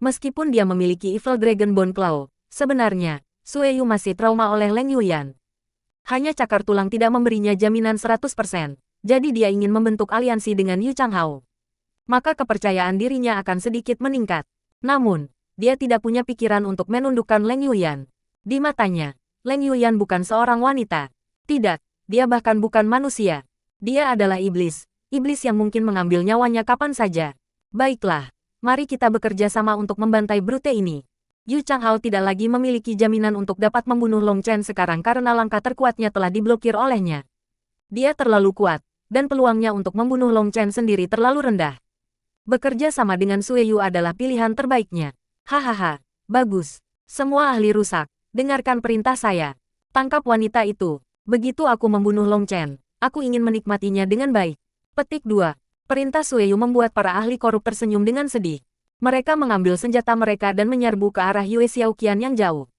Meskipun dia memiliki Evil Dragon Bone Claw, sebenarnya, Sueyu masih trauma oleh Leng Yuyan. Hanya cakar tulang tidak memberinya jaminan 100%, jadi dia ingin membentuk aliansi dengan Yu Changhao. Maka kepercayaan dirinya akan sedikit meningkat. Namun, dia tidak punya pikiran untuk menundukkan Leng Yuyan. Di matanya, Leng Yuyan bukan seorang wanita. Tidak, dia bahkan bukan manusia. Dia adalah iblis, iblis yang mungkin mengambil nyawanya kapan saja. Baiklah, mari kita bekerja sama untuk membantai brute ini. Yu Changhao tidak lagi memiliki jaminan untuk dapat membunuh Long Chen sekarang karena langkah terkuatnya telah diblokir olehnya. Dia terlalu kuat, dan peluangnya untuk membunuh Long Chen sendiri terlalu rendah. Bekerja sama dengan Sueyu adalah pilihan terbaiknya. Hahaha, bagus. Semua ahli rusak, dengarkan perintah saya. Tangkap wanita itu. Begitu aku membunuh Long Chen, aku ingin menikmatinya dengan baik. Petik 2. Perintah Sueyu membuat para ahli korup tersenyum dengan sedih. Mereka mengambil senjata mereka dan menyerbu ke arah Yue Xiaoqian yang jauh.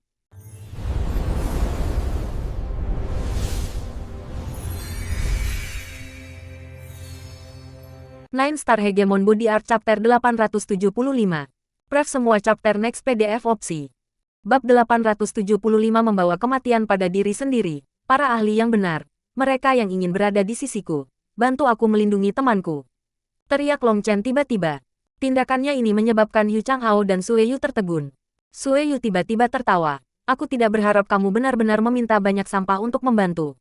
Nine Star Hegemon Body Art Chapter 875. Pref semua chapter next PDF opsi. Bab 875 membawa kematian pada diri sendiri. Para ahli yang benar. Mereka yang ingin berada di sisiku. Bantu aku melindungi temanku. Teriak Long Chen tiba-tiba. Tindakannya ini menyebabkan Yu Changhao dan Sueyu tertegun. Sueyu tiba-tiba tertawa. Aku tidak berharap kamu benar-benar meminta banyak sampah untuk membantu.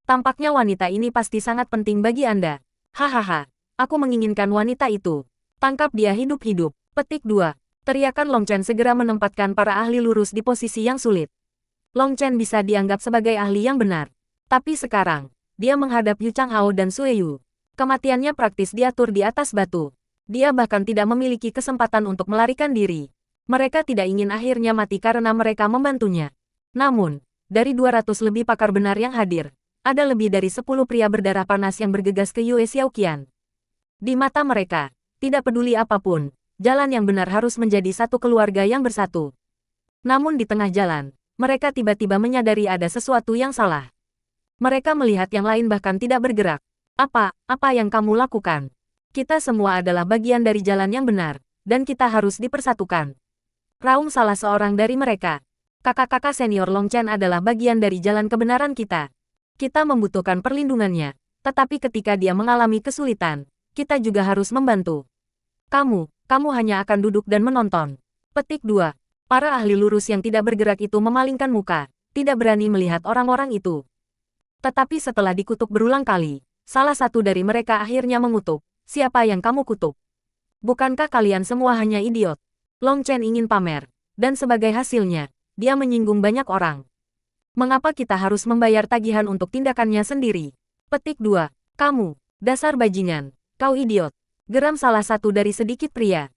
Tampaknya wanita ini pasti sangat penting bagi Anda. Hahaha, aku menginginkan wanita itu. Tangkap dia hidup-hidup. Petik 2. Teriakan Long Chen segera menempatkan para ahli lurus di posisi yang sulit. Long Chen bisa dianggap sebagai ahli yang benar. Tapi sekarang, dia menghadap Yu Changhao dan Sue Yu. Kematiannya praktis diatur di atas batu. Dia bahkan tidak memiliki kesempatan untuk melarikan diri. Mereka tidak ingin akhirnya mati karena mereka membantunya. Namun, dari 200 lebih pakar benar yang hadir, ada lebih dari 10 pria berdarah panas yang bergegas ke Yue Xiaoqian. Di mata mereka, tidak peduli apapun, jalan yang benar harus menjadi satu keluarga yang bersatu. Namun di tengah jalan, mereka tiba-tiba menyadari ada sesuatu yang salah. Mereka melihat yang lain bahkan tidak bergerak. Apa yang kamu lakukan? Kita semua adalah bagian dari jalan yang benar, dan kita harus dipersatukan. Raung salah seorang dari mereka. Kakak-kakak senior Long Chen adalah bagian dari jalan kebenaran kita. Kita membutuhkan perlindungannya, tetapi ketika dia mengalami kesulitan, kita juga harus membantu. Kamu hanya akan duduk dan menonton. Petik 2. Para ahli lurus yang tidak bergerak itu memalingkan muka, tidak berani melihat orang-orang itu. Tetapi setelah dikutuk berulang kali, salah satu dari mereka akhirnya mengutuk, siapa yang kamu kutuk? Bukankah kalian semua hanya idiot? Long Chen ingin pamer, dan sebagai hasilnya, dia menyinggung banyak orang. Mengapa kita harus membayar tagihan untuk tindakannya sendiri? Petik 2. Kamu, dasar bajingan, kau idiot. Geram salah satu dari sedikit pria.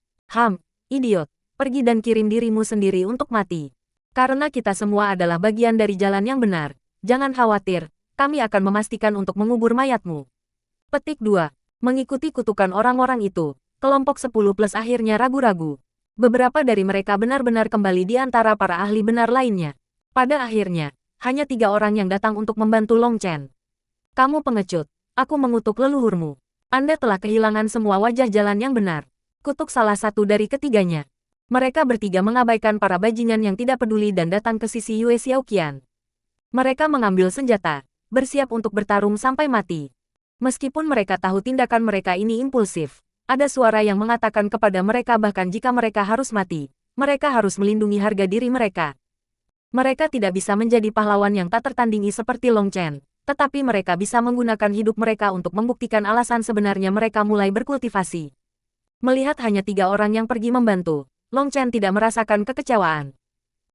Idiot, pergi dan kirim dirimu sendiri untuk mati. Karena kita semua adalah bagian dari jalan yang benar, jangan khawatir, kami akan memastikan untuk mengubur mayatmu. Petik 2. Mengikuti kutukan orang-orang itu, kelompok 10 plus akhirnya ragu-ragu. Beberapa dari mereka benar-benar kembali di antara para ahli benar lainnya. Pada akhirnya, hanya 3 orang yang datang untuk membantu Long Chen. Kamu pengecut, aku mengutuk leluhurmu. Anda telah kehilangan semua wajah jalan yang benar. Kutuk salah satu dari ketiganya. Mereka bertiga mengabaikan para bajingan yang tidak peduli dan datang ke sisi Yue Xiaoqian. Mereka mengambil senjata, bersiap untuk bertarung sampai mati. Meskipun mereka tahu tindakan mereka ini impulsif, ada suara yang mengatakan kepada mereka bahkan jika mereka harus mati, mereka harus melindungi harga diri mereka. Mereka tidak bisa menjadi pahlawan yang tak tertandingi seperti Long Chen, tetapi mereka bisa menggunakan hidup mereka untuk membuktikan alasan sebenarnya mereka mulai berkultivasi. Melihat hanya 3 orang yang pergi membantu, Long Chen tidak merasakan kekecewaan.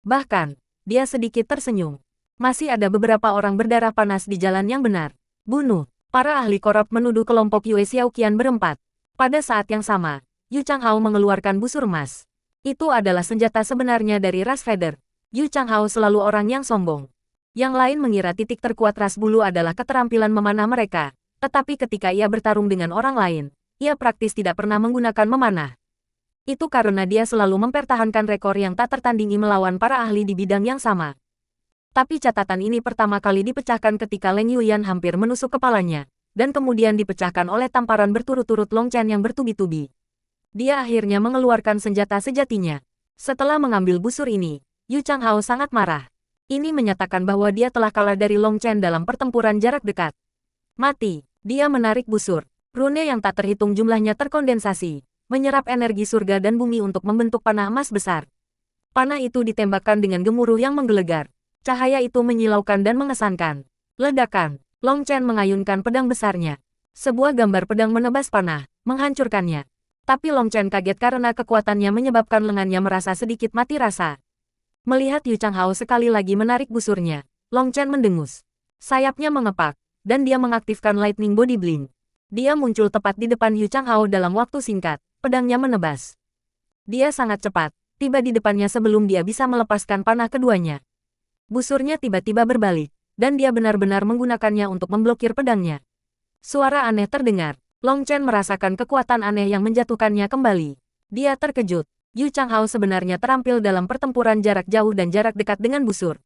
Bahkan, dia sedikit tersenyum. Masih ada beberapa orang berdarah panas di jalan yang benar. Bunuh. Para ahli korup menuduh kelompok Yue Xiaoqian berempat. Pada saat yang sama, Yu Changhao mengeluarkan busur emas. Itu adalah senjata sebenarnya dari ras Feather. Yu Changhao selalu orang yang sombong. Yang lain mengira titik terkuat ras bulu adalah keterampilan memanah mereka, tetapi ketika ia bertarung dengan orang lain, ia praktis tidak pernah menggunakan memanah. Itu karena dia selalu mempertahankan rekor yang tak tertandingi melawan para ahli di bidang yang sama. Tapi catatan ini pertama kali dipecahkan ketika Leng Yuyan hampir menusuk kepalanya, dan kemudian dipecahkan oleh tamparan berturut-turut Long Chen yang bertubi-tubi. Dia akhirnya mengeluarkan senjata sejatinya. Setelah mengambil busur ini, Yu Changhao sangat marah. Ini menyatakan bahwa dia telah kalah dari Long Chen dalam pertempuran jarak dekat. Mati. Dia menarik busur. Rune yang tak terhitung jumlahnya terkondensasi, menyerap energi surga dan bumi untuk membentuk panah emas besar. Panah itu ditembakkan dengan gemuruh yang menggelegar. Cahaya itu menyilaukan dan mengesankan. Ledakan. Long Chen mengayunkan pedang besarnya. Sebuah gambar pedang menebas panah, menghancurkannya. Tapi Long Chen kaget karena kekuatannya menyebabkan lengannya merasa sedikit mati rasa. Melihat Yu Changhao sekali lagi menarik busurnya, Long Chen mendengus. Sayapnya mengepak, dan dia mengaktifkan Lightning Body Blink. Dia muncul tepat di depan Yu Changhao dalam waktu singkat, pedangnya menebas. Dia sangat cepat, tiba di depannya sebelum dia bisa melepaskan panah keduanya. Busurnya tiba-tiba berbalik, dan dia benar-benar menggunakannya untuk memblokir pedangnya. Suara aneh terdengar. Long Chen merasakan kekuatan aneh yang menjatuhkannya kembali. Dia terkejut. Yu Changhao sebenarnya terampil dalam pertempuran jarak jauh dan jarak dekat dengan busur.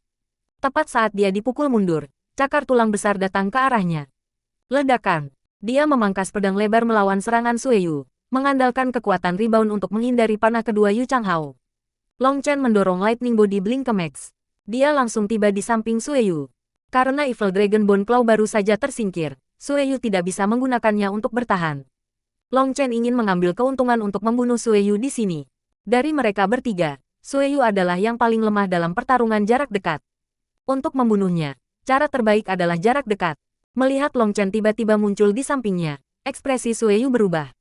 Tepat saat dia dipukul mundur, cakar tulang besar datang ke arahnya. Ledakan. Dia memangkas pedang lebar melawan serangan Sue Yu, mengandalkan kekuatan rebound untuk menghindari panah kedua Yu Changhao. Long Chen mendorong Lightning Body Blink ke Max. Dia langsung tiba di samping Sue Yu. Karena Evil Dragon Bone Claw baru saja tersingkir, Sue Yu tidak bisa menggunakannya untuk bertahan. Long Chen ingin mengambil keuntungan untuk membunuh Sue Yu di sini. Dari mereka bertiga, Sue Yu adalah yang paling lemah dalam pertarungan jarak dekat. Untuk membunuhnya, cara terbaik adalah jarak dekat. Melihat Long Chen tiba-tiba muncul di sampingnya, ekspresi Sue Yu berubah.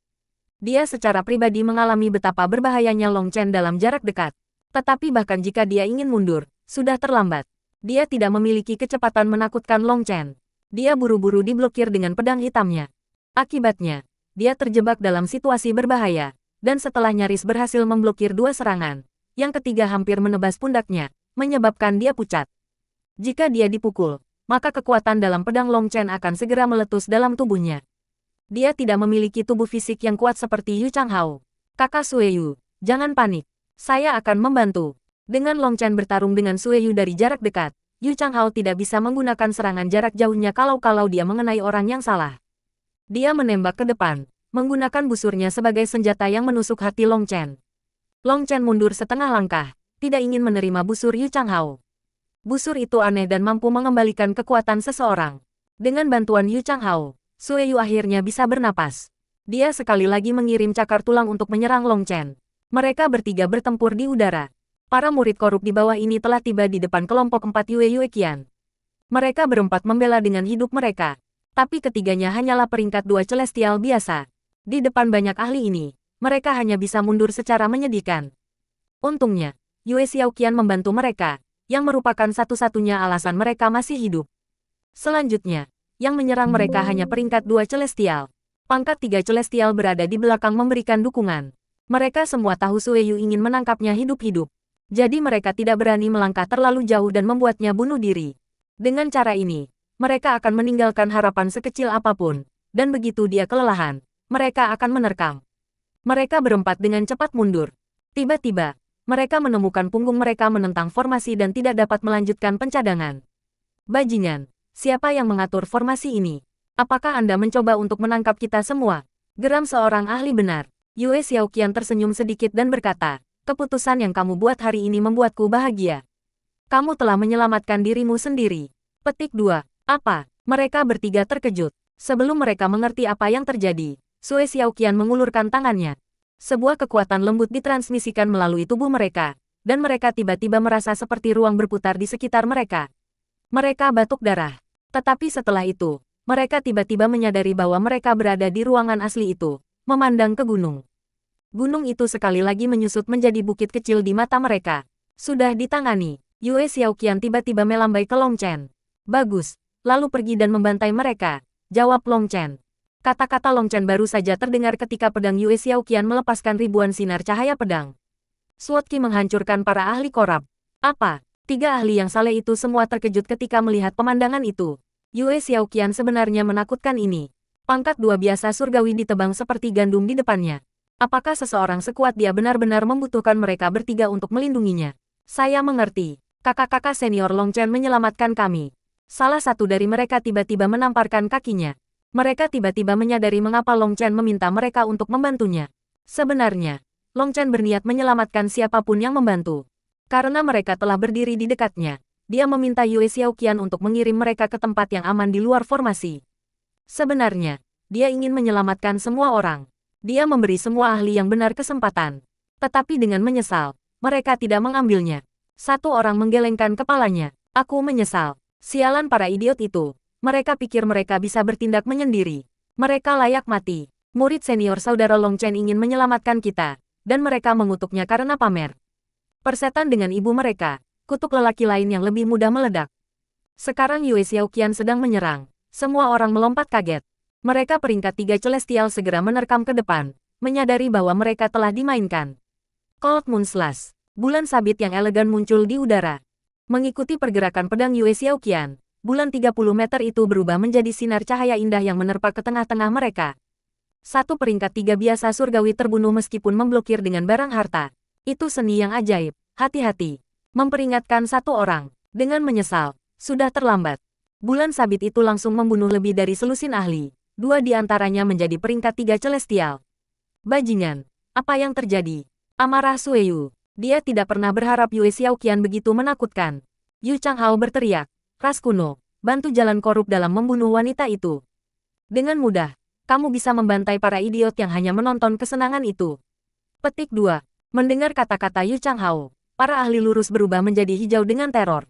Dia secara pribadi mengalami betapa berbahayanya Long Chen dalam jarak dekat. Tetapi bahkan jika dia ingin mundur, sudah terlambat. Dia tidak memiliki kecepatan menakutkan Long Chen. Dia buru-buru diblokir dengan pedang hitamnya. Akibatnya, dia terjebak dalam situasi berbahaya, dan setelah nyaris berhasil memblokir dua serangan, yang ketiga hampir menebas pundaknya, menyebabkan dia pucat. Jika dia dipukul, maka kekuatan dalam pedang Long Chen akan segera meletus dalam tubuhnya. Dia tidak memiliki tubuh fisik yang kuat seperti Yu Changhao. Kakak Sue Yu, jangan panik. Saya akan membantu. Dengan Long Chen bertarung dengan Sue Yu dari jarak dekat, Yu Changhao tidak bisa menggunakan serangan jarak jauhnya kalau dia mengenai orang yang salah. Dia menembak ke depan, menggunakan busurnya sebagai senjata yang menusuk hati Long Chen. Long Chen mundur setengah langkah, tidak ingin menerima busur Yu Changhao. Busur itu aneh dan mampu mengembalikan kekuatan seseorang. Dengan bantuan Yu Changhao, Sue Yu akhirnya bisa bernapas. Dia sekali lagi mengirim cakar tulang untuk menyerang Long Chen. Mereka bertiga bertempur di udara. Para murid korup di bawah ini telah tiba di depan kelompok 4 Yue Qian. Mereka berempat membela dengan hidup mereka. Tapi ketiganya hanyalah peringkat 2 celestial biasa. Di depan banyak ahli ini, mereka hanya bisa mundur secara menyedihkan. Untungnya, Yue Xiaoqian membantu mereka, yang merupakan satu-satunya alasan mereka masih hidup. Selanjutnya, yang menyerang mereka hanya peringkat 2 celestial. Pangkat 3 celestial berada di belakang memberikan dukungan. Mereka semua tahu Sue Yu ingin menangkapnya hidup-hidup. Jadi mereka tidak berani melangkah terlalu jauh dan membuatnya bunuh diri. Dengan cara ini, mereka akan meninggalkan harapan sekecil apapun. Dan begitu dia kelelahan, mereka akan menerkam. Mereka berempat dengan cepat mundur. Tiba-tiba, mereka menemukan punggung mereka menentang formasi dan tidak dapat melanjutkan pencadangan. Bajingan. Siapa yang mengatur formasi ini? Apakah Anda mencoba untuk menangkap kita semua? Geram seorang ahli benar. Yue Xiaoqian tersenyum sedikit dan berkata, keputusan yang kamu buat hari ini membuatku bahagia. Kamu telah menyelamatkan dirimu sendiri. Petik 2. Apa? Mereka bertiga terkejut. Sebelum mereka mengerti apa yang terjadi, Sue Xiaoqian mengulurkan tangannya. Sebuah kekuatan lembut ditransmisikan melalui tubuh mereka, dan mereka tiba-tiba merasa seperti ruang berputar di sekitar mereka. Mereka batuk darah. Tetapi setelah itu, mereka tiba-tiba menyadari bahwa mereka berada di ruangan asli itu, memandang ke gunung. Gunung itu sekali lagi menyusut menjadi bukit kecil di mata mereka. Sudah ditangani. Yue Xiaoqian tiba-tiba melambai ke Long Chen. Bagus, lalu pergi dan membantai mereka, jawab Long Chen. Kata-kata Long Chen baru saja terdengar ketika pedang Yue Xiaoqian melepaskan ribuan sinar cahaya pedang. Sword Qi menghancurkan para ahli korab. Apa? 3 ahli yang saleh itu semua terkejut ketika melihat pemandangan itu. Yue Xiaoqian sebenarnya menakutkan ini. Pangkat 2 biasa surgawi ditebang seperti gandum di depannya. Apakah seseorang sekuat dia benar-benar membutuhkan mereka bertiga untuk melindunginya? Saya mengerti. Kakak-kakak senior Long Chen menyelamatkan kami. Salah satu dari mereka tiba-tiba menamparkan kakinya. Mereka tiba-tiba menyadari mengapa Long Chen meminta mereka untuk membantunya. Sebenarnya, Long Chen berniat menyelamatkan siapapun yang membantu. Karena mereka telah berdiri di dekatnya, dia meminta Yue Xiaoqian untuk mengirim mereka ke tempat yang aman di luar formasi. Sebenarnya, dia ingin menyelamatkan semua orang. Dia memberi semua ahli yang benar kesempatan. Tetapi dengan menyesal, mereka tidak mengambilnya. Satu orang menggelengkan kepalanya. Aku menyesal. Sialan para idiot itu. Mereka pikir mereka bisa bertindak menyendiri. Mereka layak mati. Murid senior saudara Long Chen ingin menyelamatkan kita, dan mereka mengutuknya karena pamer. Persetan dengan ibu mereka, kutuk lelaki lain yang lebih mudah meledak. Sekarang Yue Xiaoqian sedang menyerang. Semua orang melompat kaget. Mereka peringkat 3 celestial segera menerkam ke depan, menyadari bahwa mereka telah dimainkan. Cold Moon Slash. Bulan sabit yang elegan muncul di udara. Mengikuti pergerakan pedang Yue Xiaoqian, bulan 30 meter itu berubah menjadi sinar cahaya indah yang menerpa ke tengah-tengah mereka. Satu peringkat 3 biasa surgawi terbunuh meskipun memblokir dengan barang harta. Itu seni yang ajaib. Hati-hati. Memperingatkan satu orang. Dengan menyesal. Sudah terlambat. Bulan sabit itu langsung membunuh lebih dari selusin ahli. 2 di antaranya menjadi peringkat 3 celestial. Bajingan. Apa yang terjadi? Amarah Sue Yu. Dia tidak pernah berharap Yue Xiaoqian begitu menakutkan. Yu Changhao berteriak. Ras kuno. Bantu jalan korup dalam membunuh wanita itu. Dengan mudah, kamu bisa membantai para idiot yang hanya menonton kesenangan itu. Petik 2. Mendengar kata-kata Yu Changhao, para ahli lurus berubah menjadi hijau dengan teror.